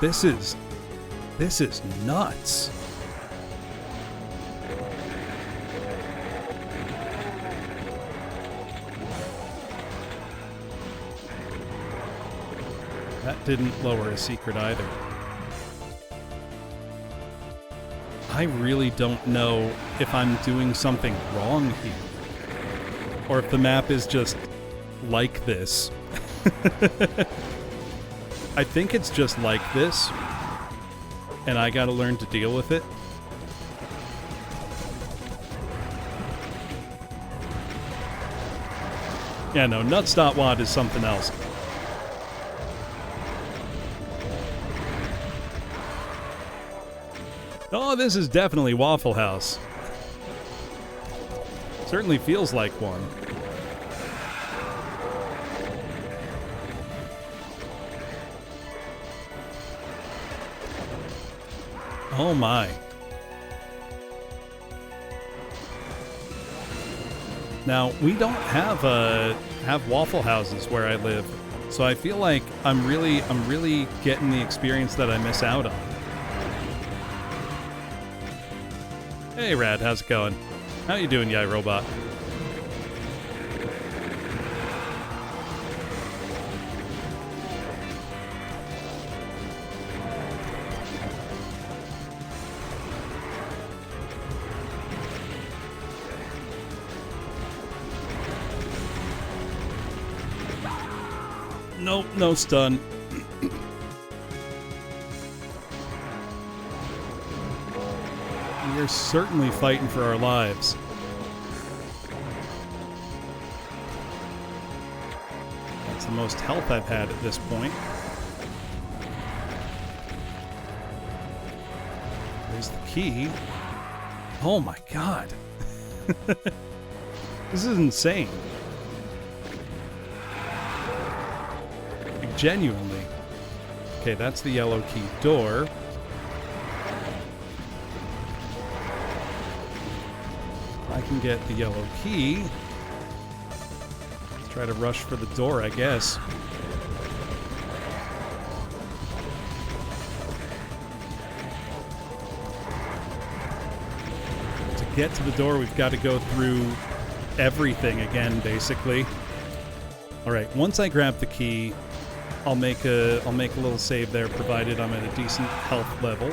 This is nuts. That didn't lower a secret either. I really don't know if I'm doing something wrong here. Or if the map is just like this. I think it's just like this. And I gotta learn to deal with it. Yeah, no, nuts.wad is something else. Oh, this is definitely Waffle House. Certainly feels like one. Oh my. Now, we don't have Waffle Houses where I live, so I feel like I'm really getting the experience that I miss out on. Hey Rad, how's it going? How you doing, Yai Robot? No, no stun. We are certainly fighting for our lives. That's the most health I've had at this point. There's the key. Oh my god. This is insane. Like, genuinely. Okay, that's the yellow key door. I can get the yellow key. Let's try to rush for the door, I guess. To get to the door, we've got to go through everything again, basically. All right, once I grab the key, I'll make a little save there, provided I'm at a decent health level.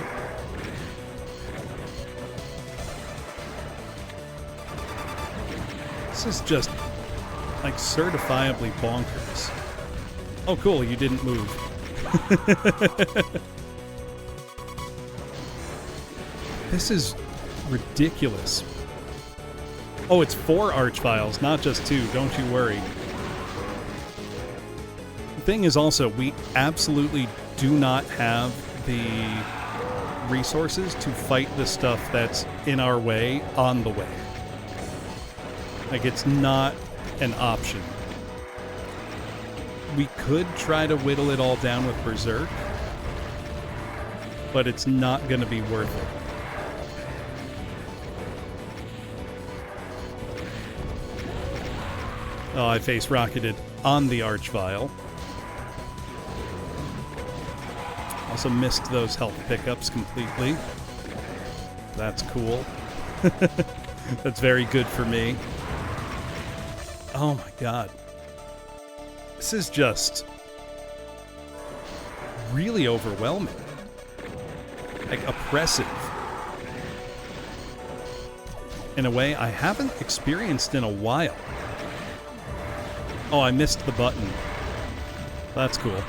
This is just, like, certifiably bonkers. Oh, cool, you didn't move. This is ridiculous. Oh, it's 4 archviles, not just 2, don't you worry. The thing is also, we absolutely do not have the resources to fight the stuff that's in our way on the way. Like, it's not an option. We could try to whittle it all down with Berserk, but it's not going to be worth it. Oh, I face rocketed on the Archvile. Also missed those health pickups completely. That's cool. That's very good for me. Oh my god. This is just really overwhelming. Like, oppressive. In a way I haven't experienced in a while. Oh, I missed the button. That's cool.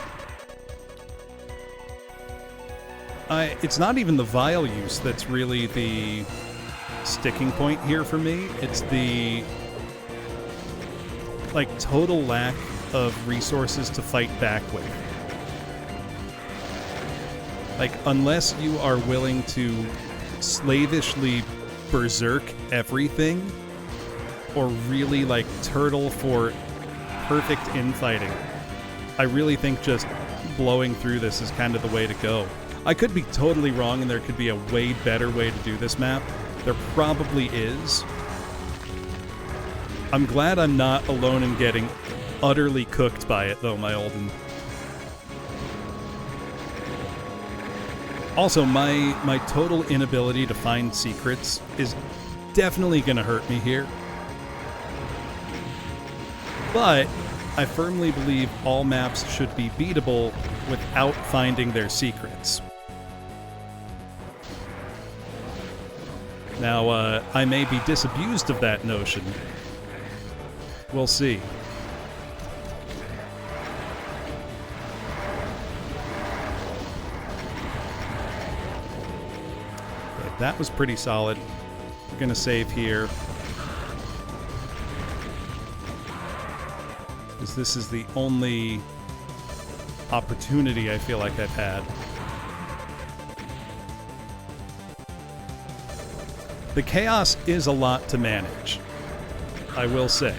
It's not even the vial use that's really the sticking point here for me. It's the, like, total lack of resources to fight back with. Like, unless you are willing to slavishly berserk everything, or really, like, turtle for perfect infighting, I really think just blowing through this is kind of the way to go. I could be totally wrong and there could be a way better way to do this map. There probably is. I'm glad I'm not alone in getting utterly cooked by it, though, myolden. Also, my total inability to find secrets is definitely going to hurt me here. But I firmly believe all maps should be beatable without finding their secrets. Now, I may be disabused of that notion. We'll see. Okay, that was pretty solid. We're gonna save here. Because this is the only opportunity I feel like I've had. The chaos is a lot to manage, I will say.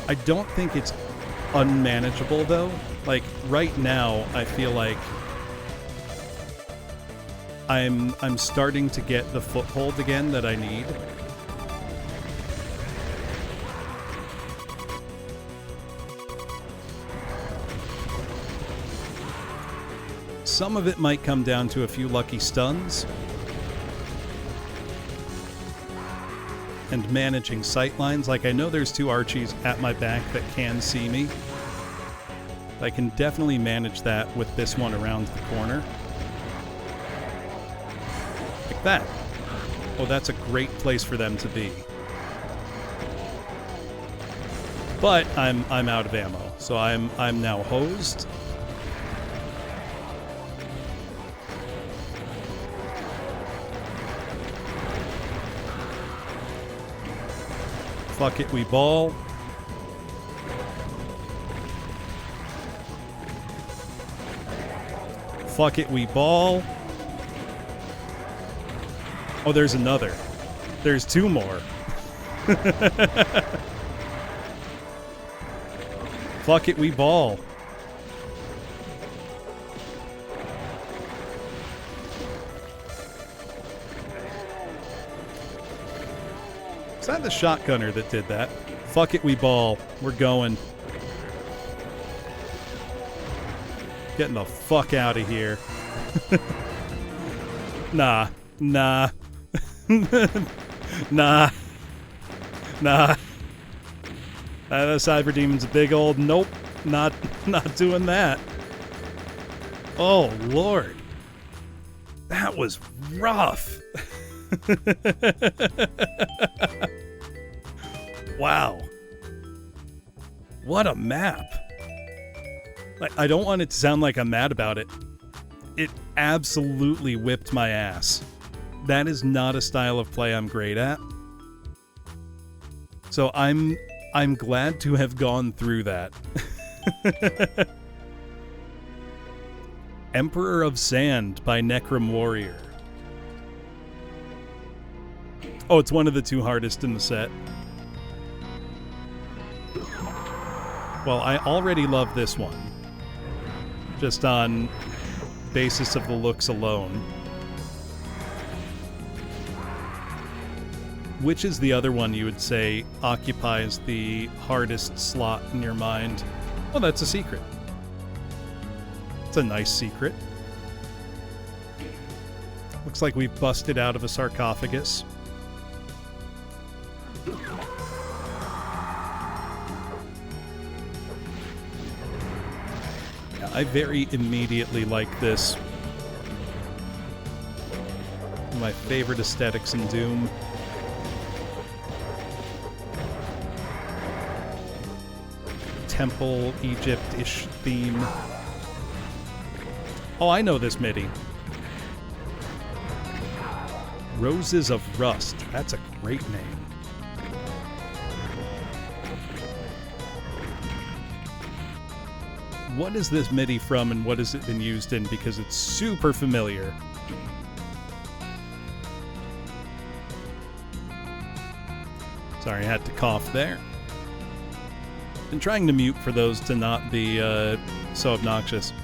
I don't think it's unmanageable, though. Like, right now, I feel like I'm starting to get the foothold again that I need. Some of it might come down to a few lucky stuns and managing sightlines. Like, I know there's 2 Archies at my back that can see me. I can definitely manage that with this one around the corner. Like that. Oh, that's a great place for them to be. But I'm out of ammo, so I'm now hosed. Fuck it, we ball. Fuck it, we ball. Oh, there's another. There's two more. Fuck it, we ball. Is that the shotgunner that did that? Fuck it, we ball. We're going. Getting the fuck out of here. Nah. Nah. Nah. Nah. The Cyber Demon's a big old nope. Not doing that. Oh, Lord. That was rough. Wow. What a map. I don't want it to sound like I'm mad about it. It absolutely whipped my ass. That is not a style of play I'm great at. So I'm glad to have gone through that. Emperor of Sand by Necrom Warrior. Oh, it's one of the two hardest in the set. Well, I already love this one. Just on basis of the looks alone. Which is the other one you would say occupies the hardest slot in your mind? Well, that's a secret. It's a nice secret. Looks like we've busted out of a sarcophagus. I very immediately like this. My favorite aesthetics in Doom. Temple, Egypt-ish theme. Oh, I know this MIDI. Roses of Rust. That's a great name. What is this MIDI from and what has it been used in? Because it's super familiar. Sorry, I had to cough there. Been trying to mute for those to not be so obnoxious.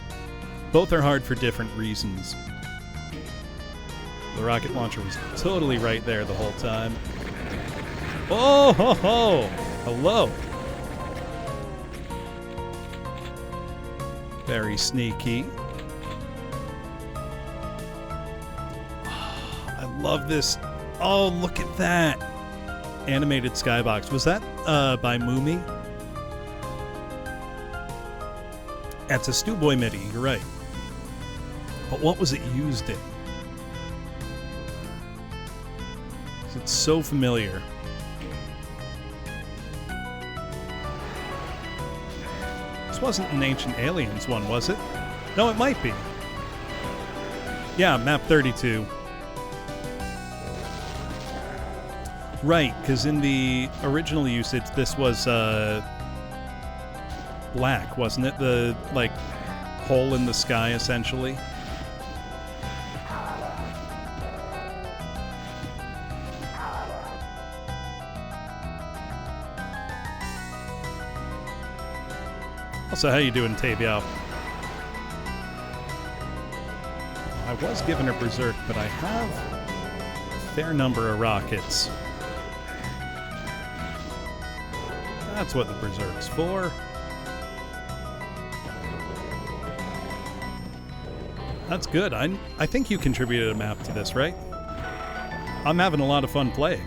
Both are hard for different reasons. The rocket launcher was totally right there the whole time. Oh, ho, ho. Hello. Very sneaky. I love this. Oh, look at that. Animated skybox. Was that by Moomy? That's a Stew Boy MIDI, you're right. But what was it used in? It's so familiar. This wasn't an Ancient Aliens one, was it? No, it might be. Yeah, map 32. Right, because in the original usage, this was black, wasn't it? The, like, hole in the sky, essentially. Also, how you doing, Tabiao? I was given a Berserk, but I have a fair number of rockets. That's what the Berserk's for. That's good. I think you contributed a map to this, right? I'm having a lot of fun playing.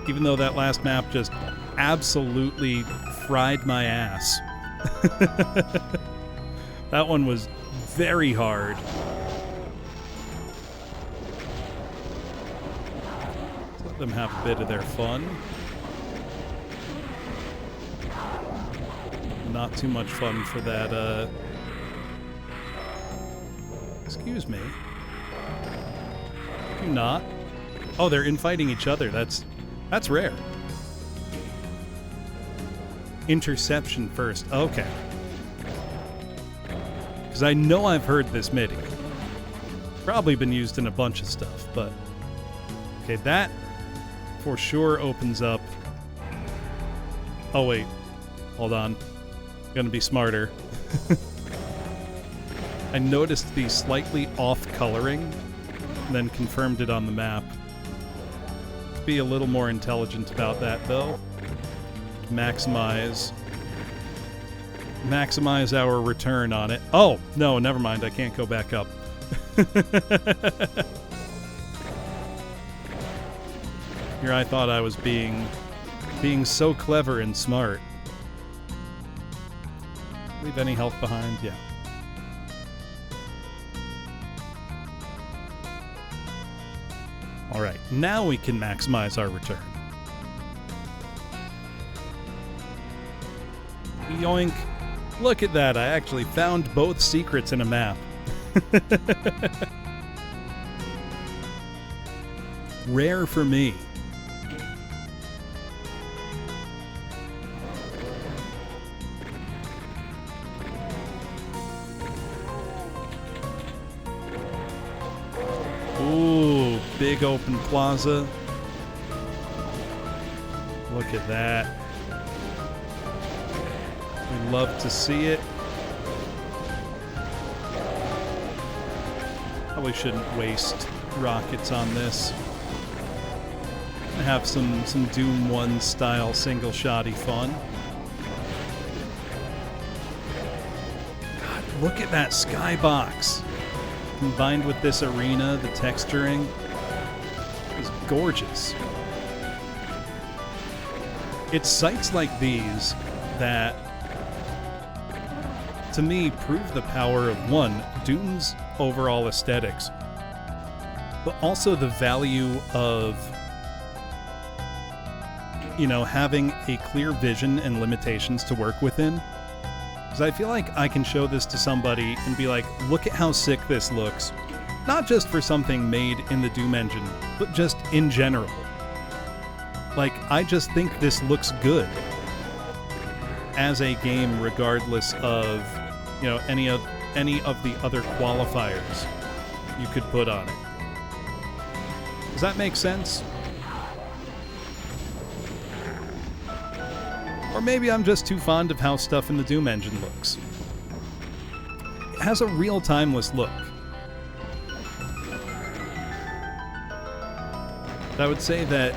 Even though that last map just absolutely fried my ass. That one was very hard. Let them have a bit of their fun. not too much fun for that, Excuse me. Do not. Oh, they're infighting each other. That's rare. Interception first. Okay. Because I know I've heard this MIDI. Probably been used in a bunch of stuff, but... Okay, that for sure opens up... Oh, wait. Hold on. Gonna be smarter. I noticed the slightly off coloring, and then confirmed it on the map. Let's be a little more intelligent about that, though. Maximize our return on it. Oh, no, never mind. I can't go back up. Here I thought I was being so clever and smart. Leave any health behind? Yeah. Alright, now we can maximize our return. Yoink. Look at that, I actually found both secrets in a map. Rare for me. Ooh, big open plaza. Look at that. We love to see it. Probably shouldn't waste rockets on this. Have some Doom 1 style single shotty fun. God, look at that skybox. Combined with this arena, the texturing is gorgeous. It's sites like these that, to me, prove the power of, one, Doom's overall aesthetics, but also the value of, you know, having a clear vision and limitations to work within. Because I feel like I can show this to somebody and be like, look at how sick this looks. Not just for something made in the Doom engine, but just in general. Like, I just think this looks good as a game, regardless of, you know, any of the other qualifiers you could put on it. Does that make sense? Or maybe I'm just too fond of how stuff in the Doom engine looks. It has a real timeless look. I would say that,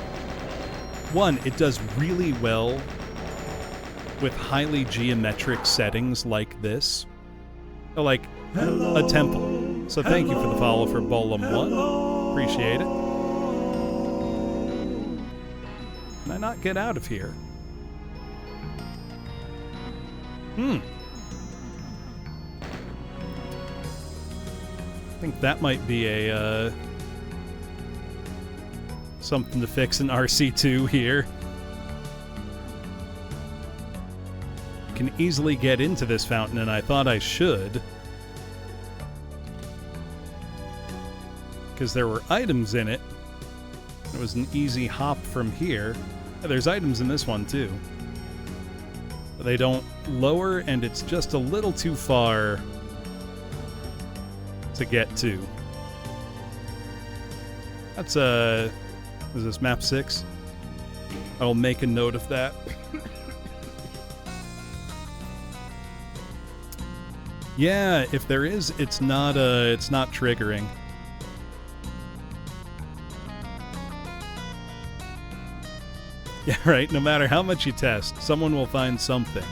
one, it does really well with highly geometric settings like this. Like a temple. So thank you for the follow for Bolum1. Appreciate it. Can I not get out of here? I think that might be a, something to fix in RC2 here. I can easily get into this fountain, and I thought I should. Because there were items in it. It was an easy hop from here. There's items in this one, too. They don't lower, and it's just a little too far to get to. That's is this map 6? I'll make a note of that. Yeah, if there is, it's not triggering. Yeah, right. No matter how much you test, someone will find something.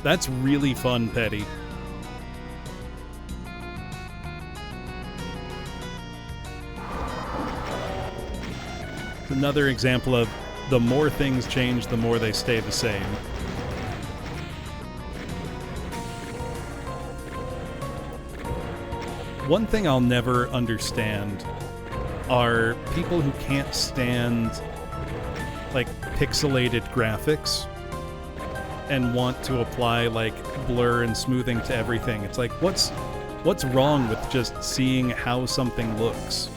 That's really fun, Petty. It's another example of the more things change, the more they stay the same. One thing I'll never understand are people who can't stand like pixelated graphics and want to apply like blur and smoothing to everything. It's like, what's wrong with just seeing how something looks?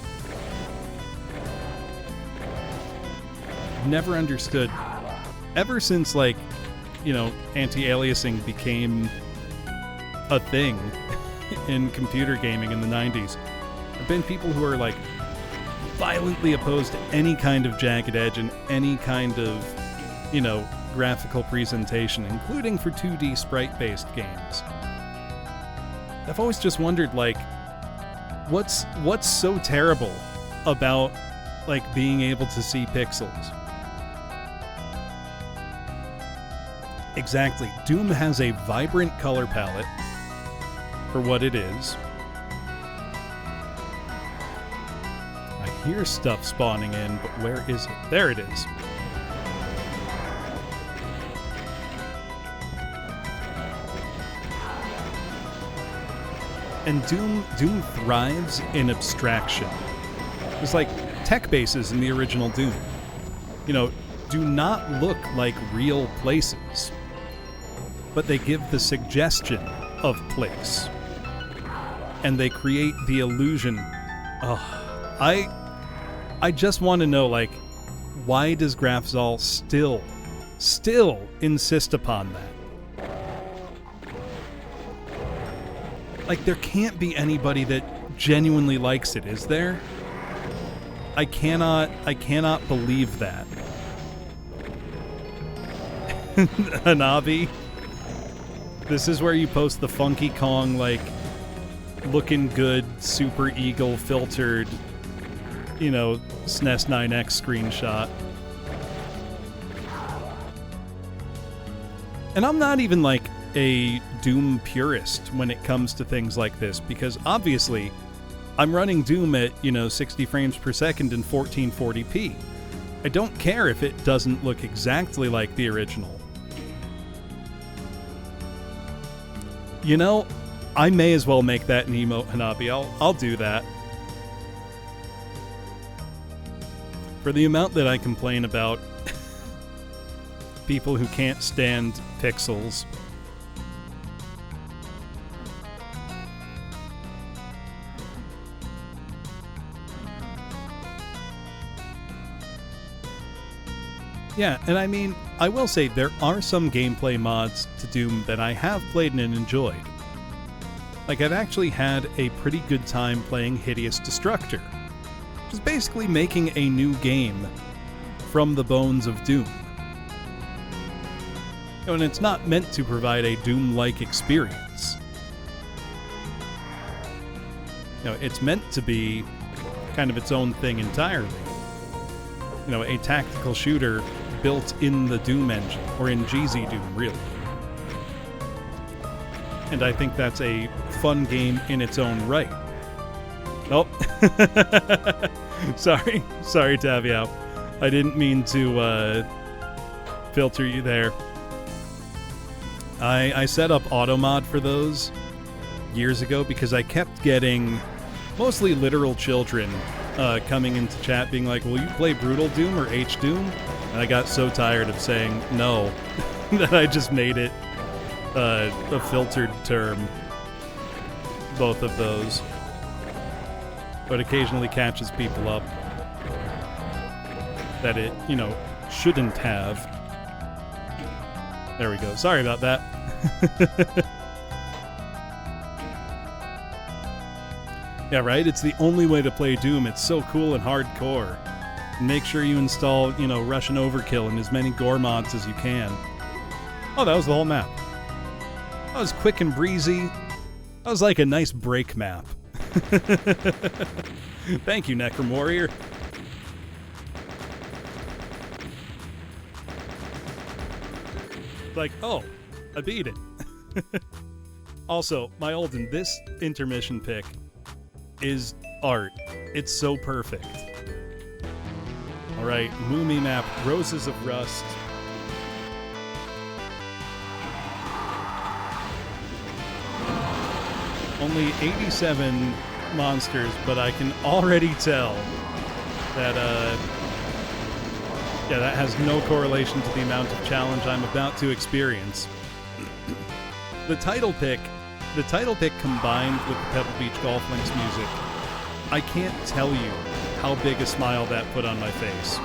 Never understood, ever since like, you know, anti-aliasing became a thing in computer gaming in the 90s. There have been people who are like violently opposed to any kind of jagged edge and any kind of, you know, graphical presentation, including for 2D sprite-based games. I've always just wondered, like, what's so terrible about like being able to see pixels? Exactly. Doom has a vibrant color palette for what it is. I hear stuff spawning in, but where is it? There it is. And Doom thrives in abstraction. It's like tech bases in the original Doom, you know, do not look like real places, but they give the suggestion of place. And they create the illusion. I just want to know, like, why does Grafzal still insist upon that? Like, there can't be anybody that genuinely likes it, is there? I cannot believe that. Hanabi, this is where you post the Funky Kong, like, looking good, Super Eagle filtered, you know, SNES 9X screenshot. And I'm not even like a Doom purist when it comes to things like this, because obviously I'm running Doom at, you know, 60 frames per second in 1440p. I don't care if it doesn't look exactly like the original. You know, I may as well make that an emote, Hanabi. I'll do that. For the amount that I complain about people who can't stand pixels. Yeah, and I mean, I will say there are some gameplay mods to Doom that I have played and enjoyed. Like, I've actually had a pretty good time playing Hideous Destructor, which is basically making a new game from the bones of Doom. And it's not meant to provide a Doom-like experience. You know, it's meant to be kind of its own thing entirely. You know, a tactical shooter built in the Doom engine, or in GZ Doom, really. And I think that's a fun game in its own right. Oh. Sorry, Taviao. I didn't mean to filter you there. I set up automod for those years ago because I kept getting mostly literal children coming into chat being like, will you play Brutal Doom or H Doom? And I got so tired of saying no that I just made it a filtered term, both of those. But occasionally catches people up that it, you know, shouldn't have. There we go. Sorry about that. Yeah, right? It's the only way to play Doom. It's so cool and hardcore. Make sure you install, you know, Russian Overkill and as many gore mods as you can. Oh, that was the whole map. That was quick and breezy. That was like a nice break map. Thank you, Necrom Warrior. Like, oh, I beat it. Also, myolden, this intermission pick is art. It's so perfect. Alright, Moomy map, Roses of Rust. Only 87 monsters, but I can already tell that has no correlation to the amount of challenge I'm about to experience. The title pick combined with the Pebble Beach Golf Links music, I can't tell you how big a smile that put on my face.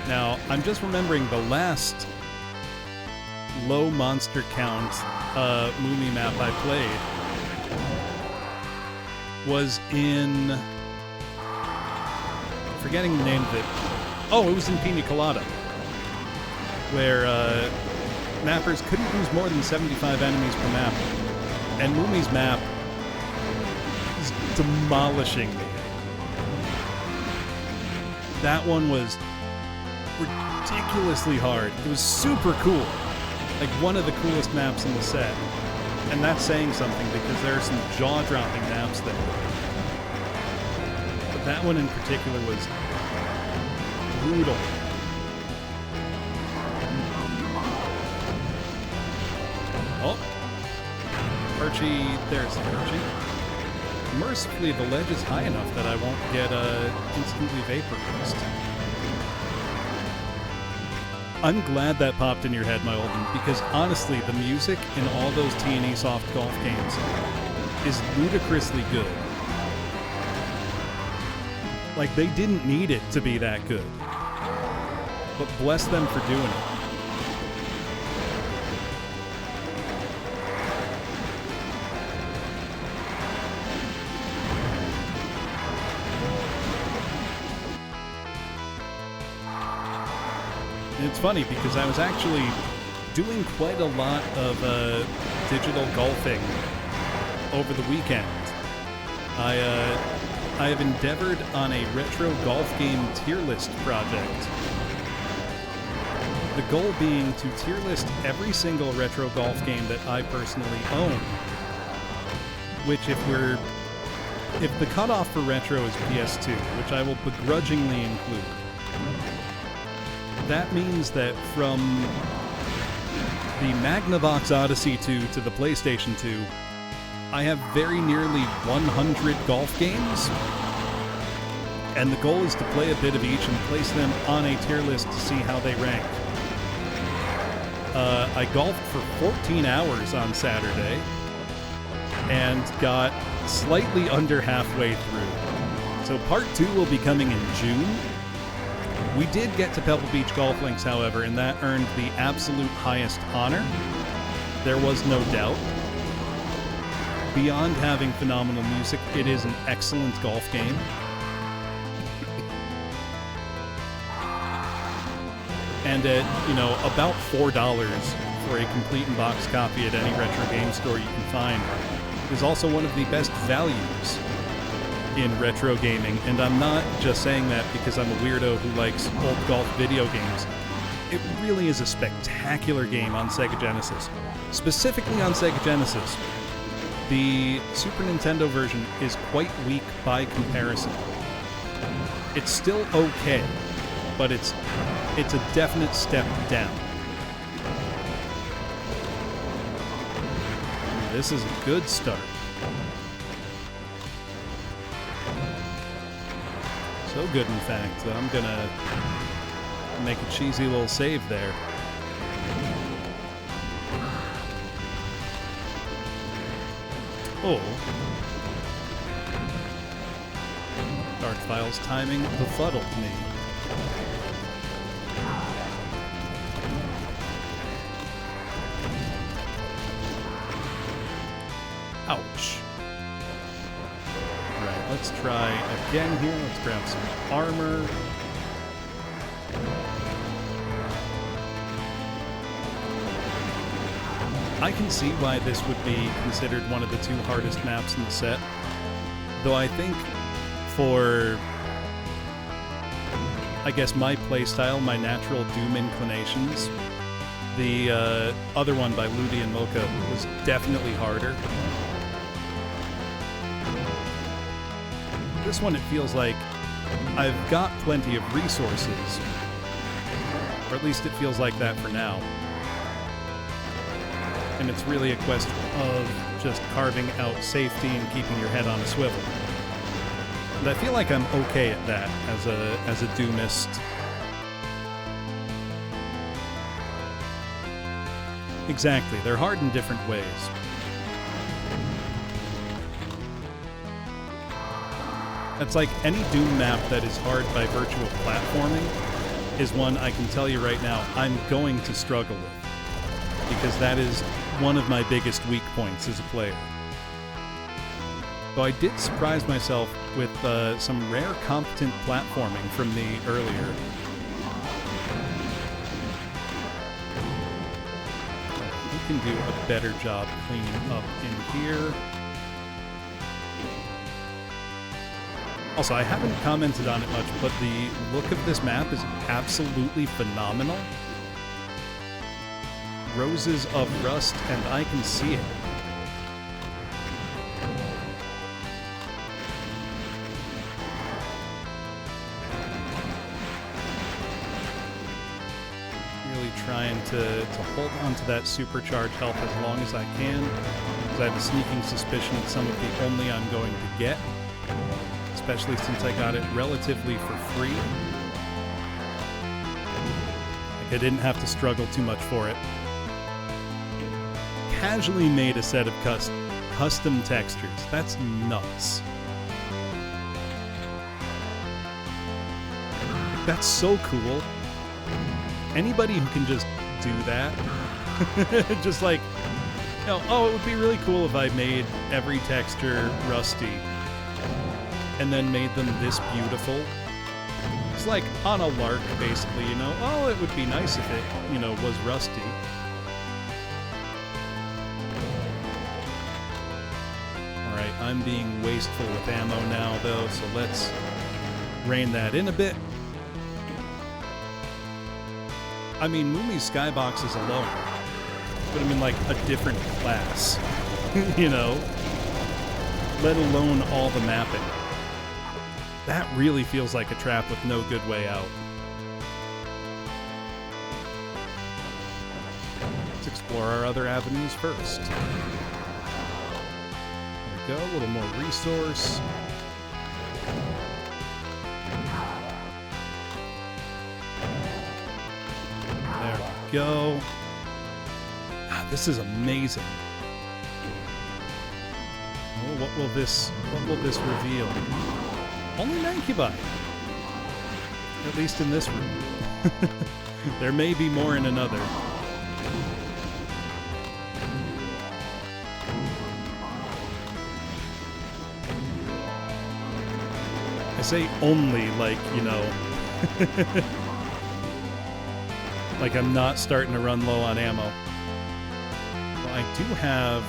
Now, I'm just remembering the last low monster count Moomy map I played was in... forgetting the name of it. Oh, it was in Pina Colada, where mappers couldn't use more than 75 enemies per map, and Moomy's map is demolishing me. That one was ridiculously hard. It was super cool. Like, one of the coolest maps in the set. And that's saying something, because there are some jaw-dropping maps there. But that one in particular was brutal. Oh. Archie, there's Archie. Mercifully, the ledge is high enough that I won't get instantly vaporized. I'm glad that popped in your head, myolden, because honestly, the music in all those T&E soft golf games is ludicrously good. Like, they didn't need it to be that good. But bless them for doing it. It's funny because I was actually doing quite a lot of digital golfing over the weekend. I have endeavored on a retro golf game tier list project. The goal being to tier list every single retro golf game that I personally own. Which, if the cutoff for retro is PS2, which I will begrudgingly include, that means that from the Magnavox Odyssey 2 to the PlayStation 2, I have very nearly 100 golf games, and the goal is to play a bit of each and place them on a tier list to see how they rank. I golfed for 14 hours on Saturday, and got slightly under halfway through. So part 2 will be coming in June. We did get to Pebble Beach Golf Links, however, and that earned the absolute highest honor. There was no doubt. Beyond having phenomenal music, it is an excellent golf game. And at, about $4 for a complete in-box copy at any retro game store you can find, is also one of the best values in retro gaming, and I'm not just saying that because I'm a weirdo who likes old golf video games. It really is a spectacular game on Sega Genesis. Specifically on Sega Genesis, the Super Nintendo version is quite weak by comparison. It's still okay, but it's a definite step down. This is a good start. So good, in fact, that I'm gonna make a cheesy little save there. Oh. Dark Files timing befuddled me. Ouch. Alright, let's try again here. Let's grab some armor. I can see why this would be considered one of the 2 hardest maps in the set. Though I think for, I guess, my playstyle, my natural Doom inclinations, the other one by Ludi and Mocha was definitely harder. This one, it feels like I've got plenty of resources, or at least it feels like that for now. And it's really a question of just carving out safety and keeping your head on a swivel. And I feel like I'm okay at that as a Doomist. Exactly, they're hard in different ways. That's like any Doom map that is hard by virtue of platforming is one I can tell you right now I'm going to struggle with, because that is one of my biggest weak points as a player. So I did surprise myself with some rare competent platforming from the earlier. We can do a better job cleaning up in here. Also, I haven't commented on it much, but the look of this map is absolutely phenomenal. Roses of rust, and I can see it. Really trying to hold on to that supercharged health as long as I can, because I have a sneaking suspicion it's some of the only I'm going to get. Especially since I got it relatively for free. Like I didn't have to struggle too much for it. Casually made a set of custom textures. That's nuts. That's so cool. Anybody who can just do that, just like, you know, oh, it would be really cool if I made every texture rusty and then made them this beautiful. It's like on a lark, basically, you know. Oh, it would be nice if it, you know, was rusty. Alright, I'm being wasteful with ammo now, though, so let's rein that in a bit. I mean, Mumi's skybox is alone, but I mean, like, a different class, you know? Let alone all the mapping. That really feels like a trap with no good way out. Let's explore our other avenues first. There we go, a little more resource. There we go. Ah, this is amazing. Oh, what will this reveal? Only 9 cubi. At least in this room. There may be more in another. I say only, like, you know, like I'm not starting to run low on ammo. Well, I do have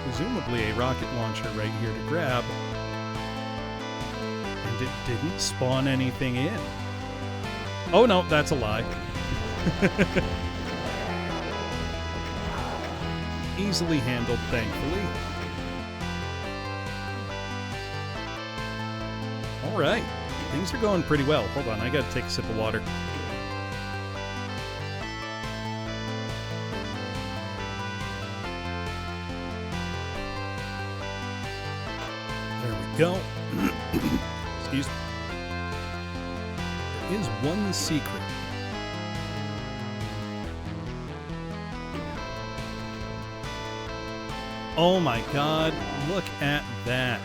presumably a rocket launcher right here to grab. It didn't spawn anything in. Oh no, that's a lie. Easily handled, thankfully. Alright, things are going pretty well. Hold on, I gotta take a sip of water. There we go. Excuse me. There is one secret. Oh my god, look at that.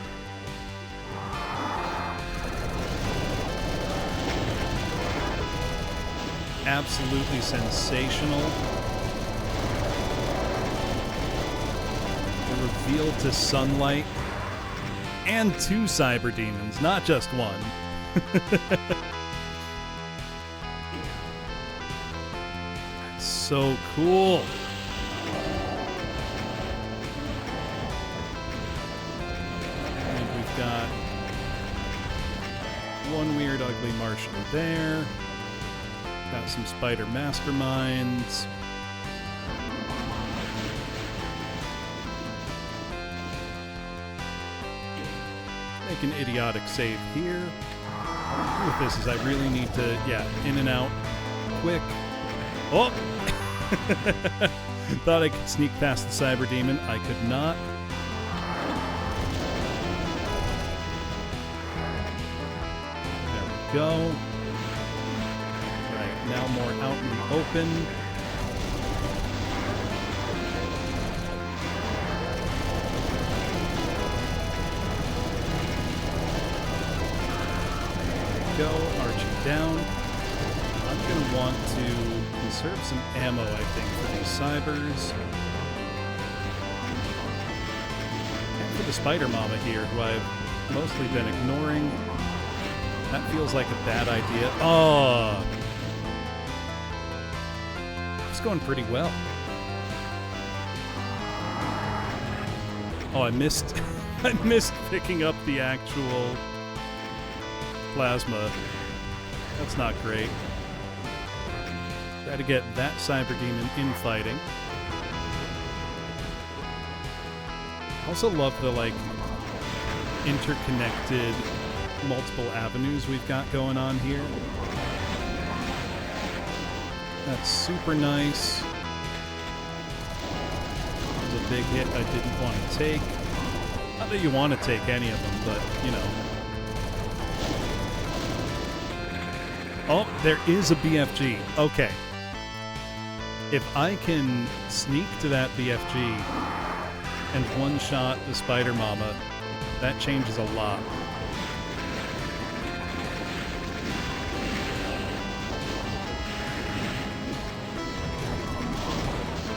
Absolutely sensational. The reveal to sunlight. And 2 cyber demons, not just one. That's so cool. And we've got one weird, ugly Martian there. Got some spider masterminds. Make an idiotic save here. With this is I really need to, yeah, in and out quick. Oh! Thought I could sneak past the Cyber Demon. I could not. There we go. Right, now more out in the open. Go, arching down. I'm going to want to conserve some ammo, I think, for these cybers. And for the Spider Mama here, who I've mostly been ignoring. That feels like a bad idea. Oh! It's going pretty well. Oh, I missed... I missed picking up the actual... plasma. That's not great. Try to get that Cyber Demon infighting. Also love the, like, interconnected multiple avenues we've got going on here. That's super nice. That was a big hit I didn't want to take. Not that you want to take any of them, but, you know. Oh, there is a BFG. Okay. If I can sneak to that BFG and one-shot the Spider Mama, that changes a lot.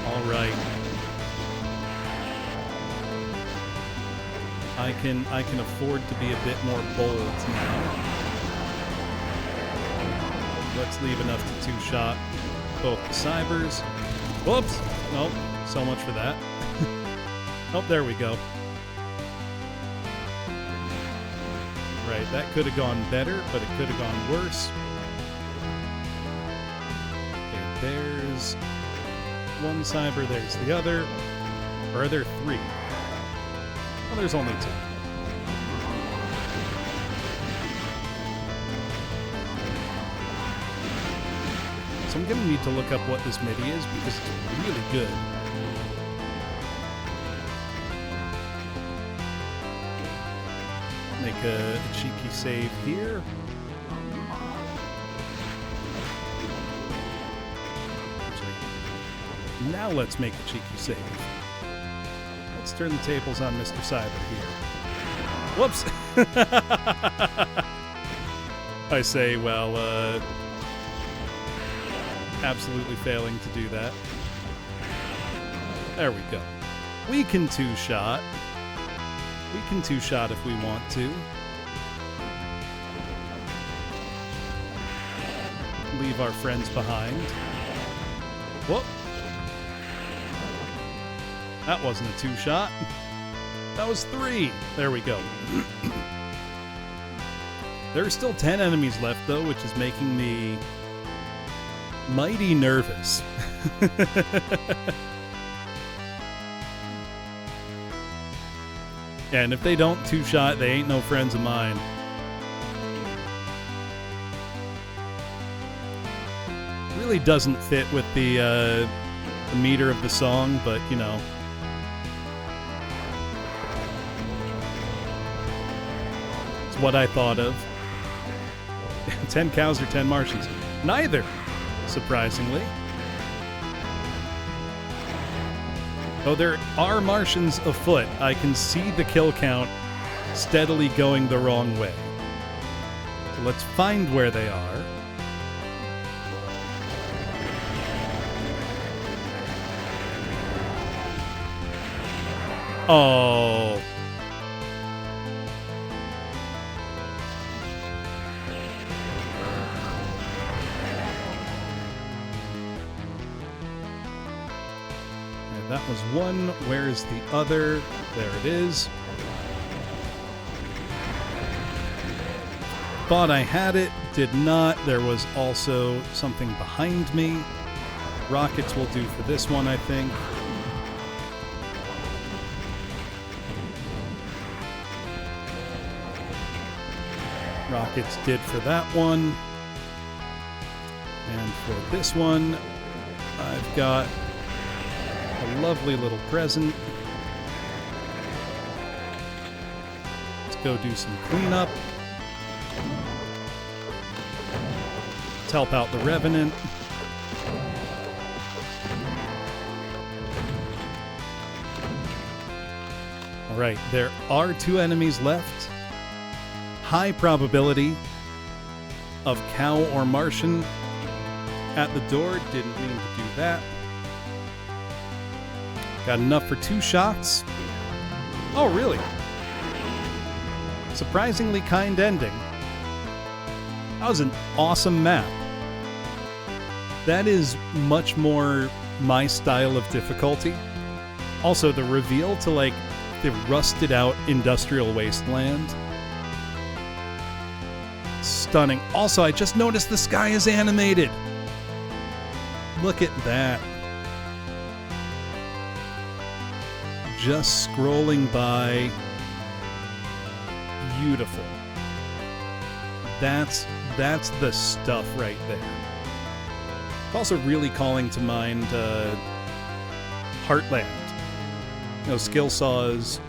All right. I can afford to be a bit more bold now. Let's leave enough to two-shot both the cybers. Whoops! Nope. So much for that. Oh, there we go. Right, that could have gone better, but it could have gone worse. Okay, there's one cyber, there's the other. Or are there three? Well, there's only two. So I'm going to need to look up what this MIDI is because it's really good. Make a cheeky save here. Actually, now let's make a cheeky save. Let's turn the tables on Mr. Cyber here. Whoops! I say, well, absolutely failing to do that. There we go. We can two-shot. We can two-shot if we want to. Leave our friends behind. Whoop. That wasn't a two-shot. That was three. There we go. There are still 10 enemies left, though, which is making me mighty nervous. Yeah, and if they don't two-shot, they ain't no friends of mine. Really doesn't fit with the meter of the song, but, you know. It's what I thought of. 10 cows or 10 Martians? Neither, surprisingly. Oh, there are Martians afoot. I can see the kill count steadily going the wrong way. So let's find where they are. Oh. That was one. Where's the other? There it is. Thought I had it. Did not. There was also something behind me. Rockets will do for this one, I think. Rockets did for that one. And for this one, I've got A lovely little present. Let's go do some cleanup. Let's help out the Revenant. Alright, there are 2 enemies left. High probability of cow or Martian at the door. Didn't mean to do that. Got enough for 2 shots. Oh, really? Surprisingly kind ending. That was an awesome map. That is much more my style of difficulty. Also, the reveal to, like, the rusted out industrial wasteland. Stunning. Also, I just noticed the sky is animated. Look at that. Just scrolling by. Beautiful. That's the stuff right there. It's also really calling to mind Heartland. You know, skill saws,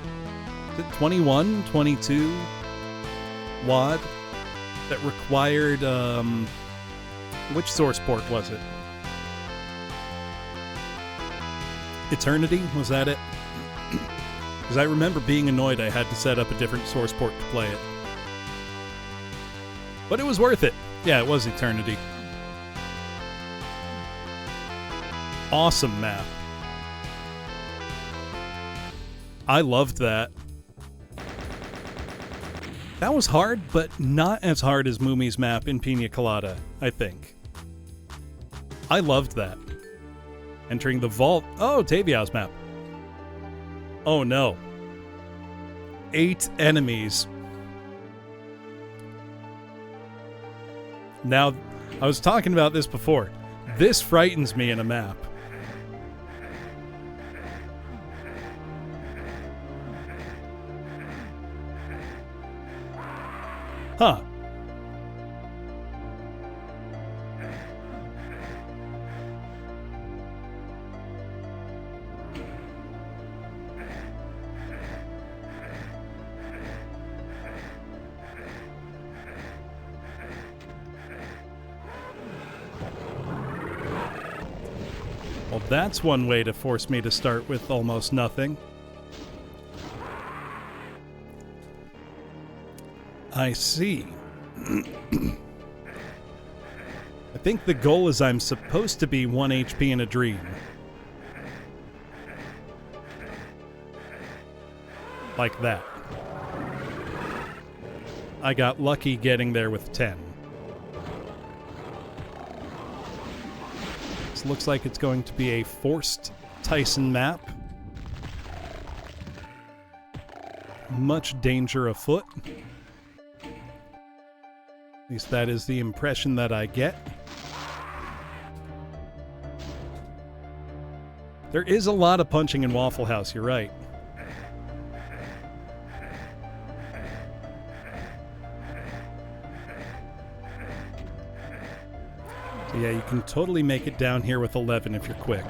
is it 21, 22 WAD that required, which source port was it? Eternity? Was that it? Because I remember being annoyed I had to set up a different source port to play it. But it was worth it. Yeah, it was Eternity. Awesome map. I loved that. That was hard, but not as hard as Mumi's map in Pina Colada, I think. I loved that. Entering the vault. Oh, Tavia's map. Oh no. 8 enemies. Now, I was talking about this before. This frightens me in a map. Huh. Well, that's one way to force me to start with almost nothing. I see. I think the goal is I'm supposed to be 1 HP in a dream. Like that. I got lucky getting there with 10. This looks like it's going to be a forced Tyson map. Much danger afoot. At least that is the impression that I get. There is a lot of punching in Waffle House, you're right. So yeah, you can totally make it down here with 11 if you're quick.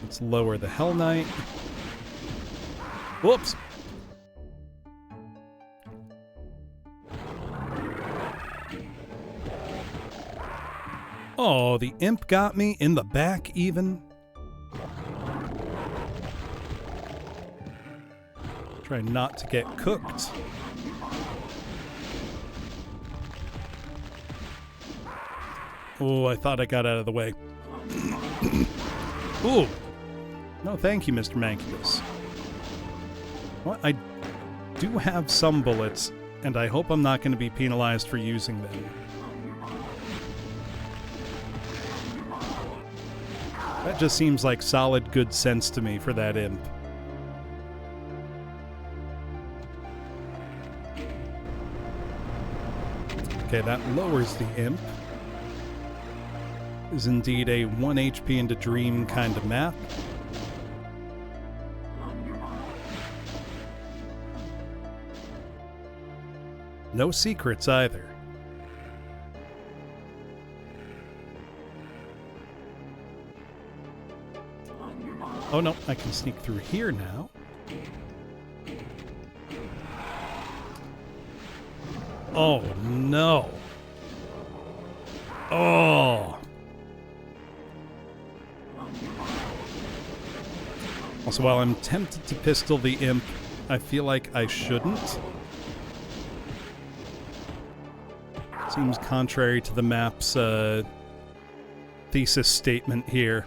Let's lower the Hell Knight. Whoops! Oh, the imp got me in the back even. Try not to get cooked. Oh, I thought I got out of the way. Ooh. No, thank you, Mr. Mancubus. Well, I do have some bullets, and I hope I'm not going to be penalized for using them. That just seems like solid good sense to me for that imp. Okay, that lowers the imp. is indeed a 1 HP into dream kind of map. No secrets either. Oh no, I can sneak through here now. Oh no. Oh. Also, while I'm tempted to pistol the imp, I feel like I shouldn't. Seems contrary to the map's thesis statement here.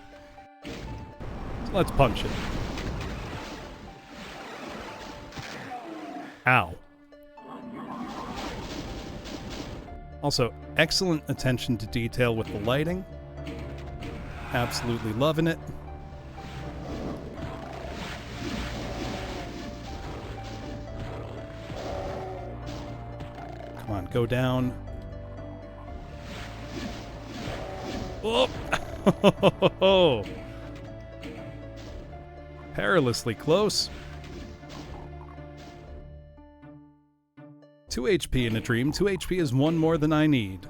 So let's punch it. Ow. Also, excellent attention to detail with the lighting. Absolutely loving it. Come on, go down. Oh! Perilously close. 2 HP in a dream. 2 HP is 1 more than I need.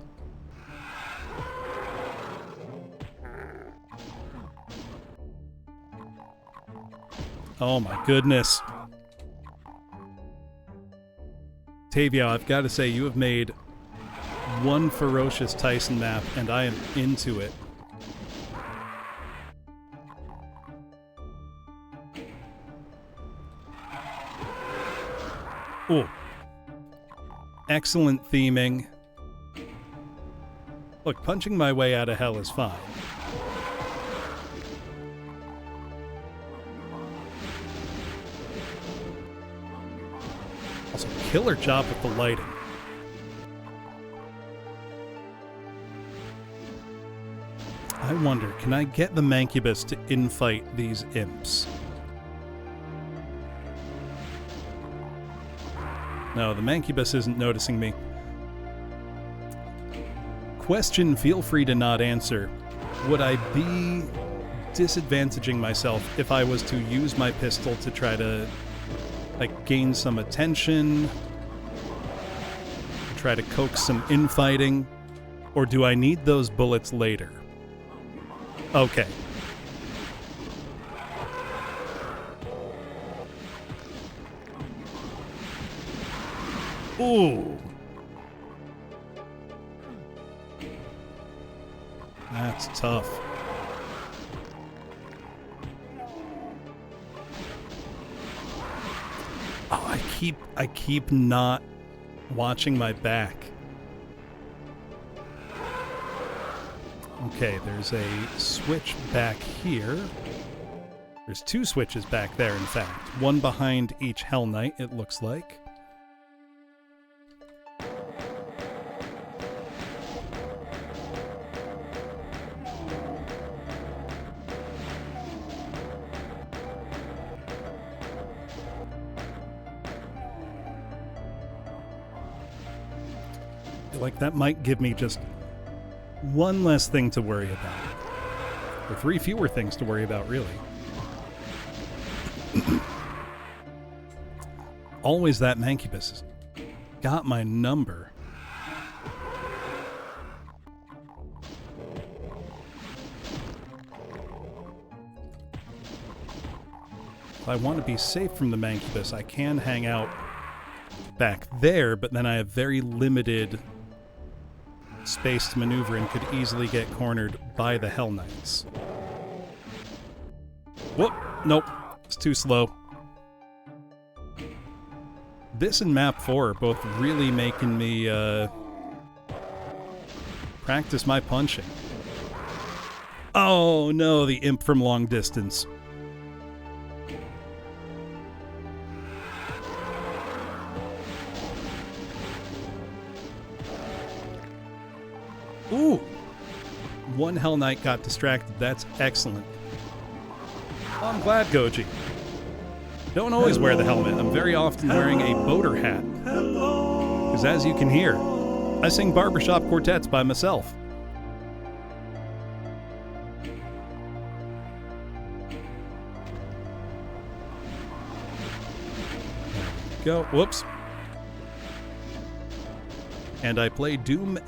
Oh my goodness. Tavia, I've got to say, you have made one ferocious Tyson map, and I am into it. Oh. Excellent theming. Look, punching my way out of hell is fine. Also, killer job with the lighting. I wonder, can I get the Mancubus to infight these imps? No, the Mancubus isn't noticing me. Question, feel free to not answer. Would I be disadvantaging myself if I was to use my pistol to try to, like, gain some attention? Try to coax some infighting? Or do I need those bullets later? Okay. Ooh. That's tough. Oh, I keep not watching my back. Okay, there's a switch back here. There's 2 switches back there, in fact. One behind each Hell Knight, it looks like. Like, that might give me just one less thing to worry about. Or 3 fewer things to worry about, really. Always that Mancubus got my number. If I want to be safe from the Mancubus, I can hang out back there, but then I have very limited space to maneuver and could easily get cornered by the Hell Knights. Whoop! Nope. It's too slow. This and Map 4 are both really making me practice my punching. Oh no, the imp from long distance. Ooh! 1 Hell Knight got distracted. That's excellent. Well, I'm glad, Goji. Don't always wear the helmet. I'm very often wearing a boater hat. Because as you can hear, I sing barbershop quartets by myself. go. Whoops. And I play Doom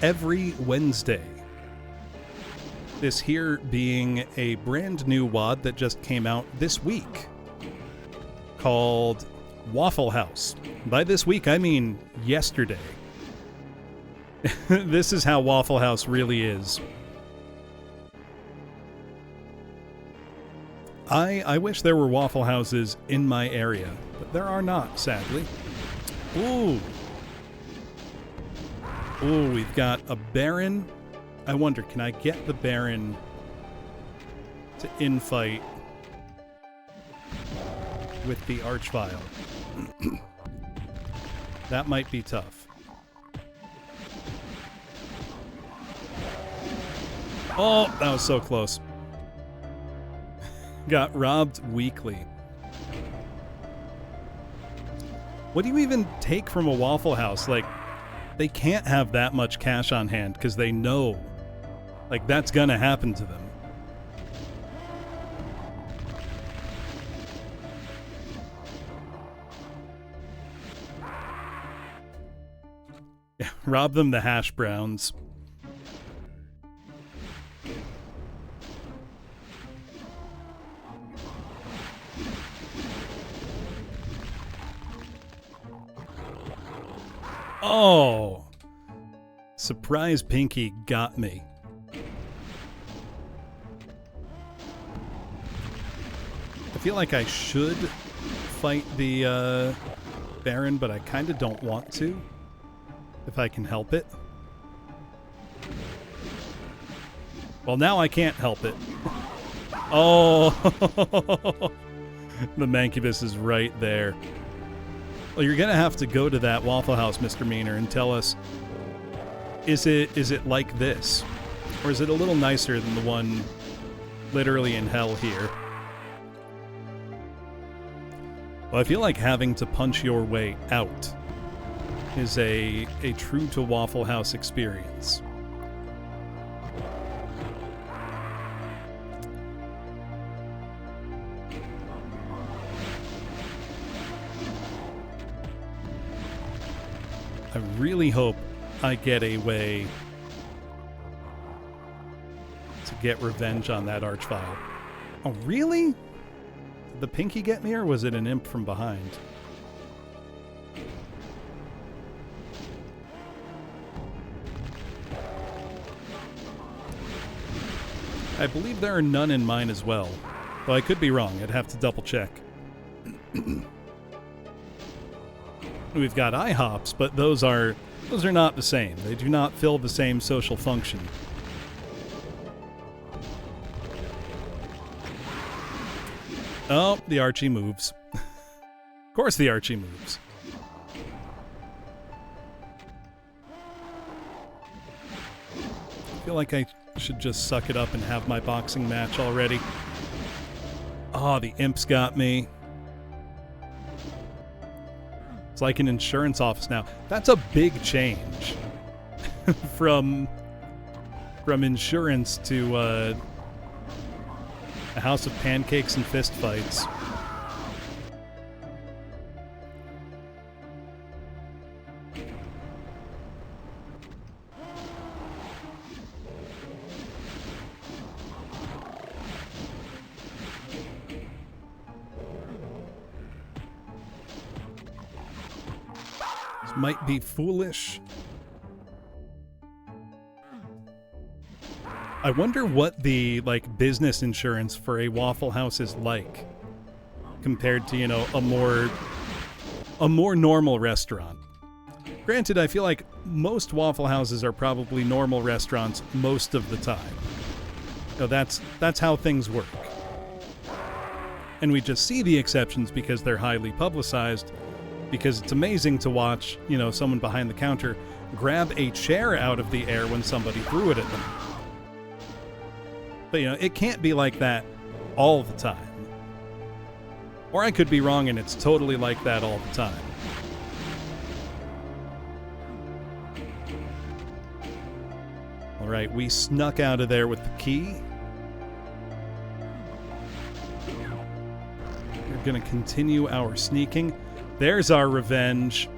every Wednesday. This here being a brand new WOD that just came out this week called Waffle House. By this week, I mean yesterday. This is how Waffle House really is. I wish there were Waffle Houses in my area, but there are not, sadly. Ooh. Ooh, we've got a Baron. I wonder, can I get the Baron to infight with the Archvile? That might be tough. Oh, that was so close. Got robbed weakly. What do you even take from a Waffle House? Like, they can't have that much cash on hand because they know, like, that's gonna happen to them. Yeah, rob them the hash browns. Oh! Surprise Pinky got me. I feel like I should fight the Baron, but I kind of don't want to, if I can help it. Well, now I can't help it. Oh! The Mancubus is right there. Well, you're gonna have to go to that Waffle House, Mr. Meaner, and tell us, is it like this? Or is it a little nicer than the one literally in hell here? Well, I feel like having to punch your way out is a true to Waffle House experience. I really hope I get a way to get revenge on that Archvile. Oh, really? Did the Pinky get me, or was it an imp from behind? I believe there are none in mine as well. Though I could be wrong. I'd have to double check. We've got IHOPs, but those are not the same. They do not fill the same social function. Oh, the Archie moves. Of course the Archie moves. I feel like I should just suck it up and have my boxing match already. Oh, the imps got me. It's like an insurance office now. That's a big change from insurance to a house of pancakes and fistfights. Might be foolish. I wonder what the business insurance for a Waffle House is like compared to, you know, a more normal restaurant. Granted, I feel like most Waffle Houses are probably normal restaurants most of the time. You know, that's how things work. And we just see the exceptions because they're highly publicized. Because it's amazing to watch, you know, someone behind the counter grab a chair out of the air when somebody threw it at them. But, you know, it can't be like that all the time. Or I could be wrong and it's totally like that all the time. All right, we snuck out of there with the key. We're going to continue our sneaking. There's our revenge.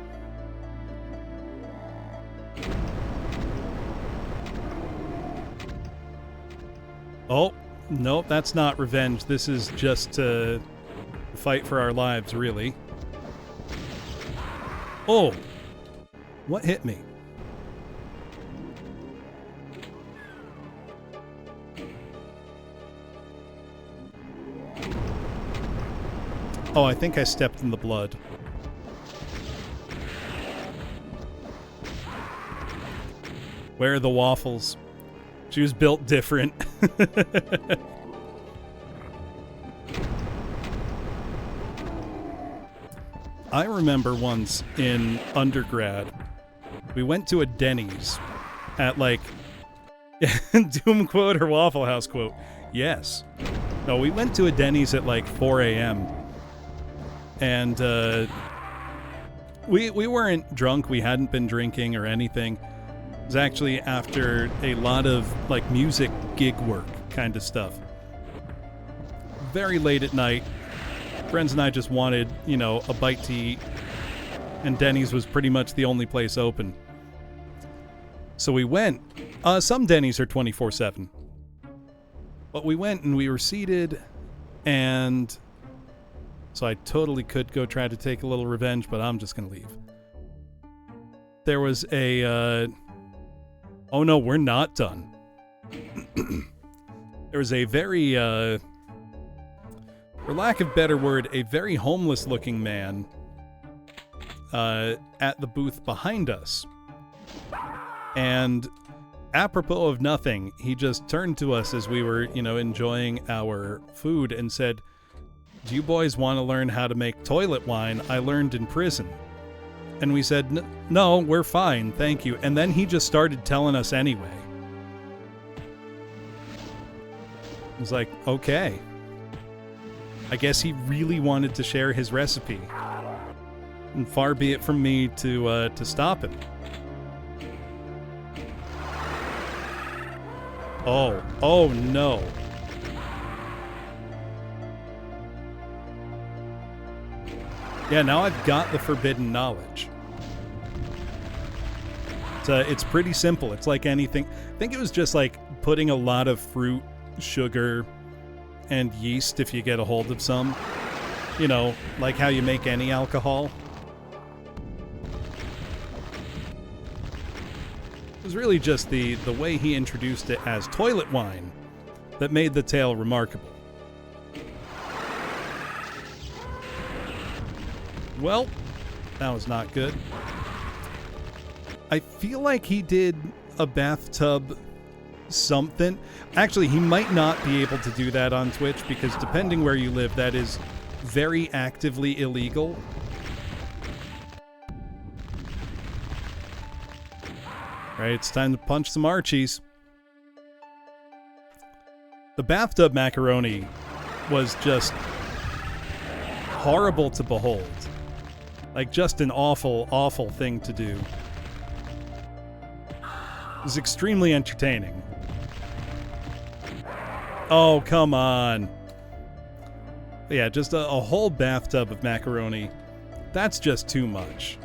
Oh, nope, that's not revenge. This is just to fight for our lives, really. Oh, what hit me? Oh, I think I stepped in the blood. Where are the waffles? She was built different. I remember once in undergrad, we went to a Denny's at like Doom quote or Waffle House quote. Yes. No, we went to a Denny's at like 4 a.m. And we weren't drunk. We hadn't been drinking or anything. It was actually after a lot of like music gig work kind of stuff. Very late at night. Friends and I just wanted, you know, a bite to eat. And Denny's was pretty much the only place open. So we went. Some Denny's are 24/7. But we went and we were seated, and so I totally could go try to take a little revenge, but I'm just going to leave. There was a... oh no, we're not done. There was a very, for lack of a better word, a very homeless-looking man at the booth behind us. And apropos of nothing, he just turned to us as we were, you know, enjoying our food and said, "Do you boys want to learn how to make toilet wine? I learned in prison." And we said, "No, we're fine, thank you." And then he just started telling us anyway. I was like, okay. I guess he really wanted to share his recipe. And far be it from me to stop him. Oh no. Yeah, now I've got the forbidden knowledge. It's pretty simple. It's like anything. I think it was just like putting a lot of fruit, sugar, and yeast if you get a hold of some. You know, like how you make any alcohol. It was really just the way he introduced it as toilet wine that made the tale remarkable. Well, that was not good. I feel like he did a bathtub something. Actually, he might not be able to do that on Twitch because depending where you live, that is very actively illegal. Right, it's time to punch some Archies. The bathtub macaroni was just horrible to behold. Like, just an awful, awful thing to do. It was extremely entertaining. Oh, come on. Yeah, just a whole bathtub of macaroni. That's just too much.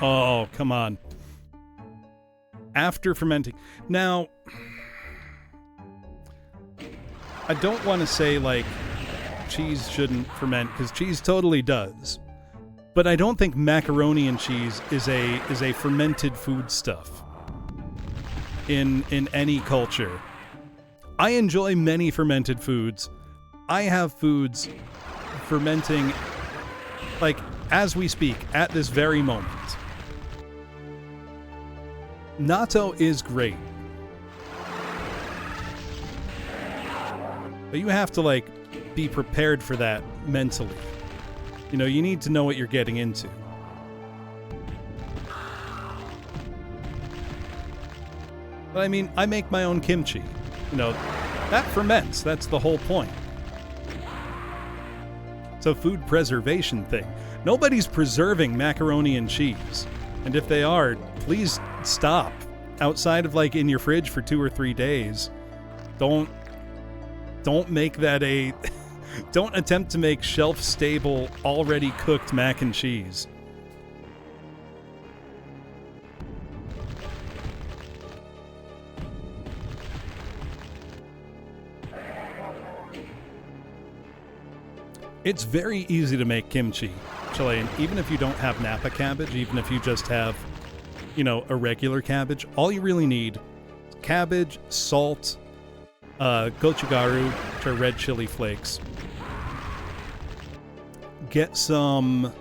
Oh, come on. After fermenting. Now, I don't want to say, like, cheese shouldn't ferment, because cheese totally does. But I don't think macaroni and cheese is a fermented foodstuff in any culture. I enjoy many fermented foods. I have foods fermenting, like, as we speak, at this very moment. Natto is great. But you have to, like, be prepared for that mentally. You know, you need to know what you're getting into. But I mean, I make my own kimchi. You know, that ferments. That's the whole point. It's a food preservation thing. Nobody's preserving macaroni and cheese. And if they are, please stop. Outside of like in your fridge for 2 or 3 days, don't make that a don't attempt to make shelf-stable, already cooked mac and cheese. It's very easy to make kimchi, Chilean, even if you don't have Napa cabbage, even if you just have, you know, a regular cabbage. All you really need is cabbage, salt, gochugaru, which are red chili flakes. Get some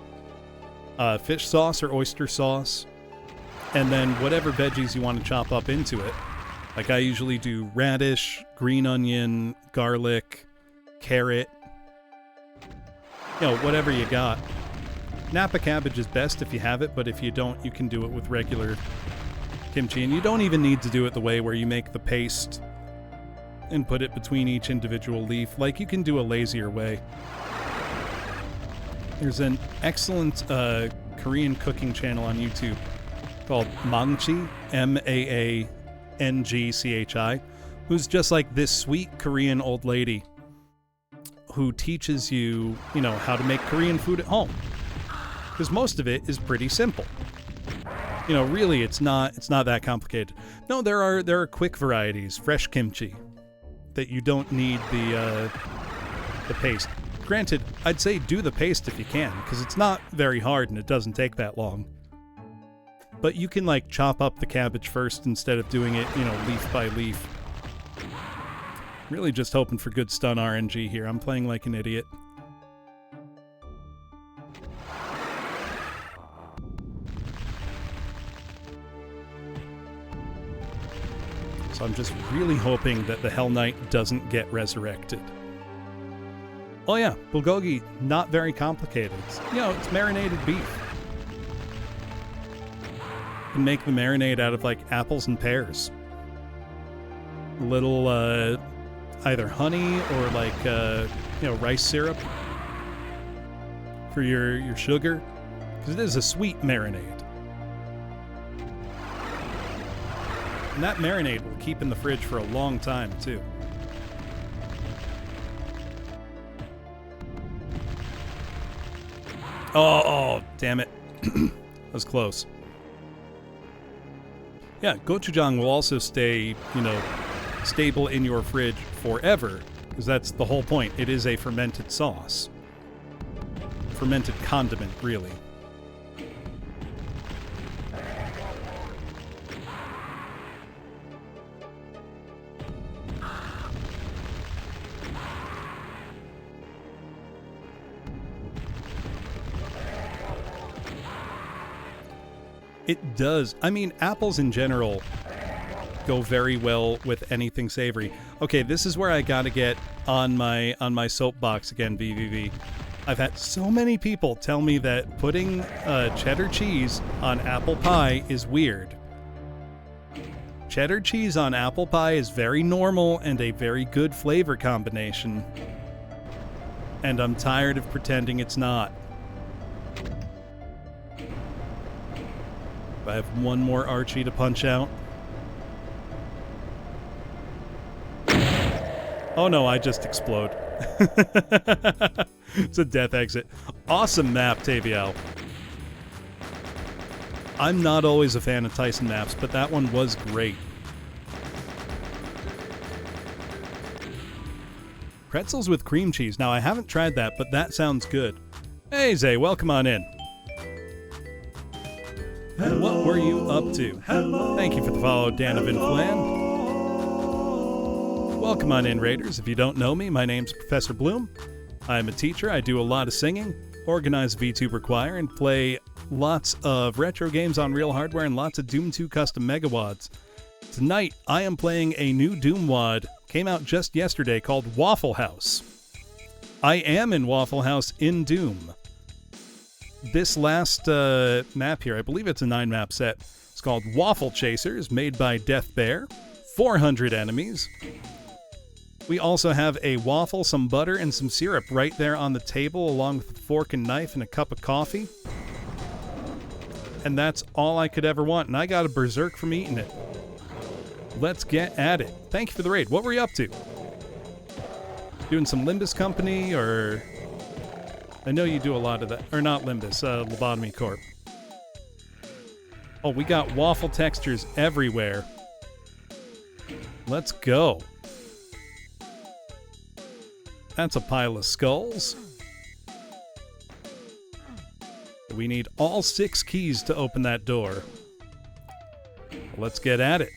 fish sauce or oyster sauce, and then whatever veggies you want to chop up into it. Like I usually do radish, green onion, garlic, carrot, you know, whatever you got. Napa cabbage is best if you have it, but if you don't, you can do it with regular kimchi. And you don't even need to do it the way where you make the paste and put it between each individual leaf. Like, you can do a lazier way. There's an excellent Korean cooking channel on YouTube called Mangchi, Maangchi, who's just like this sweet Korean old lady who teaches you, you know, how to make Korean food at home. Because most of it is pretty simple. You know, really, it's not that complicated. No, there are quick varieties, fresh kimchi, that you don't need the paste. Granted, I'd say do the paste if you can, because it's not very hard and it doesn't take that long. But you can like chop up the cabbage first instead of doing it, you know, leaf by leaf. Really just hoping for good stun RNG here. I'm playing like an idiot. So I'm just really hoping that the Hell Knight doesn't get resurrected. Oh yeah, bulgogi, not very complicated. You know, it's marinated beef. You can make the marinade out of like apples and pears. A little either honey or like you know, rice syrup for your sugar, because it is a sweet marinade. And that marinade will keep in the fridge for a long time, too. Oh, damn it. That was close. Yeah, gochujang will also stay, you know, stable in your fridge forever, because that's the whole point. It is a fermented sauce. Fermented condiment, really. It does. I mean, apples in general go very well with anything savory. Okay, this is where I gotta get on my soapbox again, VVV. I've had so many people tell me that putting cheddar cheese on apple pie is weird. Cheddar cheese on apple pie is very normal and a very good flavor combination. And I'm tired of pretending it's not. I have one more Archie to punch out. Oh no, I just explode. It's a death exit. Awesome map, Tavial. I'm not always a fan of Tyson maps, but that one was great. Pretzels with cream cheese. Now, I haven't tried that, but that sounds good. Hey, Zay, welcome on in. Hello. What were you up to? Hello. Thank you for the follow, Danovan Flan. Welcome on in, Raiders. If you don't know me, my name's Professor Bloom. I'm a teacher. I do a lot of singing, organize VTuber Choir, and play lots of retro games on real hardware and lots of Doom 2 custom megawads. Tonight, I am playing a new Doom wad. Came out just yesterday, called Waffle House. I am in Waffle House in Doom. This last map here, I believe it's a 9-map set. It's called Waffle Chasers, made by Death Bear. 400 enemies. We also have a waffle, some butter, and some syrup right there on the table, along with a fork and knife and a cup of coffee. And that's all I could ever want. And I got a berserk from eating it. Let's get at it. Thank you for the raid. What were you up to? Doing some Limbus Company, or... I know you do a lot of that. Or not Limbus, Lobotomy Corp. Oh, we got waffle textures everywhere. Let's go. That's a pile of skulls. We need all 6 keys to open that door. Let's get at it.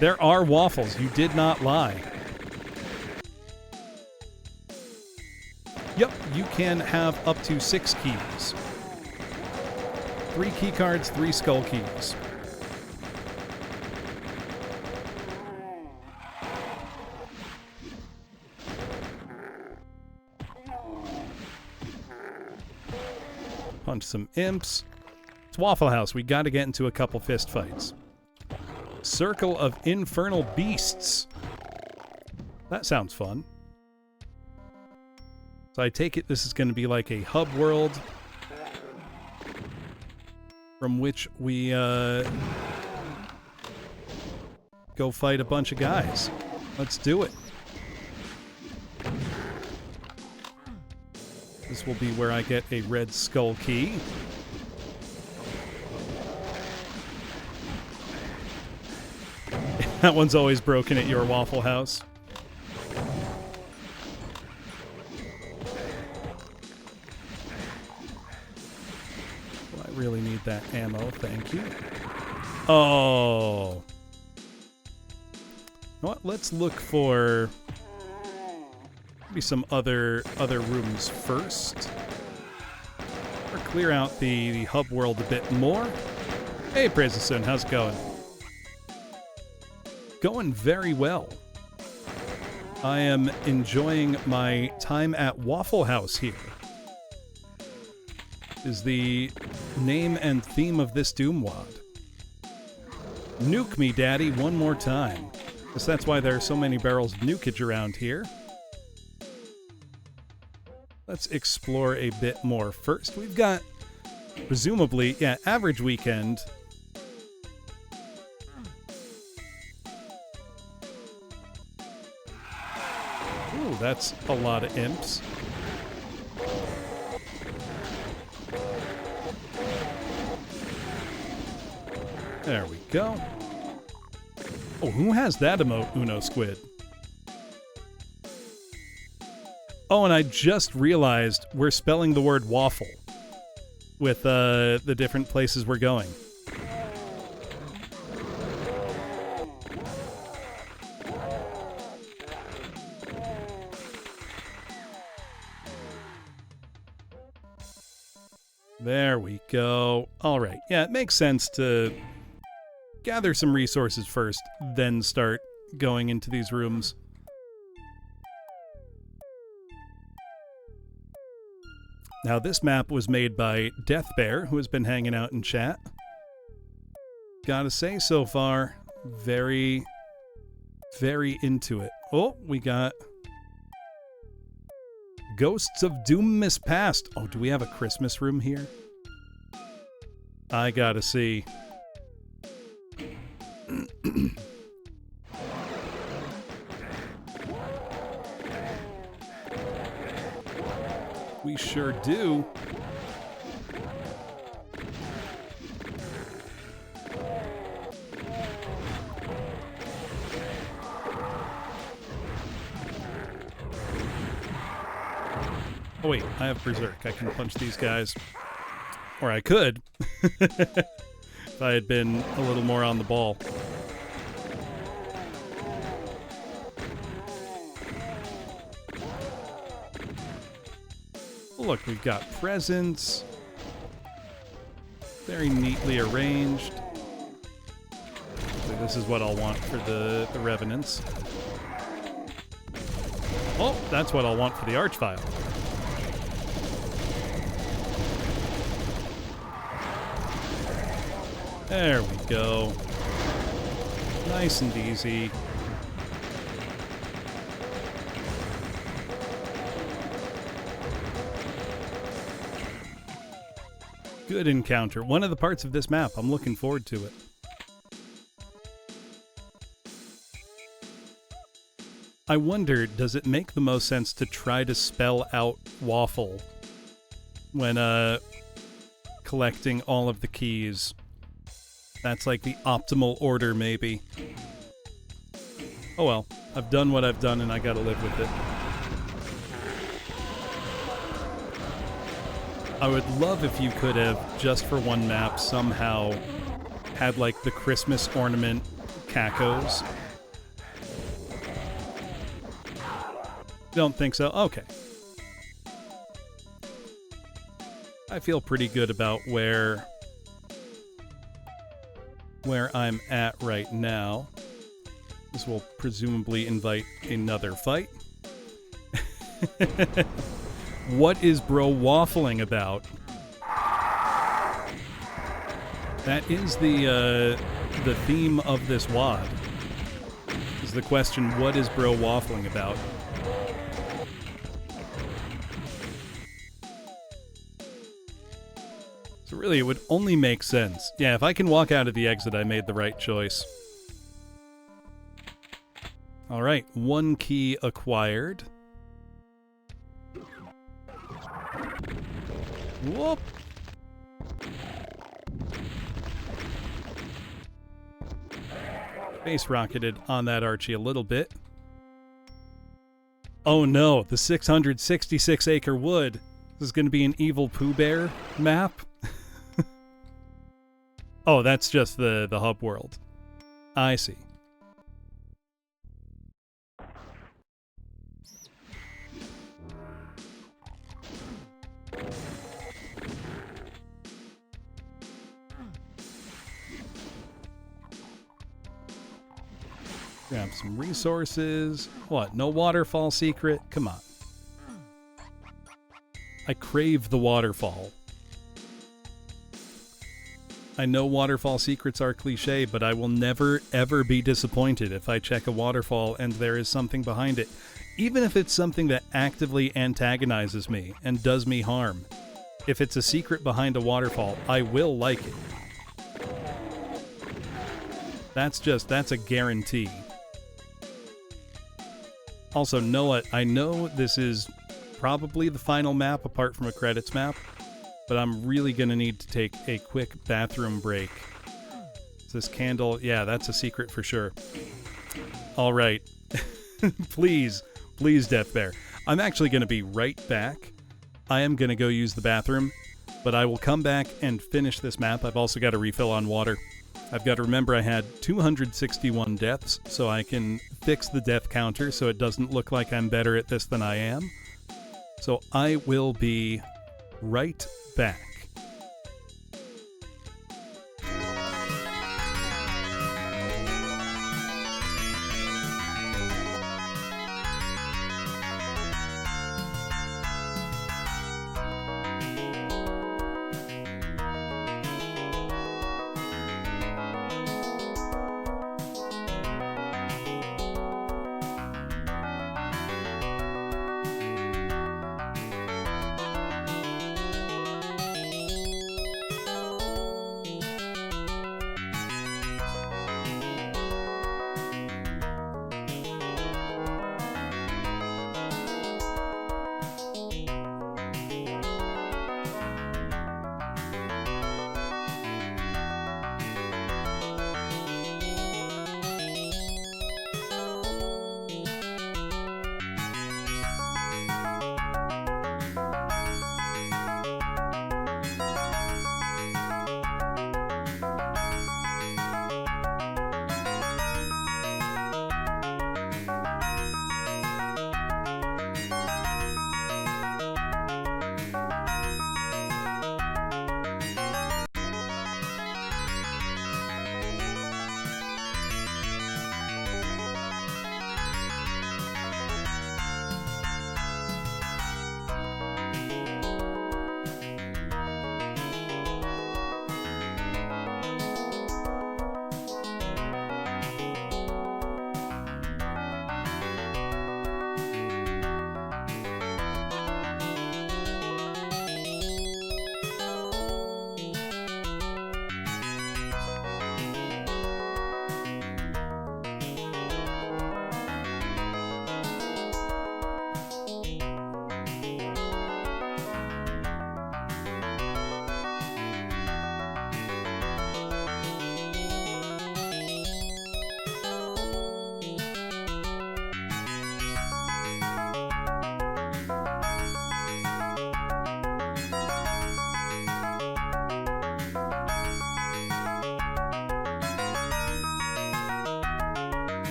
There are waffles. You did not lie. Yep, you can have up to 6 keys. 3 key cards, 3 skull keys. Punch some imps. It's Waffle House. We got to get into a couple fist fights. Circle of Infernal Beasts. That sounds fun. So I take it this is going to be like a hub world from which we go fight a bunch of guys. Let's do it. This will be where I get a red skull key. That one's always broken at your Waffle House. Well, I really need that ammo, thank you. Oh. You know what? Let's look for maybe some other rooms first. Or clear out the hub world a bit more. Hey, Praise-a-Sun, how's it going? Going very well. I am enjoying my time at Waffle House here. Is the name and theme of this Doom wad. Nuke me, Daddy, one more time. Guess that's why there are so many barrels of nukage around here. Let's explore a bit more. First, we've got, presumably, yeah, average weekend. Ooh, that's a lot of imps. There we go. Oh, who has that emote, Uno Squid? Oh, and I just realized we're spelling the word waffle with the different places we're going. There we go. All right. Yeah, it makes sense to gather some resources first, then start going into these rooms. Now, this map was made by Death Bear, who has been hanging out in chat. Gotta say, so far, very, very into it. Oh, we got Ghosts of Doom Mispast. Oh, do we have a Christmas room here? I gotta see. We sure do. Oh wait, I have Berserk. I can punch these guys. Or I could. If I had been a little more on the ball. Look, we've got presents. Very neatly arranged. So this is what I'll want for the Revenants. Oh, that's what I'll want for the Archvile. There we go. Nice and easy. Good encounter. One of the parts of this map. I'm looking forward to it. I wonder, does it make the most sense to try to spell out waffle when collecting all of the keys? That's like the optimal order, maybe. Oh well, I've done what I've done and I gotta live with it. I would love if you could have, just for one map, somehow had like the Christmas ornament cacos. Don't think so? Okay. I feel pretty good about where I'm at right now. This will presumably invite another fight. What is bro waffling about? That is the theme of this WOD. Is the question, what is bro waffling about? So really, it would only make sense. Yeah, if I can walk out of the exit, I made the right choice. Alright, 1 key acquired. Whoop! Base rocketed on that Archie a little bit. Oh no, the 666 acre wood. This is going to be an evil Pooh Bear map? Oh, that's just the hub world. I see. Grab some resources. What? No waterfall secret? Come on. I crave the waterfall. I know waterfall secrets are cliche, but I will never, ever be disappointed if I check a waterfall and there is something behind it. Even if it's something that actively antagonizes me and does me harm. If it's a secret behind a waterfall, I will like it. That's a guarantee. Also, Noah, I know this is probably the final map apart from a credits map, but I'm really going to need to take a quick bathroom break. Is this candle? Yeah, that's a secret for sure. All right. Please, Death Bear. I'm actually going to be right back. I am going to go use the bathroom, but I will come back and finish this map. I've also got to refill on water. I've got to remember I had 261 deaths, so I can fix the death counter so it doesn't look like I'm better at this than I am. So I will be right back.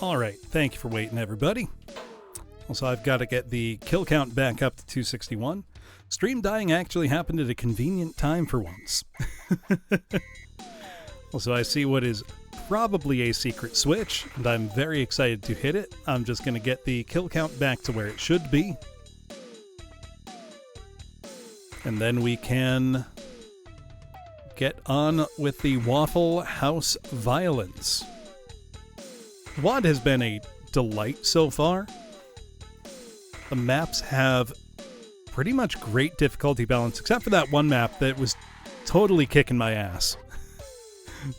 Alright, thank you for waiting, everybody. Also, I've got to get the kill count back up to 261. Stream dying actually happened at a convenient time for once. Also, I see what is probably a secret switch, and I'm very excited to hit it. I'm just going to get the kill count back to where it should be. And then we can get on with the Waffle House violence. WOD has been a delight so far. The maps have pretty much great difficulty balance, except for that one map that was totally kicking my ass.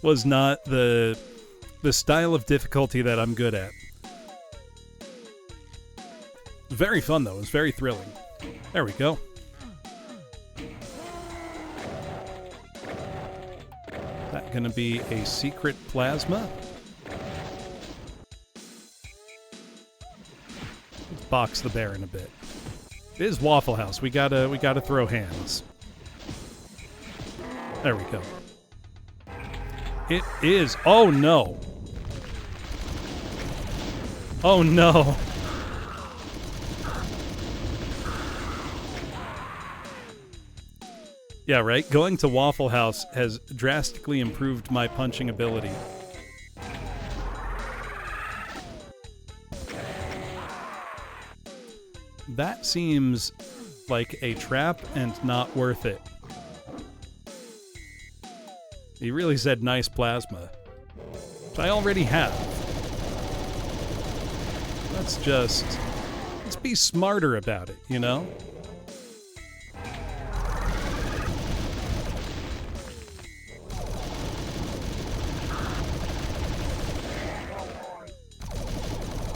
Was not the style of difficulty that I'm good at. Very fun, though. It was very thrilling. There we go. That gonna be a secret plasma? Let's box the bear in a bit. It is Waffle House. We gotta throw hands. There we go. It is. Oh no. Oh no. Yeah, right? Going to Waffle House has drastically improved my punching ability. That seems like a trap and not worth it. He really said nice plasma, which I already have. Let's be smarter about it, you know?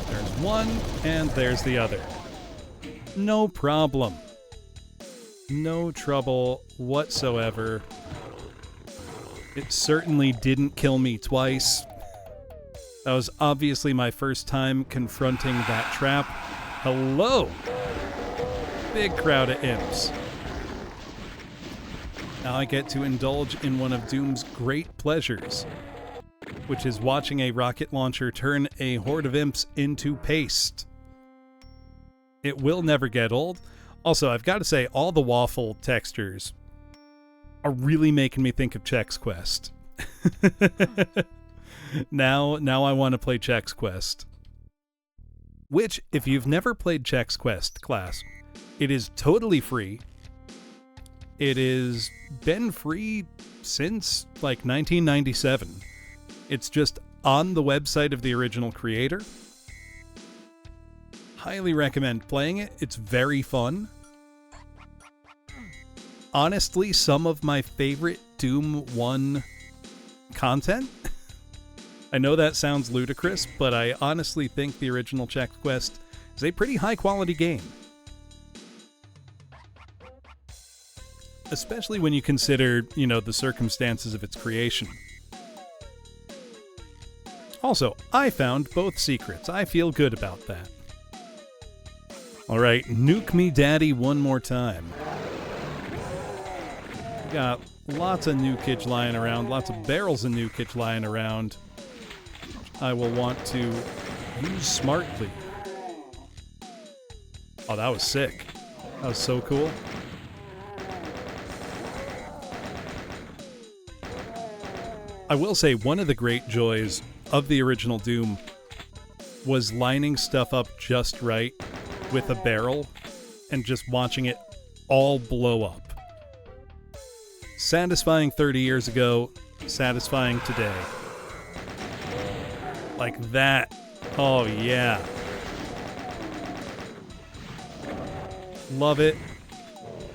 There's one, and there's the other. No problem. No trouble whatsoever. It certainly didn't kill me twice. That was obviously my first time confronting that trap. Hello! Big crowd of imps. Now I get to indulge in one of Doom's great pleasures, which is watching a rocket launcher turn a horde of imps into paste. It will never get old. Also, I've got to say, all the waffle textures are really making me think of Chex Quest. Now I want to play Chex Quest. Which, if you've never played Chex Quest, class, it is totally free. It has been free since, like, 1997. It's just on the website of the original creator. Highly recommend playing it. It's very fun. Honestly, some of my favorite Doom 1 content. I know that sounds ludicrous, but I honestly think the original Chex Quest is a pretty high-quality game. Especially when you consider, you know, the circumstances of its creation. Also, I found both secrets. I feel good about that. Alright, nuke me daddy one more time. Got lots of nukage lying around, lots of barrels of nukage lying around. I will want to use smartly. Oh, that was sick. That was so cool. I will say, one of the great joys of the original Doom was lining stuff up just right with a barrel and just watching it all blow up. Satisfying 30 years ago, satisfying today. Like that. Oh, yeah. Love it.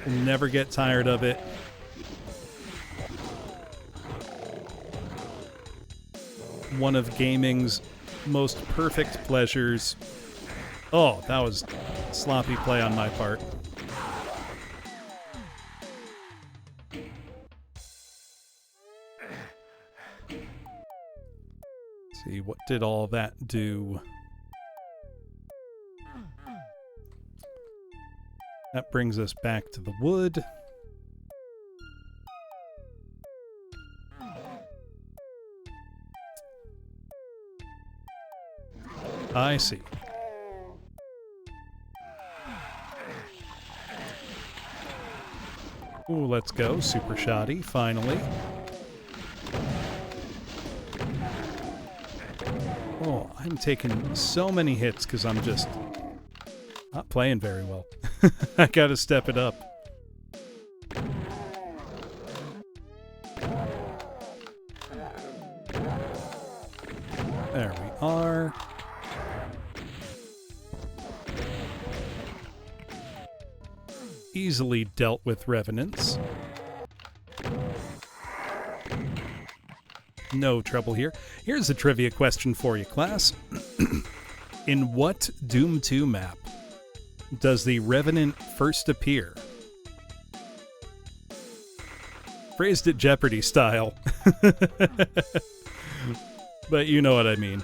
Never get tired of it. One of gaming's most perfect pleasures. Oh, that was sloppy play on my part. Let's see, what did all that do? That brings us back to the wood. I see. Ooh, let's go. Super shoddy, finally. Oh, I'm taking so many hits because I'm just not playing very well. I gotta step it up. There we are. Easily dealt with revenants. No trouble here. Here's a trivia question for you, class. In what Doom 2 map does the Revenant first appear? Phrased it Jeopardy style. But you know what I mean.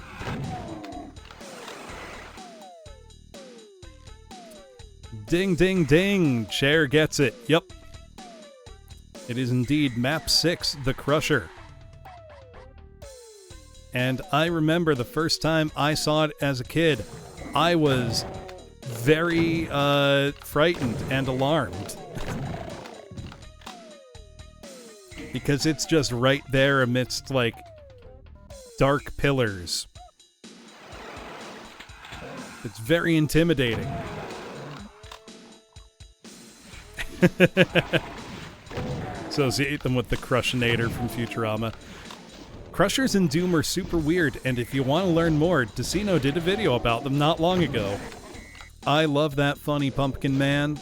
Ding, ding, ding! Chair gets it. Yep. It is indeed Map 6, The Crusher. And I remember the first time I saw it as a kid, I was very frightened and alarmed. Because it's just right there amidst, like, dark pillars. It's very intimidating. Associate them with the Crushinator from Futurama. Crushers in Doom are super weird, and if you want to learn more, Decino did a video about them not long ago. I love that funny pumpkin man.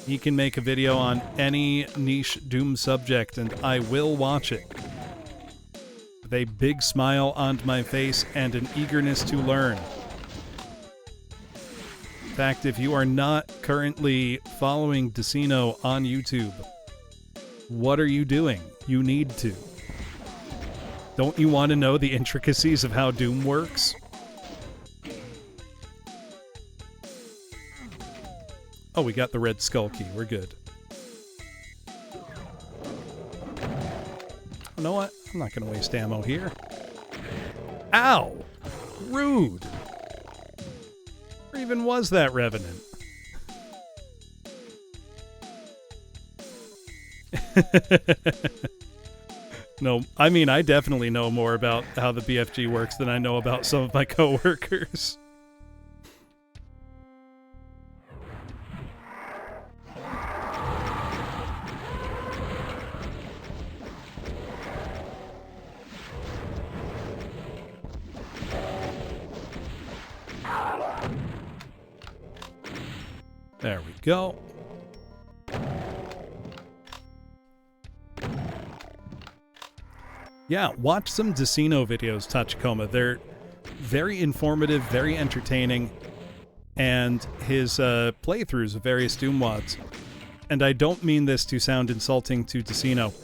He can make a video on any niche Doom subject, and I will watch it. With a big smile on my face and an eagerness to learn. In fact, if you are not currently following Decino on YouTube, what are you doing? You need to. Don't you want to know the intricacies of how Doom works? Oh, we got the red skull key. We're good. You know what? I'm not going to waste ammo here. Ow! Rude! Where even was that Revenant? No, I mean, I definitely know more about how the BFG works than I know about some of my coworkers. There we go. Yeah, watch some Decino videos, Tachikoma. They're very informative, very entertaining, and his playthroughs of various Doom WODs. And I don't mean this to sound insulting to Decino.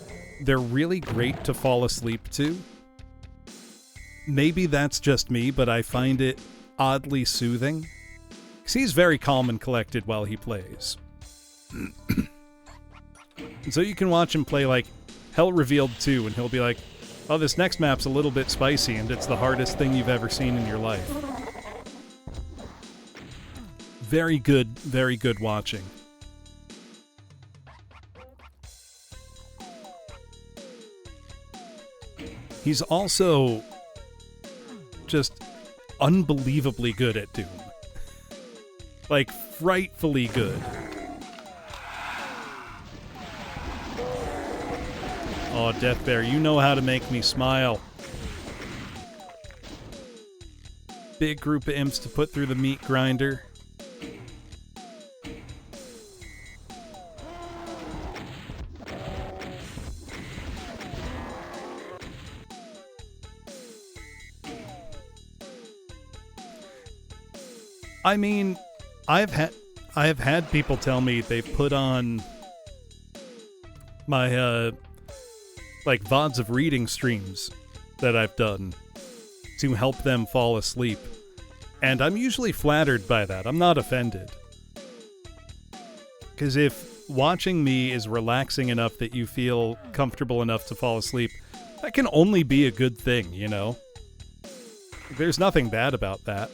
They're really great to fall asleep to. Maybe that's just me, but I find it oddly soothing. Because he's very calm and collected while he plays. And so you can watch him play, like, Hell Revealed 2, and he'll be like, oh, this next map's a little bit spicy, and it's the hardest thing you've ever seen in your life. Very good watching. He's also just unbelievably good at Doom. Like, frightfully good. Oh, Death Bear, you know how to make me smile. Big group of imps to put through the meat grinder. I mean, I have had people tell me they've put on my like VODs of reading streams that I've done to help them fall asleep. And I'm usually flattered by that. I'm not offended. Because if watching me is relaxing enough that you feel comfortable enough to fall asleep, that can only be a good thing, you know? There's nothing bad about that.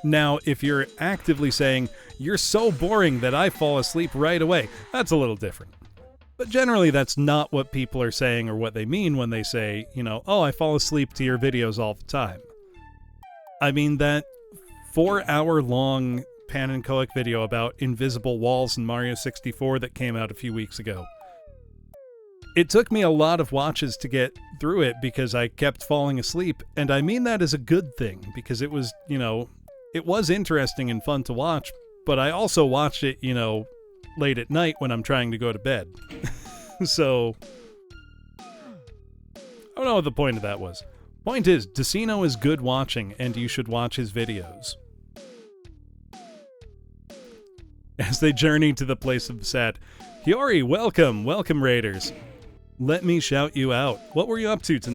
Now, if you're actively saying, "You're so boring that I fall asleep right away," that's a little different. But generally, that's not what people are saying or what they mean when they say, "Oh, I fall asleep to your videos all the time." I mean, that 4-hour-long Pan and Koic video about invisible walls in Mario 64 that came out a few weeks ago. It took me a lot of watches to get through it because I kept falling asleep, and I mean that as a good thing, because it was, it was interesting and fun to watch, but I also watched it, late at night when I'm trying to go to bed. So, I don't know what the point of that was. Point is, Decino is good watching, and you should watch his videos. As they journey to the place of the sad. Hiyori, welcome! Welcome, Raiders. Let me shout you out. What were you up to tonight?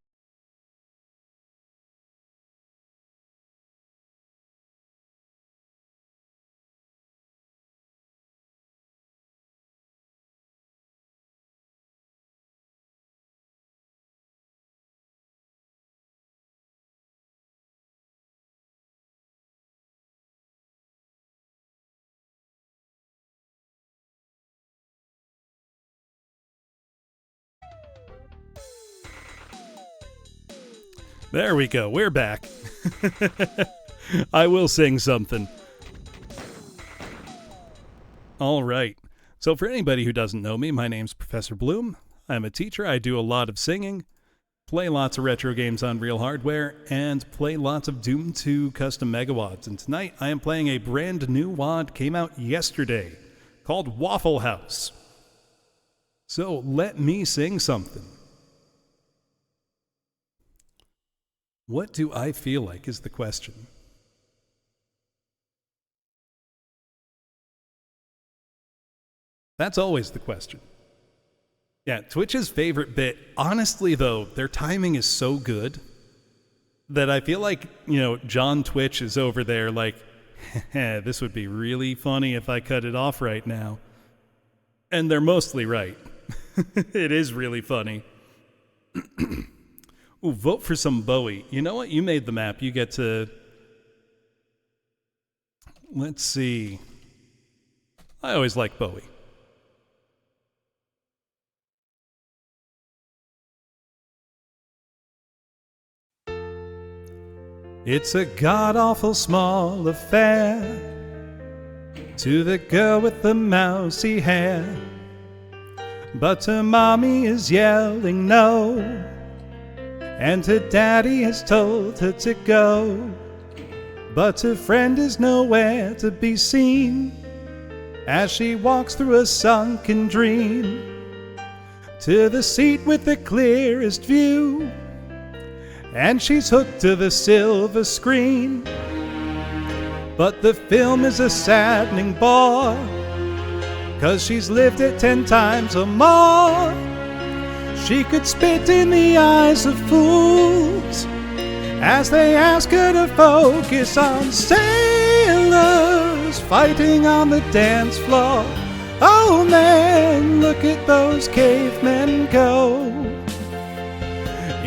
There we go. We're back. I will sing something. All right. So for anybody who doesn't know me, my name's Professor Bloom. I'm a teacher. I do a lot of singing, play lots of retro games on real hardware, and play lots of Doom 2 custom megawads. And tonight I am playing a brand new wad, came out yesterday, called Waffle House. So let me sing something. What do I feel like is the question. That's always the question. Yeah, Twitch's favorite bit, honestly though, their timing is so good that I feel like, John Twitch is over there like, this would be really funny if I cut it off right now. And they're mostly right. It is really funny. Ooh, vote for some Bowie. You know what? You made the map. You get to... Let's see. I always like Bowie. It's a god-awful small affair to the girl with the mousy hair, but her mommy is yelling no, and her daddy has told her to go, but her friend is nowhere to be seen as she walks through a sunken dream to the seat with the clearest view, and she's hooked to the silver screen. But the film is a saddening bore, 'cause she's lived it 10 times or more. She could spit in the eyes of fools as they ask her to focus on sailors fighting on the dance floor. Oh man, look at those cavemen go.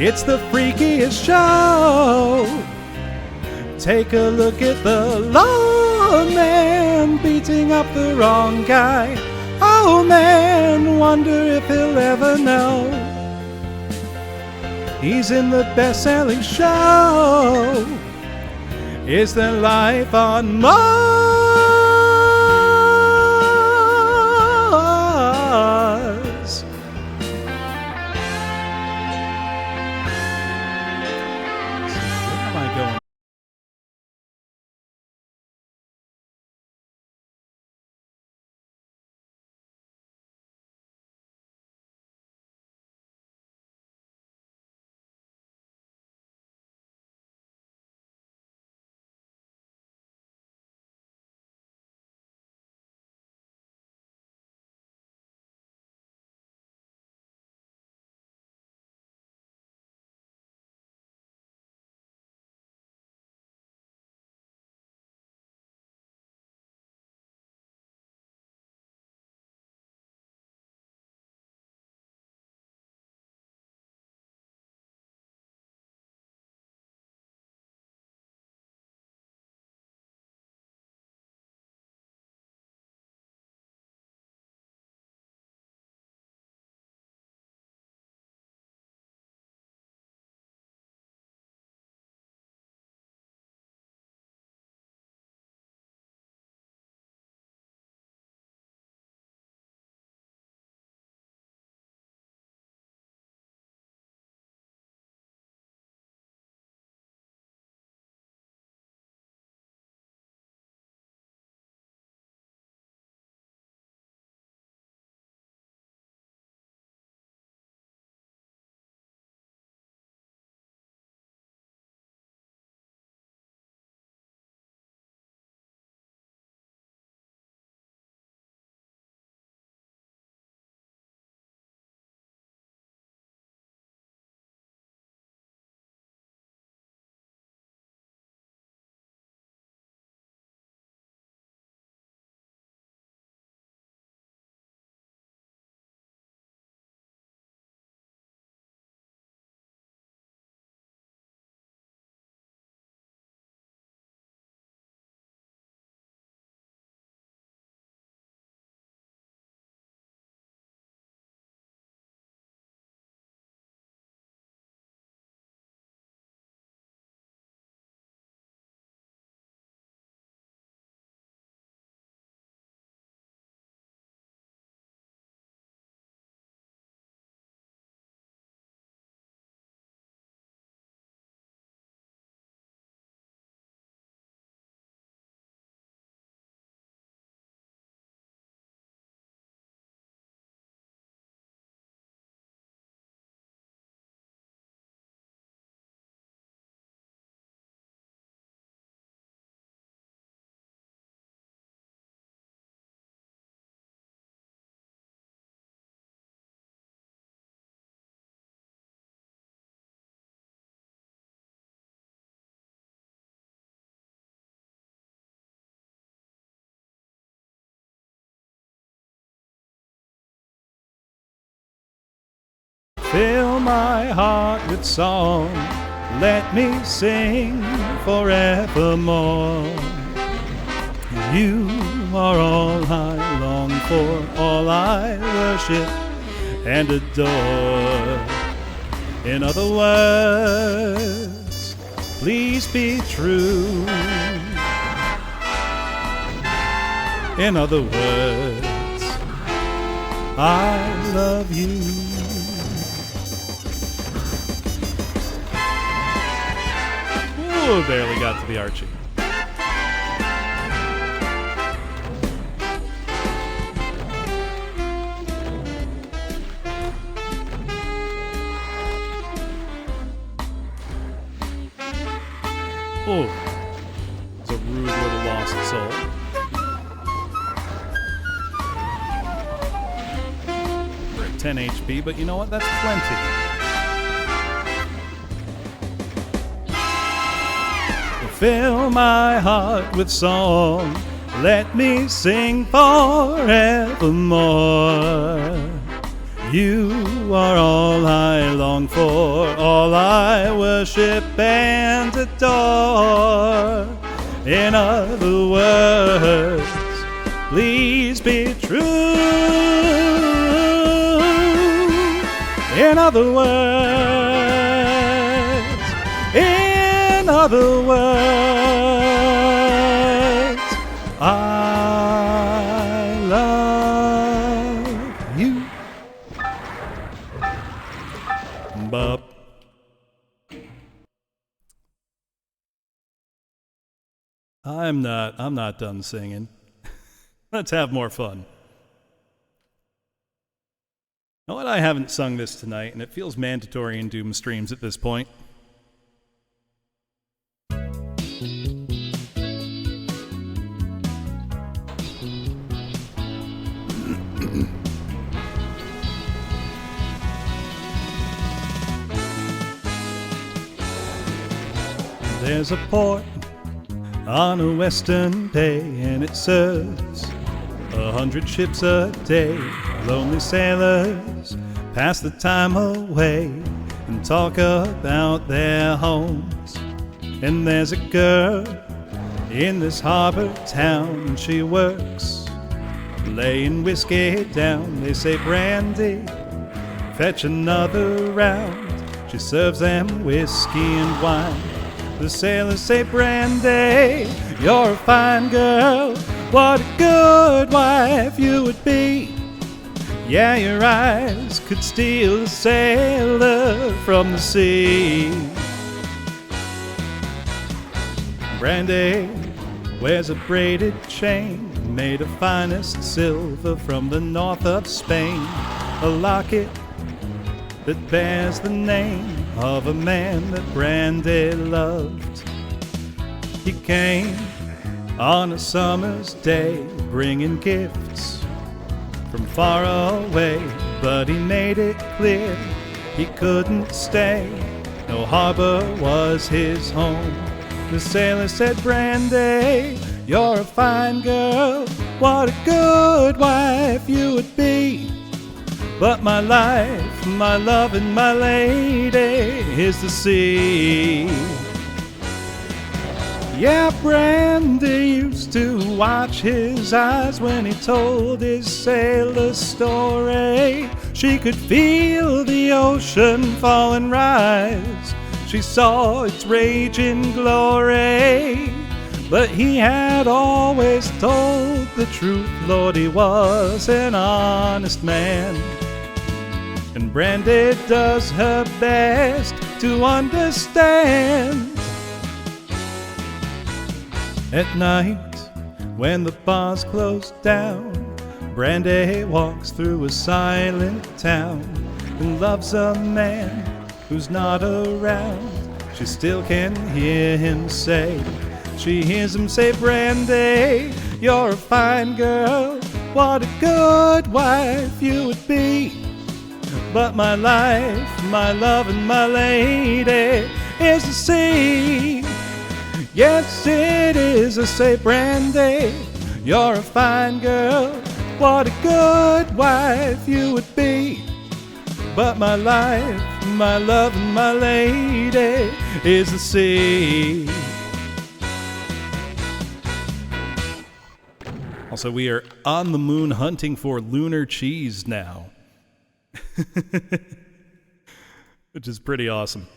It's the freakiest show. Take a look at the lawman beating up the wrong guy. Oh man, wonder if he'll ever know he's in the best-selling show. Is there life on Mars? Fill my heart with song, let me sing forevermore. You are all I long for, all I worship and adore. In other words, please be true. In other words, I love you. Ooh, barely got to the Archie. Oh, it's a rude little lost soul. We're at 10 HP, but you know what? That's plenty. Fill my heart with song, let me sing forevermore. You are all I long for, all I worship and adore. In other words, please be true. In other words, I love you. Bop. I'm not done singing. Let's have more fun. Know what? I haven't sung this tonight, and it feels mandatory in Doom streams at this point. There's a port on a western bay, and it serves 100 ships a day. Lonely sailors pass the time away and talk about their homes. And there's a girl in this harbor town, and she works laying whiskey down. They say, "Brandy, fetch another round." She serves them whiskey and wine. The sailors say, "Brandy, you're a fine girl. What a good wife you would be. Yeah, your eyes could steal a sailor from the sea." Brandy wears a braided chain made of finest silver from the north of Spain, a locket that bears the name of a man that Brandy loved. He came on a summer's day, bringing gifts from far away, but he made it clear he couldn't stay. No harbor was his home. The sailor said, "Brandy, you're a fine girl. What a good wife you would be. But my life, my love, and my lady is the sea." Yeah, Brandy used to watch his eyes when he told his sailor story. She could feel the ocean fall and rise. She saw its raging glory. But he had always told the truth, Lord, he was an honest man. And Brandy does her best to understand. At night, when the bars close down, Brandy walks through a silent town and loves a man who's not around. She still can hear him say, she hears him say, "Brandy, you're a fine girl. What a good wife you would be. But my life, my love, and my lady is the sea." Yes, it is. I say, "Brandy, you're a fine girl. What a good wife you would be. But my life, my love, and my lady is the sea. Also, we are on the moon hunting for lunar cheese now. Which is pretty awesome.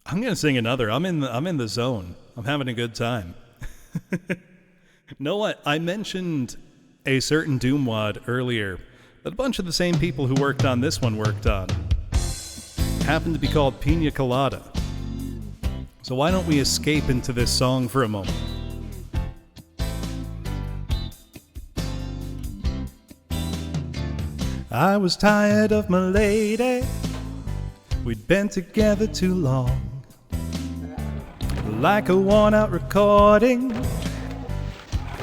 I'm gonna sing another. I'm in the zone. I'm having a good time. Know what? I mentioned a certain Doom wad earlier that a bunch of the same people who worked on this one worked on. Happened to be called Pina Colada. So why don't we escape into this song for a moment? I was tired of my lady. We'd been together too long. Like a worn-out recording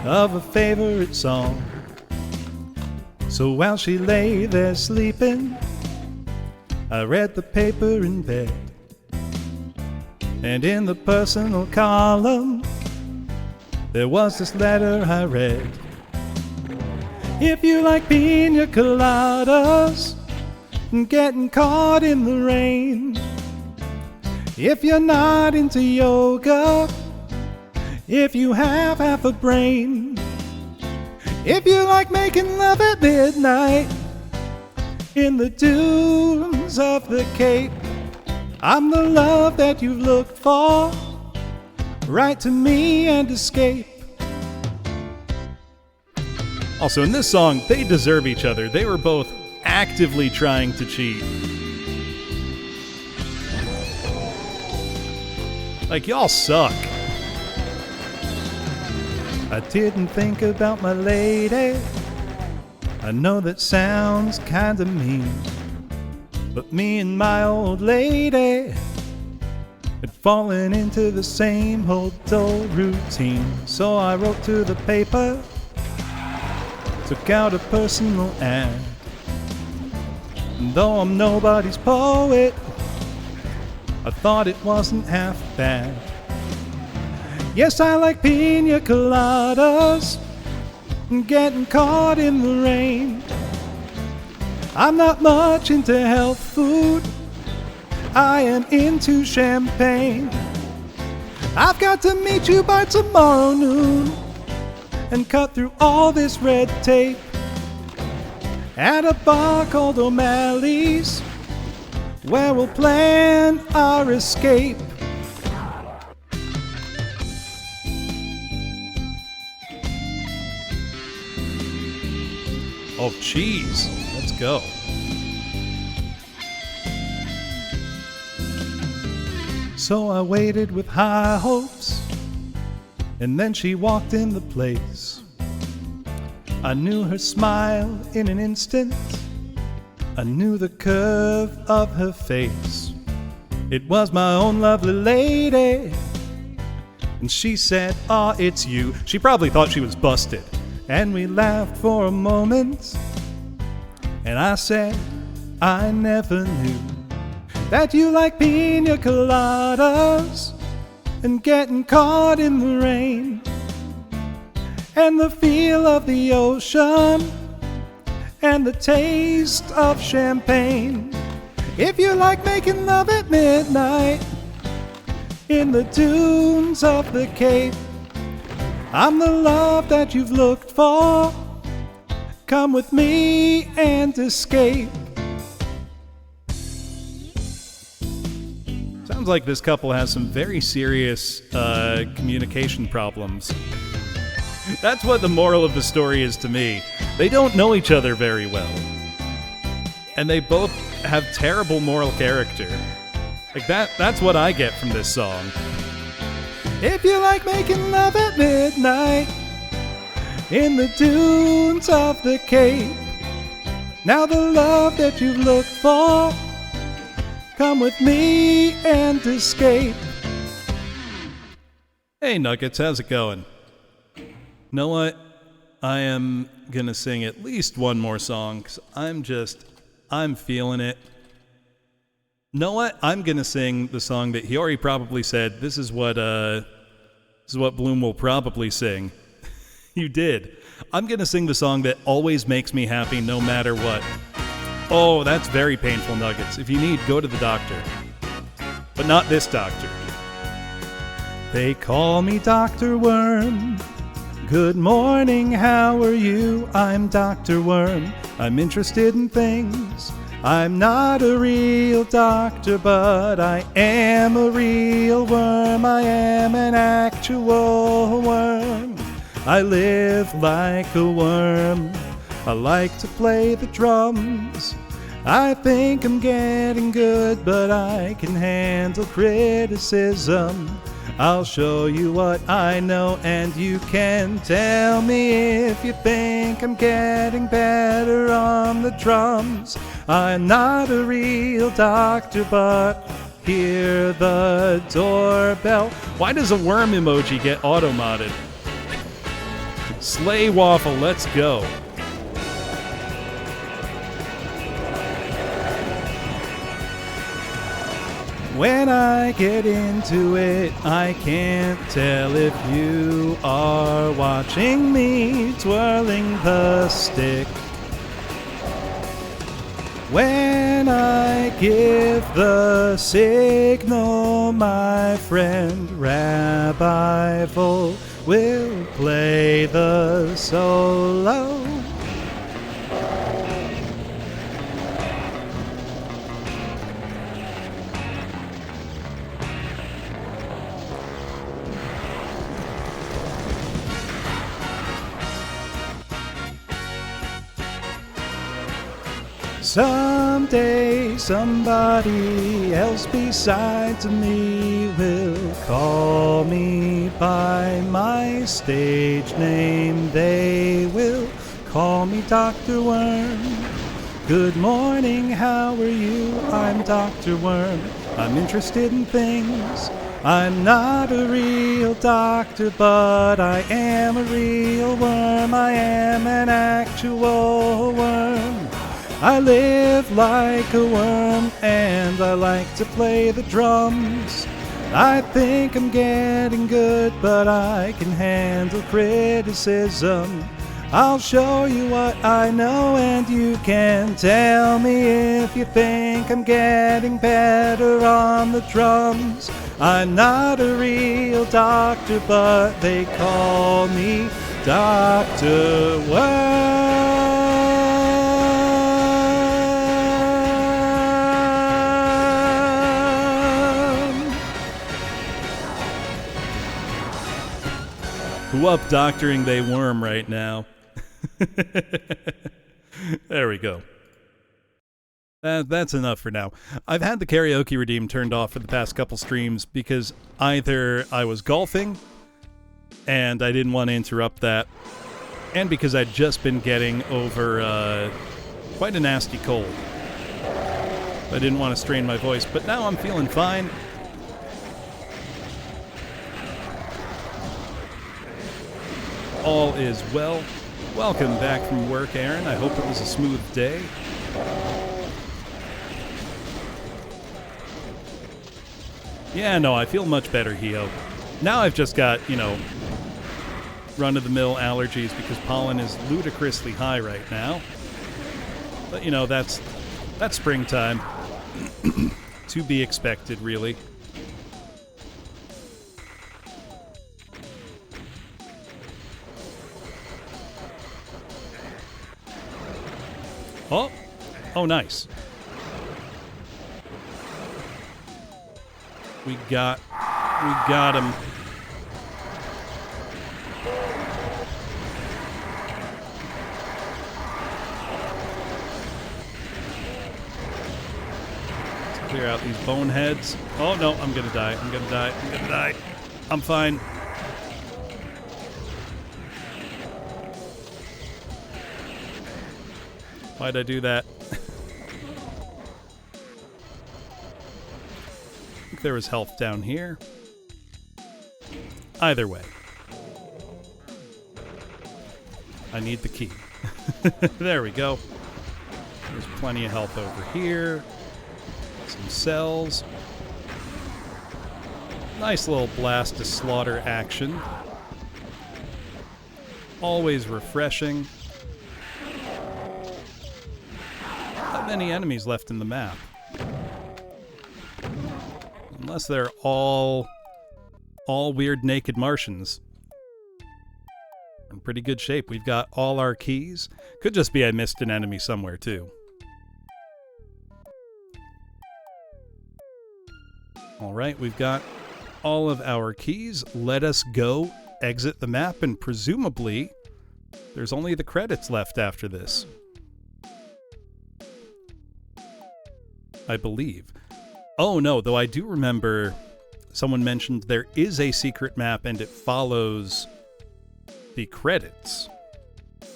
of a favorite song. So while she lay there sleeping, I read the paper in bed. And in the personal column, there was this letter I read. If you like pina coladas and getting caught in the rain, if you're not into yoga, if you have half a brain, if you like making love at midnight in the dunes of the Cape, I'm the love that you've looked for. Write to me and escape. Also, in this song, they deserve each other. They were both actively trying to cheat. Like, y'all suck. I didn't think about my lady. I know that sounds kinda mean, but me and my old lady had fallen into the same old dull routine. So I wrote to the paper, took out a personal ad. And though I'm nobody's poet, I thought it wasn't half bad. Yes, I like pina coladas and getting caught in the rain. I'm not much into health food. I am into champagne. I've got to meet you by tomorrow noon and cut through all this red tape at a bar called O'Malley's, where we'll plan our escape. Oh, cheese. Let's go. So I waited with high hopes, and then she walked in the place. I knew her smile in an instant. I knew the curve of her face. It was my own lovely lady. And she said, "Ah, it's you." She probably thought she was busted. And we laughed for a moment. And I said, I never knew that you like pina coladas and getting caught in the rain and the feel of the ocean and the taste of champagne. If you like making love at midnight in the dunes of the Cape, I'm the love that you've looked for. Come with me and escape. Sounds like this couple has some very serious communication problems. That's what the moral of the story is to me. They don't know each other very well. And they both have terrible moral character. Like that's what I get from this song. If you like making love at midnight in the dunes of the Cape, now the love that you've looked for, come with me and escape. Hey Nuggets, how's it going? Know what? I am gonna sing at least one more song, 'cause I'm feeling it. Know what? I'm gonna sing the song that Hiyori probably said, this is what Bloom will probably sing. You did. I'm gonna sing the song that always makes me happy no matter what. Oh, that's very painful, Nuggets. If you need, go to the doctor. But not this doctor. They call me Dr. Worm. Good morning, how are you? I'm Dr. Worm. I'm interested in things. I'm not a real doctor, but I am a real worm. I am an actual worm. I live like a worm. I like to play the drums. I think I'm getting good, but I can handle criticism. I'll show you what I know, and you can tell me if you think I'm getting better on the drums. I'm not a real doctor, but hear the doorbell. Why does a worm emoji get auto-modded? Slay Waffle, let's go. When I get into it, I can't tell if you are watching me twirling the stick. When I give the signal, my friend Rabbi Vol will play the solo. Someday somebody else besides me will call me by my stage name. They will call me Dr. Worm. Good morning, how are you? I'm Dr. Worm. I'm interested in things. I'm not a real doctor, but I am a real worm. I am an actual worm. I live like a worm, and I like to play the drums. I think I'm getting good, but I can handle criticism. I'll show you what I know, and you can tell me if you think I'm getting better on the drums. I'm not a real doctor, but they call me Dr. Worm. Who up doctoring they worm right now? There we go. That's enough for now. I've had the karaoke redeem turned off for the past couple streams because either I was golfing and I didn't want to interrupt that, and because I'd just been getting over quite a nasty cold. I didn't want to strain my voice, but now I'm feeling fine. All is well. Welcome back from work, Aaron. I hope it was a smooth day. Yeah, no, I feel much better, Hio. Now I've just got, run-of-the-mill allergies because pollen is ludicrously high right now. But, that's springtime. To be expected, really. Oh, nice. We got him. Let's clear out these boneheads. Oh no, I'm gonna die. I'm fine. Why'd I do that? I think there was health down here. Either way. I need the key. There we go. There's plenty of health over here. Some cells. Nice little blast to slaughter action. Always refreshing. any enemies left in the map. Unless they're all weird naked Martians. We're in pretty good shape. We've got all our keys. Could just be I missed an enemy somewhere too. Alright, we've got all of our keys. Let us go exit the map, and presumably there's only the credits left after this. I believe. Oh no, though I do remember someone mentioned there is a secret map and it follows the credits. So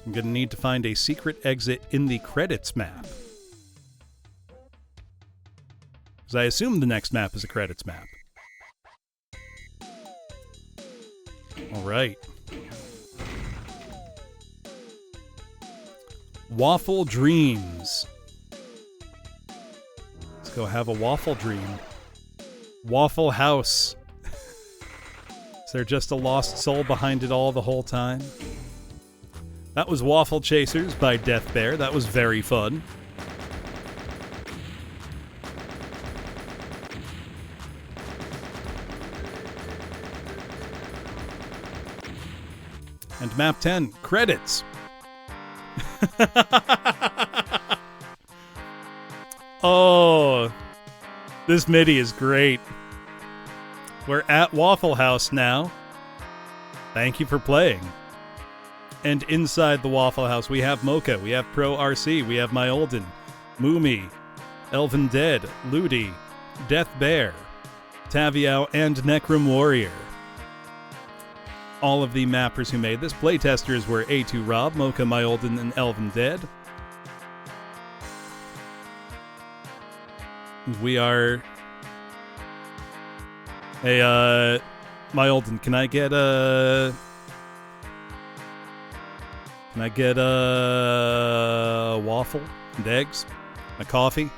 I'm going to need to find a secret exit in the credits map. Because I assume the next map is a credits map. Alright. Waffle Dreams. Let's go have a waffle dream. Waffle House. Is there just a lost soul behind it all the whole time? That was Waffle Chasers by Death Bear. That was very fun. And map 10, credits. Oh, this MIDI is great. We're at Waffle House now. Thank you for playing. And inside the Waffle House, we have Mocha, we have Pro RC, we have myolden, Moomy, Elven Dead, Ludi, Death Bear, Taviao, and Necrom Warrior. All of the mappers who made this. Playtesters were A2 Rob, Mocha, myolden, and Elven Dead. We are... Hey, myolden, can I get a waffle and eggs? A coffee?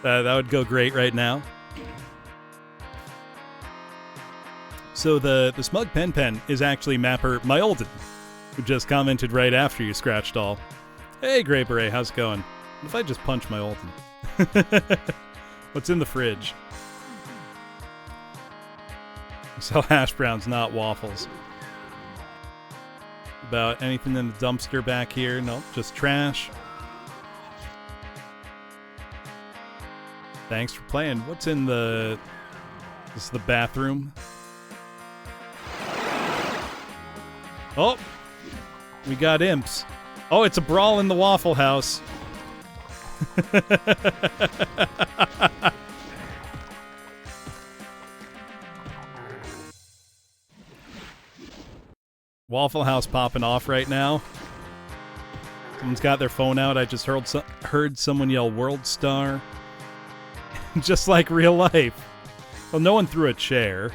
That would go great right now. So the Smug Pen Pen is actually mapper myolden, who just commented right after you, Scratched All. Hey, Grey Beret, how's it going? What if I just punch myolden? What's in the fridge? We sell hash browns, not waffles. About anything in the dumpster back here? Nope, just trash. Thanks for playing. What's in the... This is the bathroom. Oh! We got imps. Oh, it's a brawl in the Waffle House. Waffle House popping off right now. Someone's got their phone out. I just heard someone yell World Star. Just like real life. Well, no one threw a chair.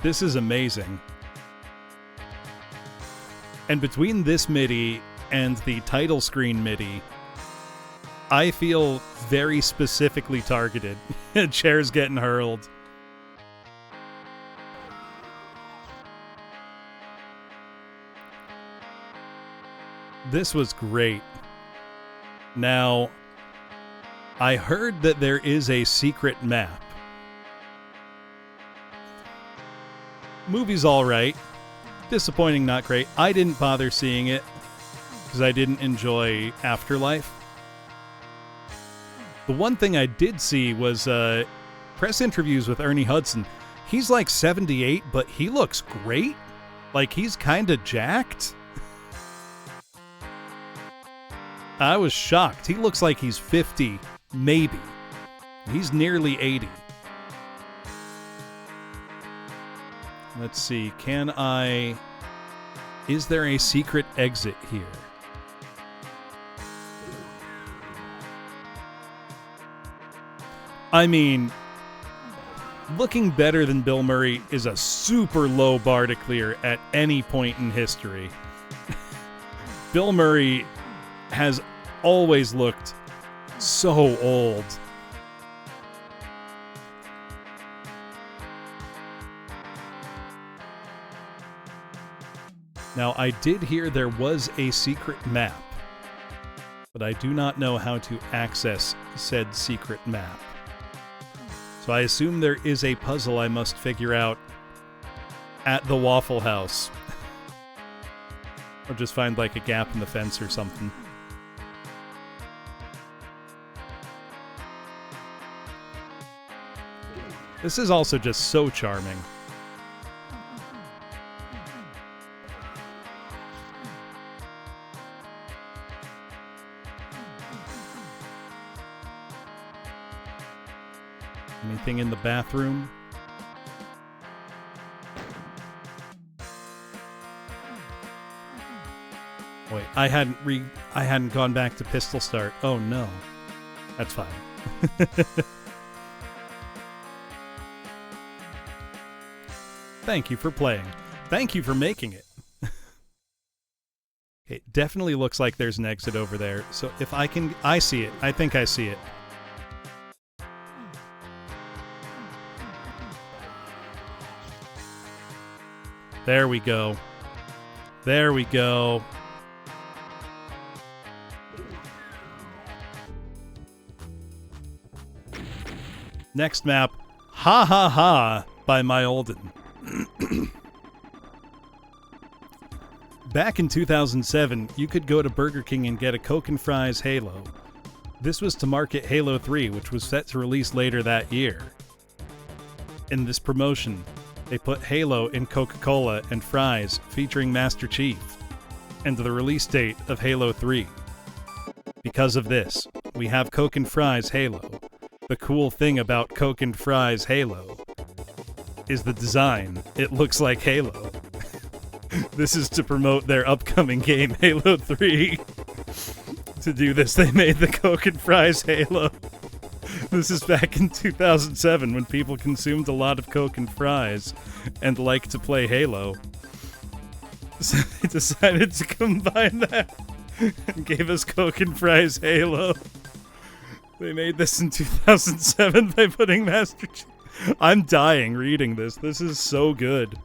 This is amazing. And between this MIDI and the title screen MIDI, I feel very specifically targeted. Chairs getting hurled. This was great. Now, I heard that there is a secret map. Movie's alright. Disappointing, not great. I didn't bother seeing it because I didn't enjoy Afterlife. The one thing I did see was press interviews with Ernie Hudson. He's like 78, but he looks great. Like, he's kind of jacked. I was shocked. He looks like he's 50, maybe. He's nearly 80. Let's see, can I... Is there a secret exit here? I mean, looking better than Bill Murray is a super low bar to clear at any point in history. Bill Murray has always looked so old. Now, I did hear there was a secret map, but I do not know how to access said secret map. So I assume there is a puzzle I must figure out at the Waffle House. Or just find like a gap in the fence or something. This is also just so charming. Anything in the bathroom? Wait, I hadn't gone back to pistol start. Oh no. That's fine. Thank you for playing. Thank you for making it. It definitely looks like there's an exit over there. So if I see it. I think I see it. There we go. There we go. Next map, Ha Ha Ha by myolden. Back in 2007, you could go to Burger King and get a Coke and Fries Halo. This was to market Halo 3, which was set to release later that year. In this promotion, they put Halo in Coca-Cola and fries featuring Master Chief, and the release date of Halo 3. Because of this, we have Coke and Fries Halo. The cool thing about Coke and Fries Halo is the design. It looks like Halo. This is to promote their upcoming game, Halo 3. To do this, they made the Coke and Fries Halo. This is back in 2007 when people consumed a lot of Coke and Fries and liked to play Halo. So they decided to combine that and gave us Coke and Fries Halo. They made this in 2007 by putting Master Chief. I'm dying reading this. This is so good.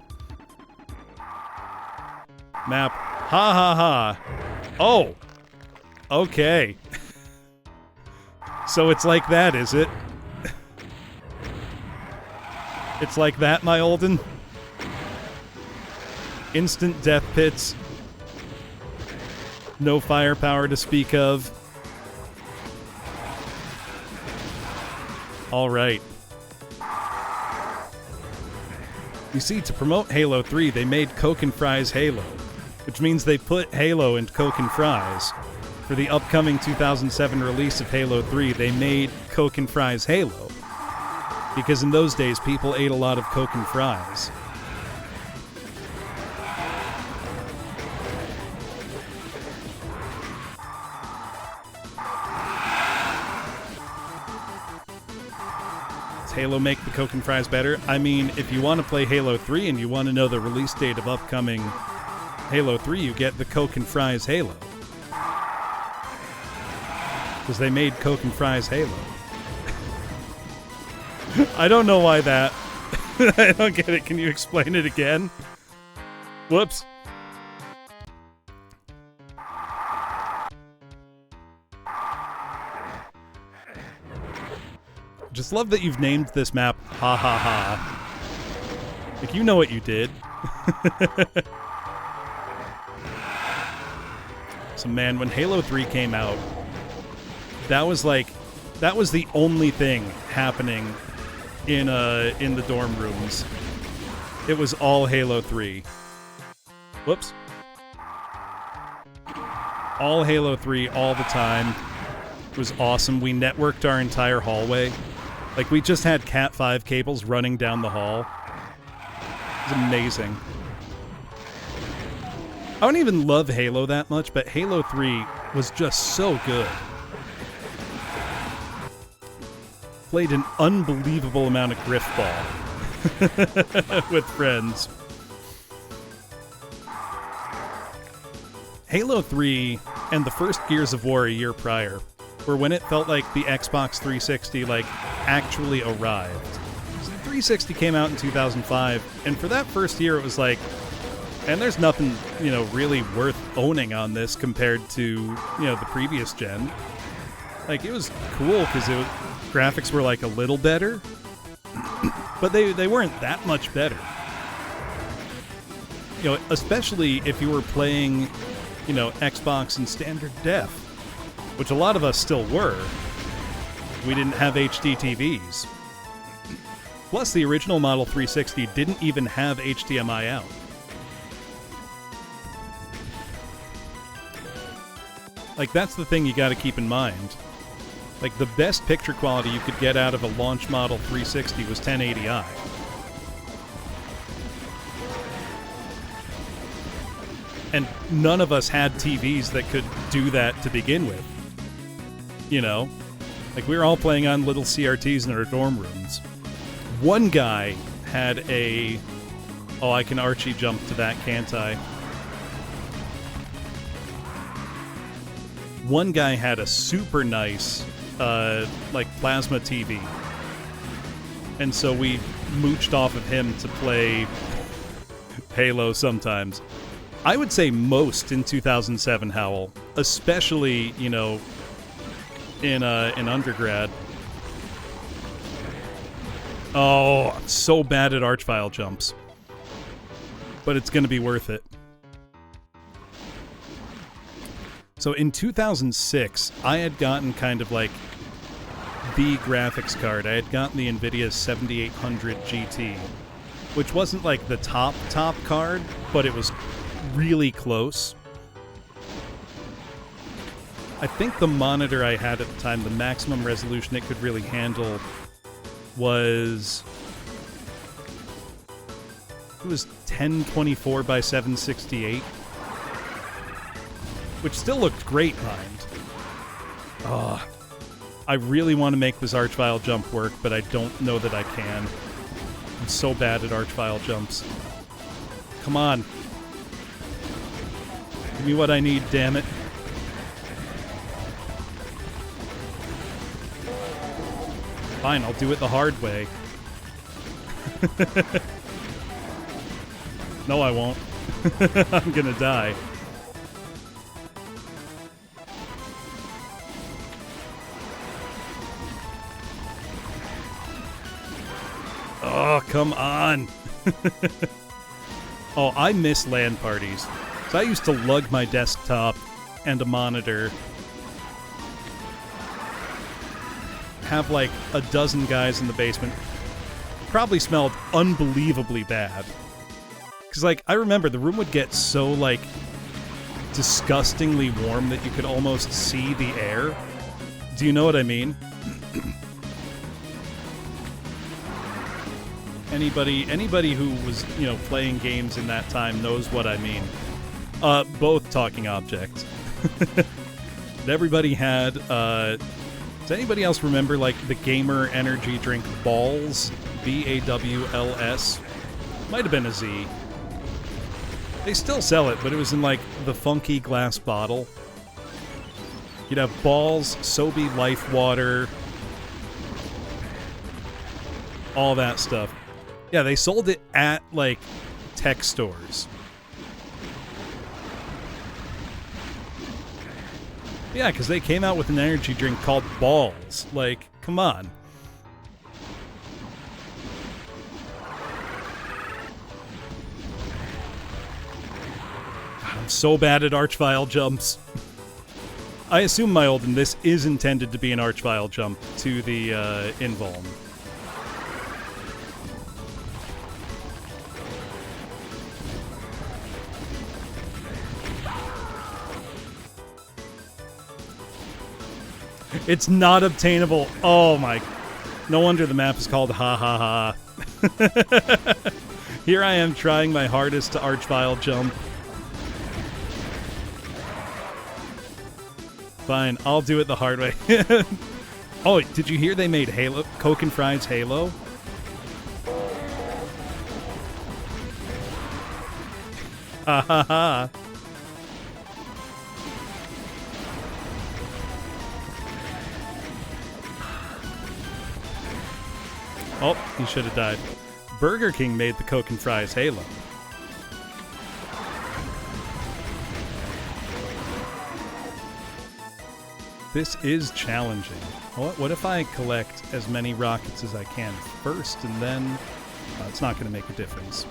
Map. Ha ha ha. Oh. Okay. So it's like that, is it? It's like that, myolden? Instant death pits. No firepower to speak of. Alright. You see, to promote Halo 3, they made Coke and Fries Halo, which means they put Halo and Coke and Fries. For the upcoming 2007 release of Halo 3, they made Coke and Fries Halo. Because in those days, people ate a lot of Coke and Fries. Does Halo make the Coke and Fries better? I mean, if you want to play Halo 3 and you want to know the release date of upcoming Halo 3, you get the Coke and Fries Halo. Because they made Coke and Fries Halo. I don't know why that. I don't get it. Can you explain it again? Whoops. Just love that you've named this map Ha Ha Ha. Like, you know what you did. So man, when Halo 3 came out, that was the only thing happening in the dorm rooms. It was all Halo 3. Whoops. All Halo 3 all the time. It was awesome. We networked our entire hallway. Like, we just had Cat 5 cables running down the hall. It was amazing. I don't even love Halo that much, but Halo 3 was just so good. Played an unbelievable amount of griff ball with friends. Halo 3 and the first Gears of War a year prior were when it felt like the Xbox 360 actually arrived. So the 360 came out in 2005, and for that first year it was like, And there's nothing, really worth owning on this compared to, the previous gen. Like, it was cool because graphics were, like, a little better. But they weren't that much better. Especially if you were playing, Xbox in standard def, which a lot of us still were. We didn't have HD TVs. Plus, the original Model 360 didn't even have HDMI out. Like, that's the thing you gotta keep in mind. Like, the best picture quality you could get out of a launch Model 360 was 1080i. And none of us had TVs that could do that to begin with. Like, we were all playing on little CRTs in our dorm rooms. One guy had a... Oh, I can Archie jump to that, can't I? One guy had a super nice, plasma TV. And so we mooched off of him to play Halo sometimes. I would say most in 2007, Howell. Especially, in undergrad. Oh, I'm so bad at archvile jumps. But it's going to be worth it. So in 2006, I had gotten kind of like the graphics card. I had gotten the NVIDIA 7800 GT, which wasn't like the top card, but it was really close. I think the monitor I had at the time, the maximum resolution it could really handle was... It was 1024 by 768. Which still looked great, mind. I really want to make this archvile jump work, but I don't know that I can. I'm so bad at archvile jumps. Come on. Give me what I need, damn it. Fine, I'll do it the hard way. No, I won't. I'm gonna die. Oh, come on. Oh, I miss LAN parties. So I used to lug my desktop and a monitor, have like a dozen guys in the basement. Probably smelled unbelievably bad. Because, like, I remember the room would get so, like, disgustingly warm that you could almost see the air. Do you know what I mean? Anybody who was, playing games in that time knows what I mean. Both talking objects. Everybody had, does anybody else remember, like, the gamer energy drink Balls? B-A-W-L-S? Might have been a Z. They still sell it, but it was in, like, the funky glass bottle. You'd have Balls, Sobe Life Water, all that stuff. Yeah, they sold it at, like, tech stores. Yeah, because they came out with an energy drink called Balls. Like, come on. I'm so bad at archvile jumps. I assume, myolden, this is intended to be an archvile jump to the invuln. It's not obtainable. Oh my. No wonder the map is called Ha Ha Ha. Here I am trying my hardest to archvile jump. Fine, I'll do it the hard way. Oh, did you hear they made Halo? Coke and Fries Halo? Ha ha ha. Oh, he should have died. Burger King made the Coke and Fries Halo. This is challenging. What if I collect as many rockets as I can first, and then it's not going to make a difference.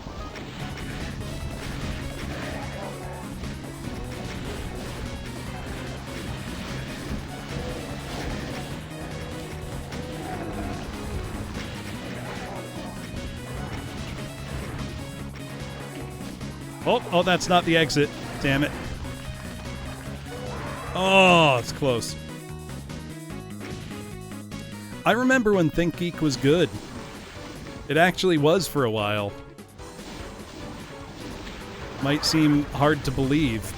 Oh, that's not the exit. Damn it. Oh, it's close. I remember when ThinkGeek was good. It actually was for a while. Might seem hard to believe.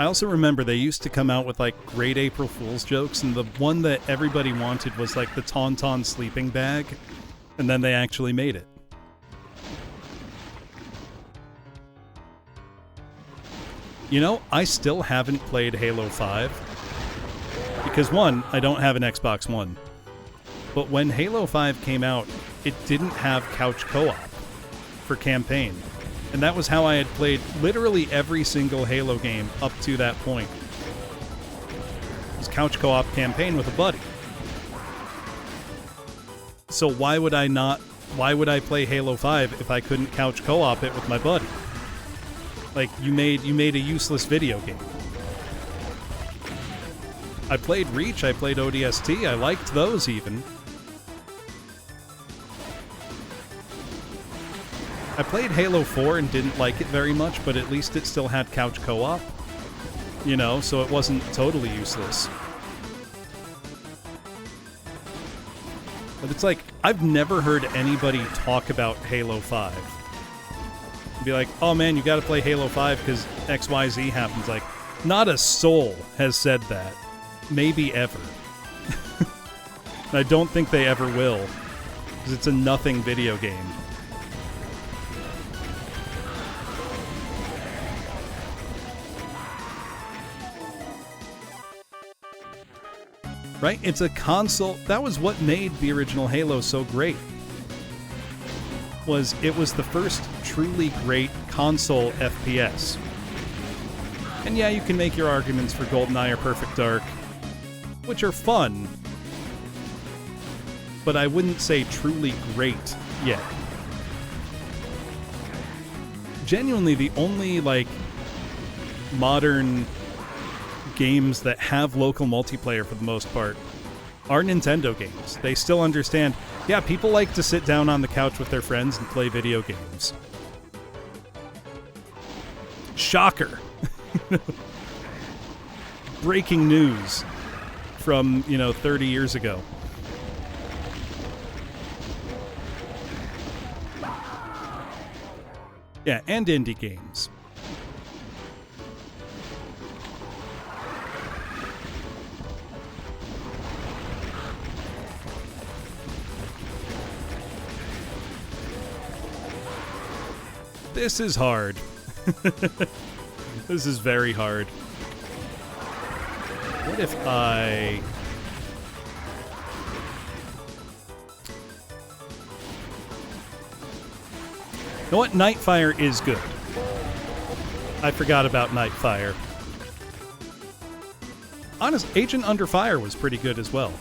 I also remember they used to come out with like great April Fool's jokes, and the one that everybody wanted was like the Tauntaun sleeping bag, and then they actually made it. You know, I still haven't played Halo 5, because one, I don't have an Xbox One, but when Halo 5 came out, it didn't have couch co-op for campaign. And that was how I had played literally every single Halo game up to that point. It was couch co-op campaign with a buddy. So why would I play Halo 5 if I couldn't couch co-op it with my buddy? Like, you made a useless video game. I played Reach, I played ODST, I liked those even. I played Halo 4 and didn't like it very much, but at least it still had couch co-op. You know, so it wasn't totally useless. But it's like, I've never heard anybody talk about Halo 5. Be like, oh man, you gotta play Halo 5 because XYZ happens. Like, not a soul has said that. Maybe ever. And I don't think they ever will, because it's a nothing video game. Right? It's a console. That was what made the original Halo so great. It was the first truly great console FPS. And yeah, you can make your arguments for GoldenEye or Perfect Dark, which are fun, but I wouldn't say truly great yet. Genuinely, the only, like, modern games that have local multiplayer for the most part are Nintendo games. They still understand, yeah, people like to sit down on the couch with their friends and play video games. Shocker. Breaking news from, 30 years ago. Yeah, and indie games. This is hard. This is very hard. What if I... You know what? Nightfire is good. I forgot about Nightfire. Honest, Agent Under Fire was pretty good as well.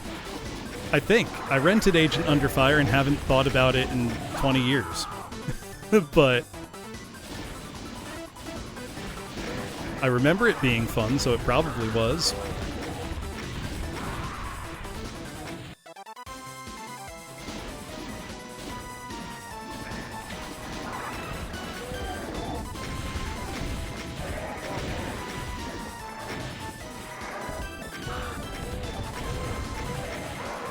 I think. I rented Agent Under Fire and haven't thought about it in 20 years. But I remember it being fun, so it probably was.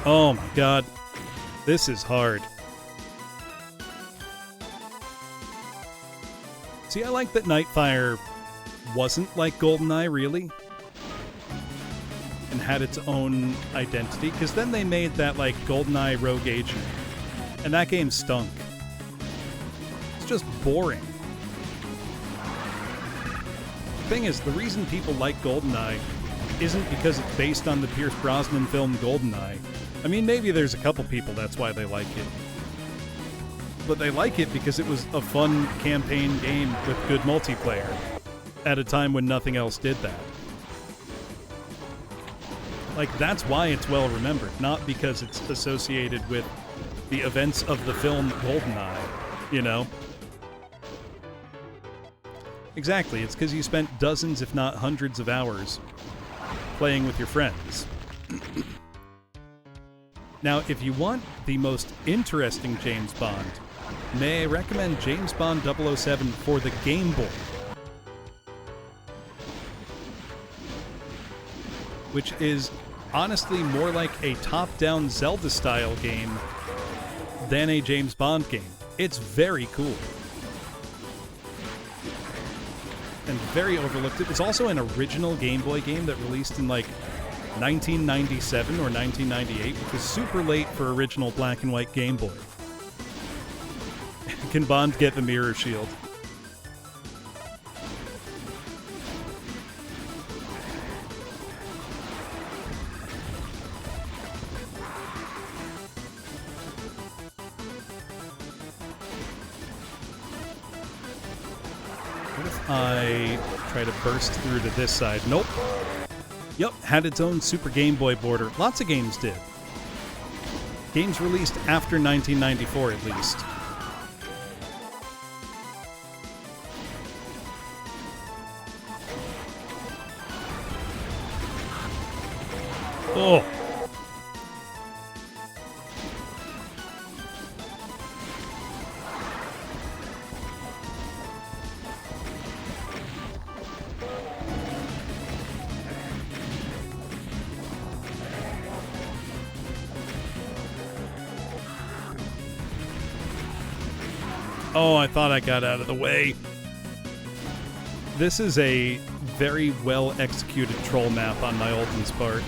Oh my god. This is hard. See, I like that Nightfire wasn't like GoldenEye, really, and had its own identity, because then they made that, like, GoldenEye Rogue Agent, and that game stunk. It's just boring. The thing is, the reason people like GoldenEye isn't because it's based on the Pierce Brosnan film GoldenEye. I mean, maybe there's a couple people that's why they like it. but they like it because it was a fun campaign game with good multiplayer at a time when nothing else did that. Like, that's why it's well remembered, not because it's associated with the events of the film GoldenEye, you know? Exactly, it's because you spent dozens, if not hundreds of hours playing with your friends. Now, if you want the most interesting James Bond, may I recommend James Bond 007 for the Game Boy, which is honestly more like a top-down Zelda-style game than a James Bond game. It's very cool. And very overlooked. It was also an original Game Boy game that released in like 1997 or 1998, which was super late for original black and white Game Boy. Can Bond get the mirror shield? What if I try to burst through to this side? Nope. Yep, had its own Super Game Boy border. Lots of games did. Games released after 1994, at least. Oh! Oh, I thought I got out of the way. This is a very well-executed troll map on myolden's part.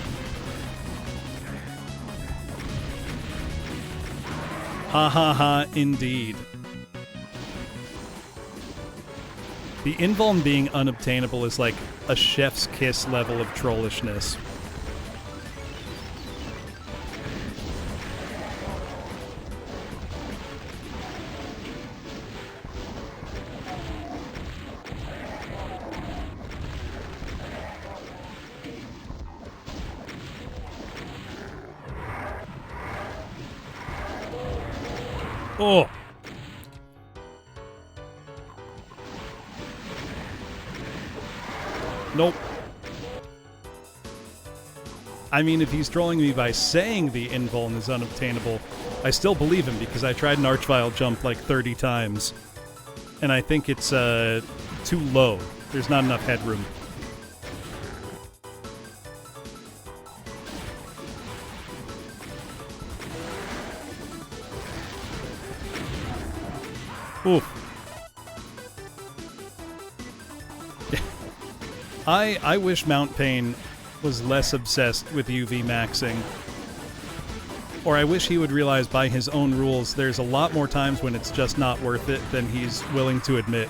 Ha ha ha, indeed. The invuln being unobtainable is like a chef's kiss level of trollishness. Oh! Nope. I mean, if he's trolling me by saying the invuln is unobtainable, I still believe him because I tried an archvile jump like 30 times. And I think it's too low. There's not enough headroom. Ooh. I wish Mount Pain was less obsessed with UV maxing. Or I wish he would realize by his own rules there's a lot more times when it's just not worth it than he's willing to admit.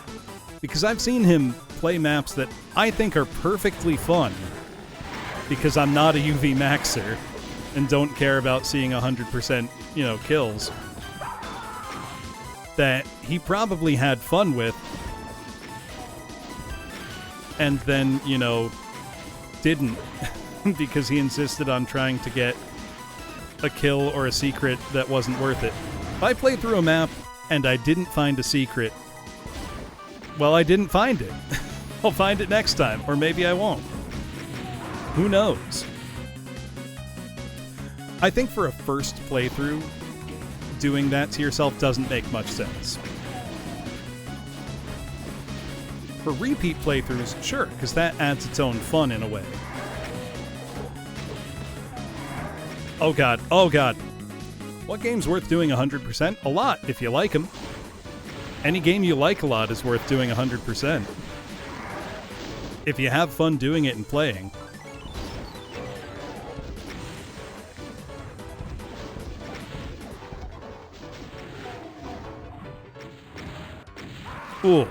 Because I've seen him play maps that I think are perfectly fun. Because I'm not a UV maxer and don't care about seeing 100%, kills. That he probably had fun with, and then, didn't, because he insisted on trying to get a kill or a secret that wasn't worth it. If I played through a map and I didn't find a secret, well, I didn't find it. I'll find it next time, or maybe I won't. Who knows? I think for a first playthrough, doing that to yourself doesn't make much sense. For repeat playthroughs, sure, because that adds its own fun in a way. Oh god, oh god. What game's worth doing 100%? A lot, if you like them. Any game you like a lot is worth doing 100%. If you have fun doing it and playing. Ooh.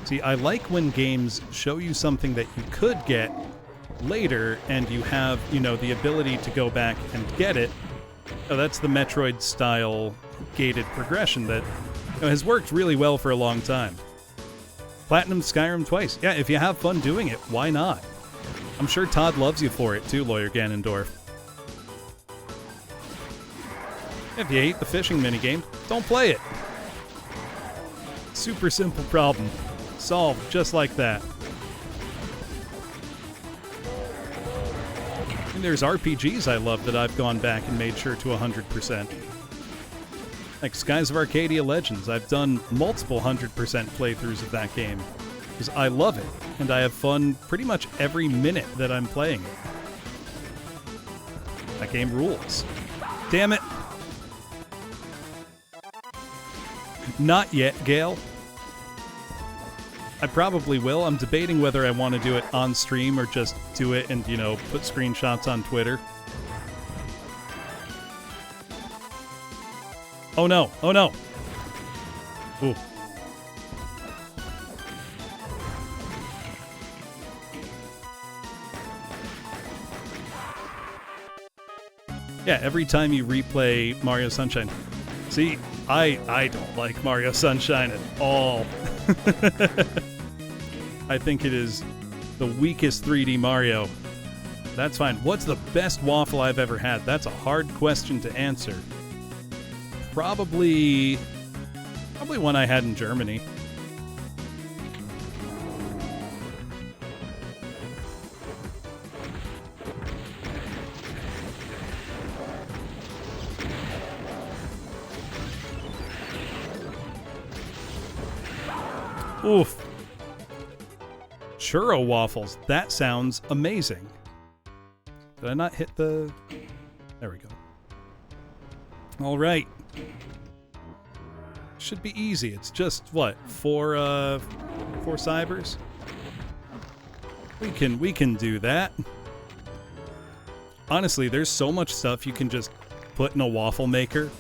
See, I like when games show you something that you could get later and you have, the ability to go back and get it, that's the Metroid style gated progression that has worked really well for a long time. Platinum Skyrim twice. Yeah, if you have fun doing it, why not? I'm sure Todd loves you for it too, Lawyer Ganondorf. If you hate the fishing minigame, don't play it. Super simple problem. Solved just like that. And there's RPGs I love that I've gone back and made sure to 100%. Like Skies of Arcadia Legends, I've done multiple 100% playthroughs of that game because I love it, and I have fun pretty much every minute that I'm playing it. That game rules. Damn it! Not yet, Gale. I probably will. I'm debating whether I want to do it on stream or just do it and, put screenshots on Twitter. Oh no, oh no. Ooh. Yeah, every time you replay Mario Sunshine. See, I don't like Mario Sunshine at all. I think it is the weakest 3D Mario. That's fine. What's the best waffle I've ever had? That's a hard question to answer. Probably one I had in Germany. Oof. Churro waffles. That sounds amazing. Did I not hit the... There we go. All right. Should be easy. It's just, what, four cybers? We can do that. Honestly, there's so much stuff you can just put in a waffle maker.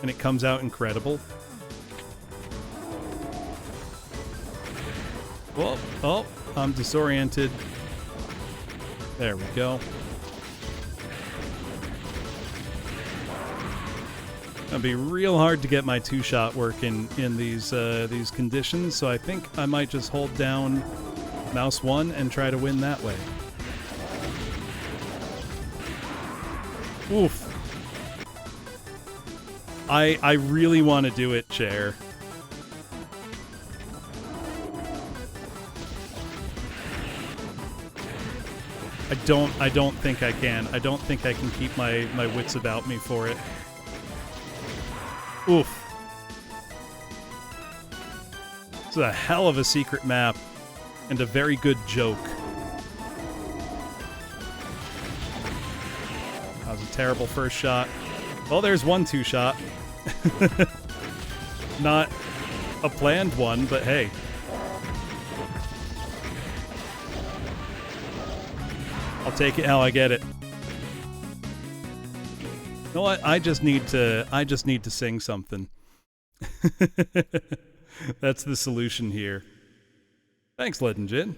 And it comes out incredible. Oh, I'm disoriented. There we go. It'll be real hard to get my two-shot working in these conditions, so I think I might just hold down mouse 1 and try to win that way. Oof. I really want to do it, Chair. I don't think I can. I don't think I can keep my wits about me for it. Oof. It's a hell of a secret map and a very good joke. That was a terrible first shot. Well, there's one two-shot. Not a planned one, but hey. I'll take it how I get it. You know what? I just need to sing something. That's the solution here. Thanks, Legend Jin.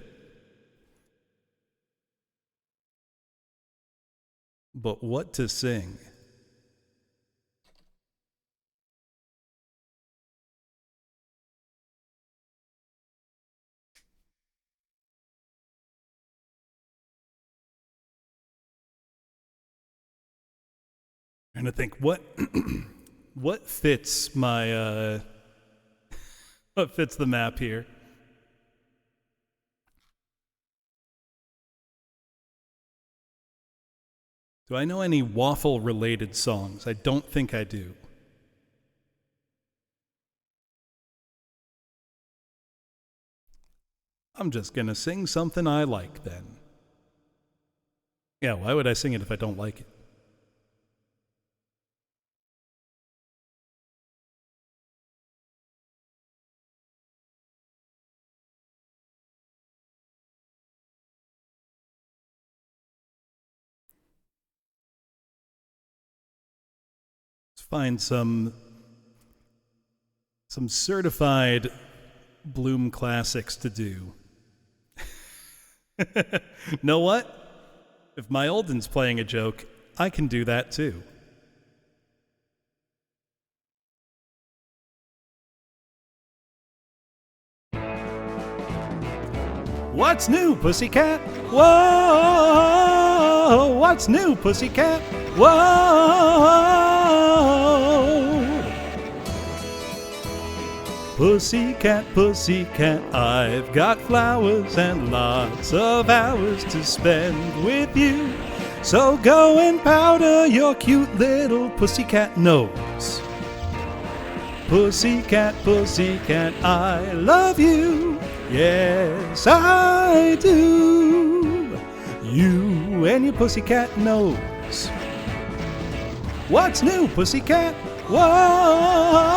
But what to sing? Trying to think what what fits my what fits the map here. Do I know any waffle related songs? I don't think I do. I'm just gonna sing something I like then. Yeah, why would I sing it if I don't like it? Find some certified Bloom classics to do. Know what? If myolden's playing a joke, I can do that too. What's new, pussycat? Whoa! What's new, pussycat? Whoa! Pussycat, pussycat, I've got flowers and lots of hours to spend with you. So go and powder your cute little pussycat nose. Pussycat, pussycat, I love you. Yes, I do. You and your pussycat nose. What's new, pussycat? Whoa!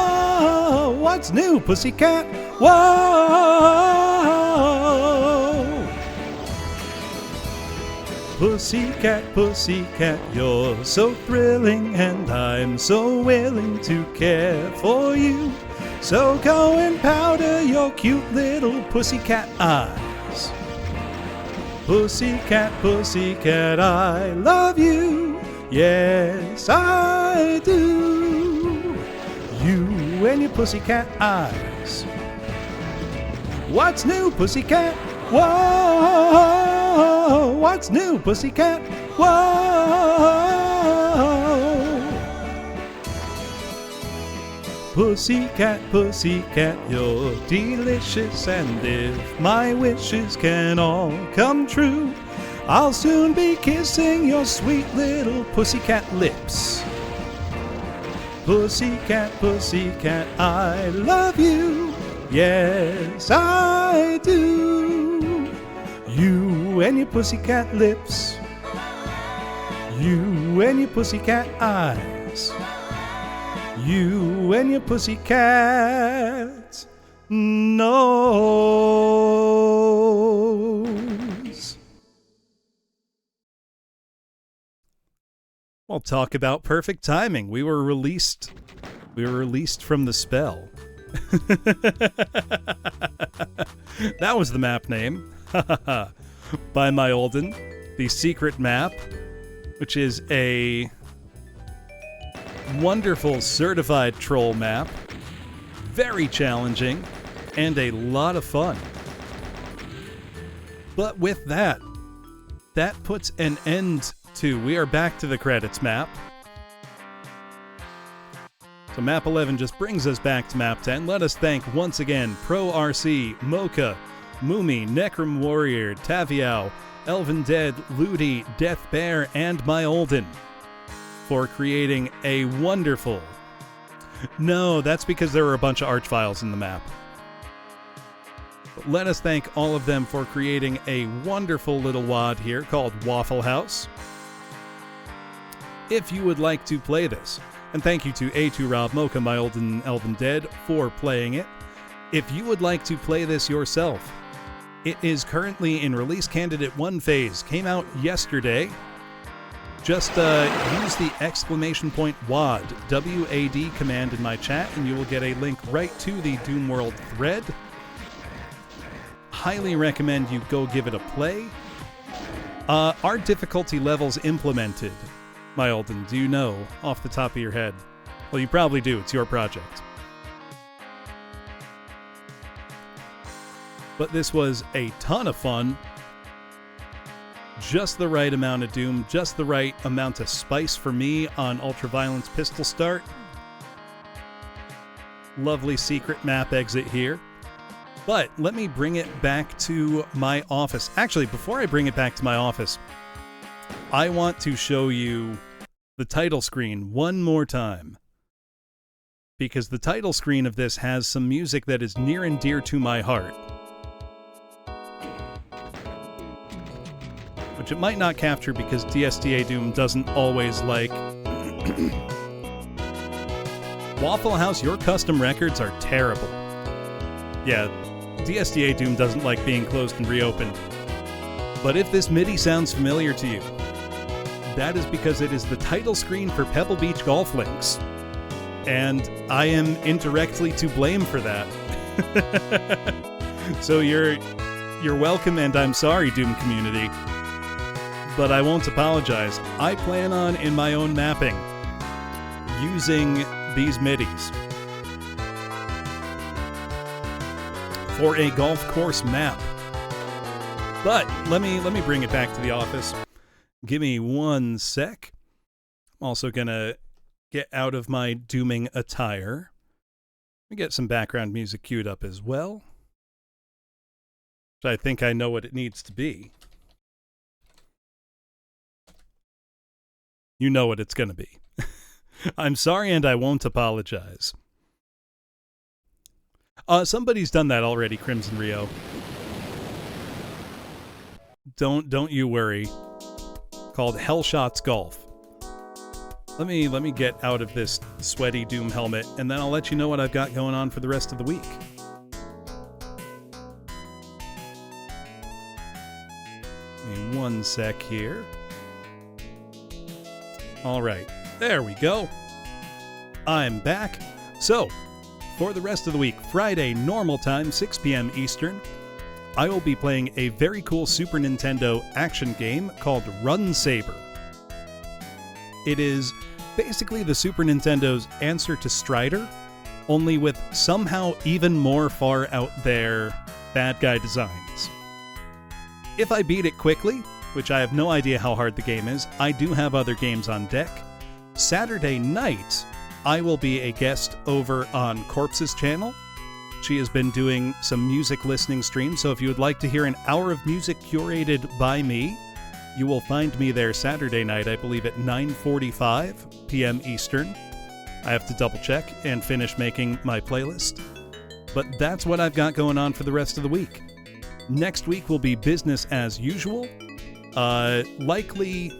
What's new, pussycat? Whoa! Pussycat, pussycat, you're so thrilling, and I'm so willing to care for you. So go and powder your cute little pussycat eyes. Pussycat, pussycat, I love you. Yes, I do. You and your pussycat eyes. What's new, pussycat? Whoa! What's new, pussycat? Whoa! Pussycat, pussycat, you're delicious, and if my wishes can all come true, I'll soon be kissing your sweet little pussycat lips. Pussycat, pussycat, I love you. Yes, I do. You and your pussycat lips. You and your pussycat eyes. You and your pussycat nose. Well, talk about perfect timing. We were released from the spell. That was the map name. By myolden, the secret map, which is a wonderful certified troll map, very challenging, and a lot of fun. But with that puts an end to, we are back to the credits map. So map 11 just brings us back to map 10. Let us thank once again Pro RC, Mocha, Moomy, Necrom Warrior, Taviao, Elven Dead, Ludi, Death Bear, and myolden for creating a wonderful... No, that's because there were a bunch of arch files in the map. But let us thank all of them for creating a wonderful little WOD here called Waffle House. If you would like to play this, and thank you to A2 Rob, Mocha, myolden, Elven Dead for playing it. If you would like to play this yourself, it is currently in release candidate 1 phase. Came out yesterday. Just use the exclamation point WAD, W-A-D command in my chat, and you will get a link right to the Doom World thread. Highly recommend you go give it a play. Are difficulty levels implemented? myolden, do you know off the top of your head? Well, you probably do. It's your project. But this was a ton of fun. Just the right amount of Doom, just the right amount of spice for me on Ultraviolence Pistol Start. Lovely secret map exit here. But let me bring it back to my office. Actually, before I bring it back to my office, I want to show you the title screen one more time. Because the title screen of this has some music that is near and dear to my heart. Which it might not capture because DSTA Doom doesn't always like... Waffle House, your custom records are terrible. Yeah, DSTA Doom doesn't like being closed and reopened. But if this MIDI sounds familiar to you, that is because it is the title screen for Pebble Beach Golf Links. And I am indirectly to blame for that. So you're You're welcome, and I'm sorry, Doom community. But I won't apologize. I plan on, in my own mapping, using these MIDIs for a golf course map. But let me bring it back to the office. Give me 1 sec. I'm also gonna get out of my dooming attire. Let me get some background music queued up as well. I think I know what it needs to be. You know what it's gonna be. I'm sorry, and I won't apologize. Somebody's done that already, Crimson Rio. Don't you worry. Called Hellshots Golf. Let me get out of this sweaty Doom helmet, and then I'll let you know what I've got going on for the rest of the week. Give me 1 sec here. All right, there we go. I'm back. So, for the rest of the week, Friday, normal time, 6 p.m. Eastern, I will be playing a very cool Super Nintendo action game called Run Saber. It is basically the Super Nintendo's answer to Strider, only with somehow even more far out there bad guy designs. If I beat it quickly, which I have no idea how hard the game is, I do have other games on deck. Saturday night, I will be a guest over on Corpse's channel. She has been doing some music listening streams, so if you would like to hear an hour of music curated by me, you will find me there Saturday night, I believe at 9:45 p.m. Eastern. I have to double check and finish making my playlist. But that's what I've got going on for the rest of the week. Next week will be business as usual. Likely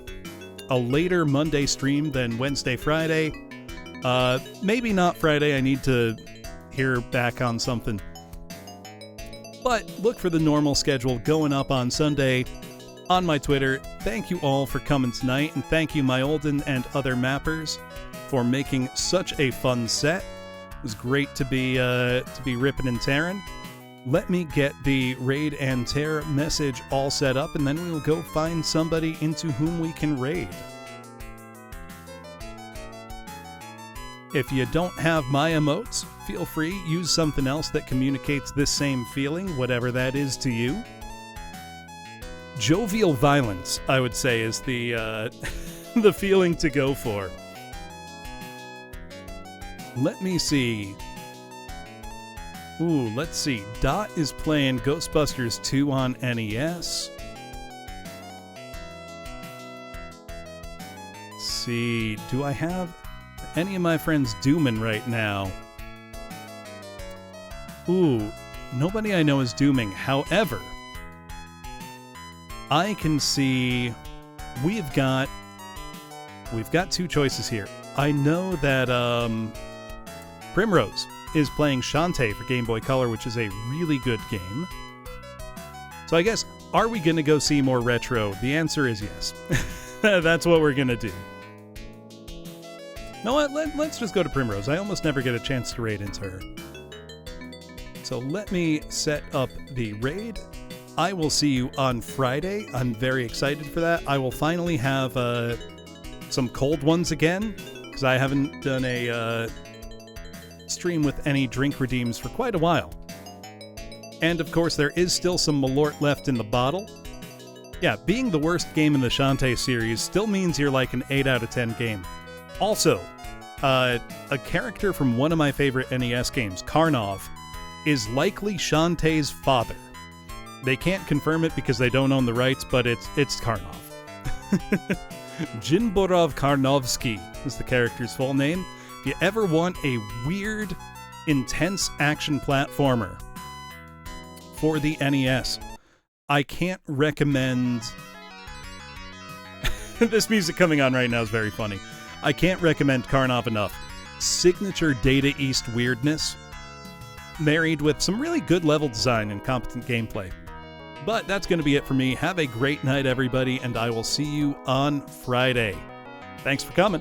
a later Monday stream than Wednesday, Friday. Maybe not Friday, I need to hear back on something. But look for the normal schedule going up on Sunday on my Twitter. Thank you all for coming tonight, and thank you myolden and other mappers for making such a fun set. It was great to be ripping and tearing. Let me get the raid and tear message all set up, and then we will go find somebody into whom we can raid. If you don't have my emotes, feel free, use something else that communicates this same feeling, whatever that is to you. Jovial violence, I would say, is the the feeling to go for. Let me see. Ooh, let's see. Dot is playing Ghostbusters 2 on NES. Let's see. Do I have any of my friends dooming right now? Ooh, nobody I know is dooming. However, I can see we've got 2 choices here. I know that Primrose is playing Shantae for Game Boy Color, which is a really good game. So I guess, are we going to go see more retro? The answer is yes. That's what we're going to do. You know what? Let's just go to Primrose. I almost never get a chance to raid into her. So let me set up the raid. I will see you on Friday. I'm very excited for that. I will finally have some cold ones again, because I haven't done a stream with any drink redeems for quite a while. And of course, there is still some Malort left in the bottle. Yeah, being the worst game in the Shantae series still means you're like an 8 out of 10 game. Also, a character from one of my favorite NES games, Karnov, is likely Shantae's father. They can't confirm it because they don't own the rights, but it's Karnov. Jinborov Karnovsky is the character's full name. If you ever want a weird, intense action platformer for the NES, I can't recommend... This music coming on right now is very funny. I can't recommend Karnov enough. Signature Data East weirdness, married with some really good level design and competent gameplay. But that's going to be it for me. Have a great night, everybody, and I will see you on Friday. Thanks for coming.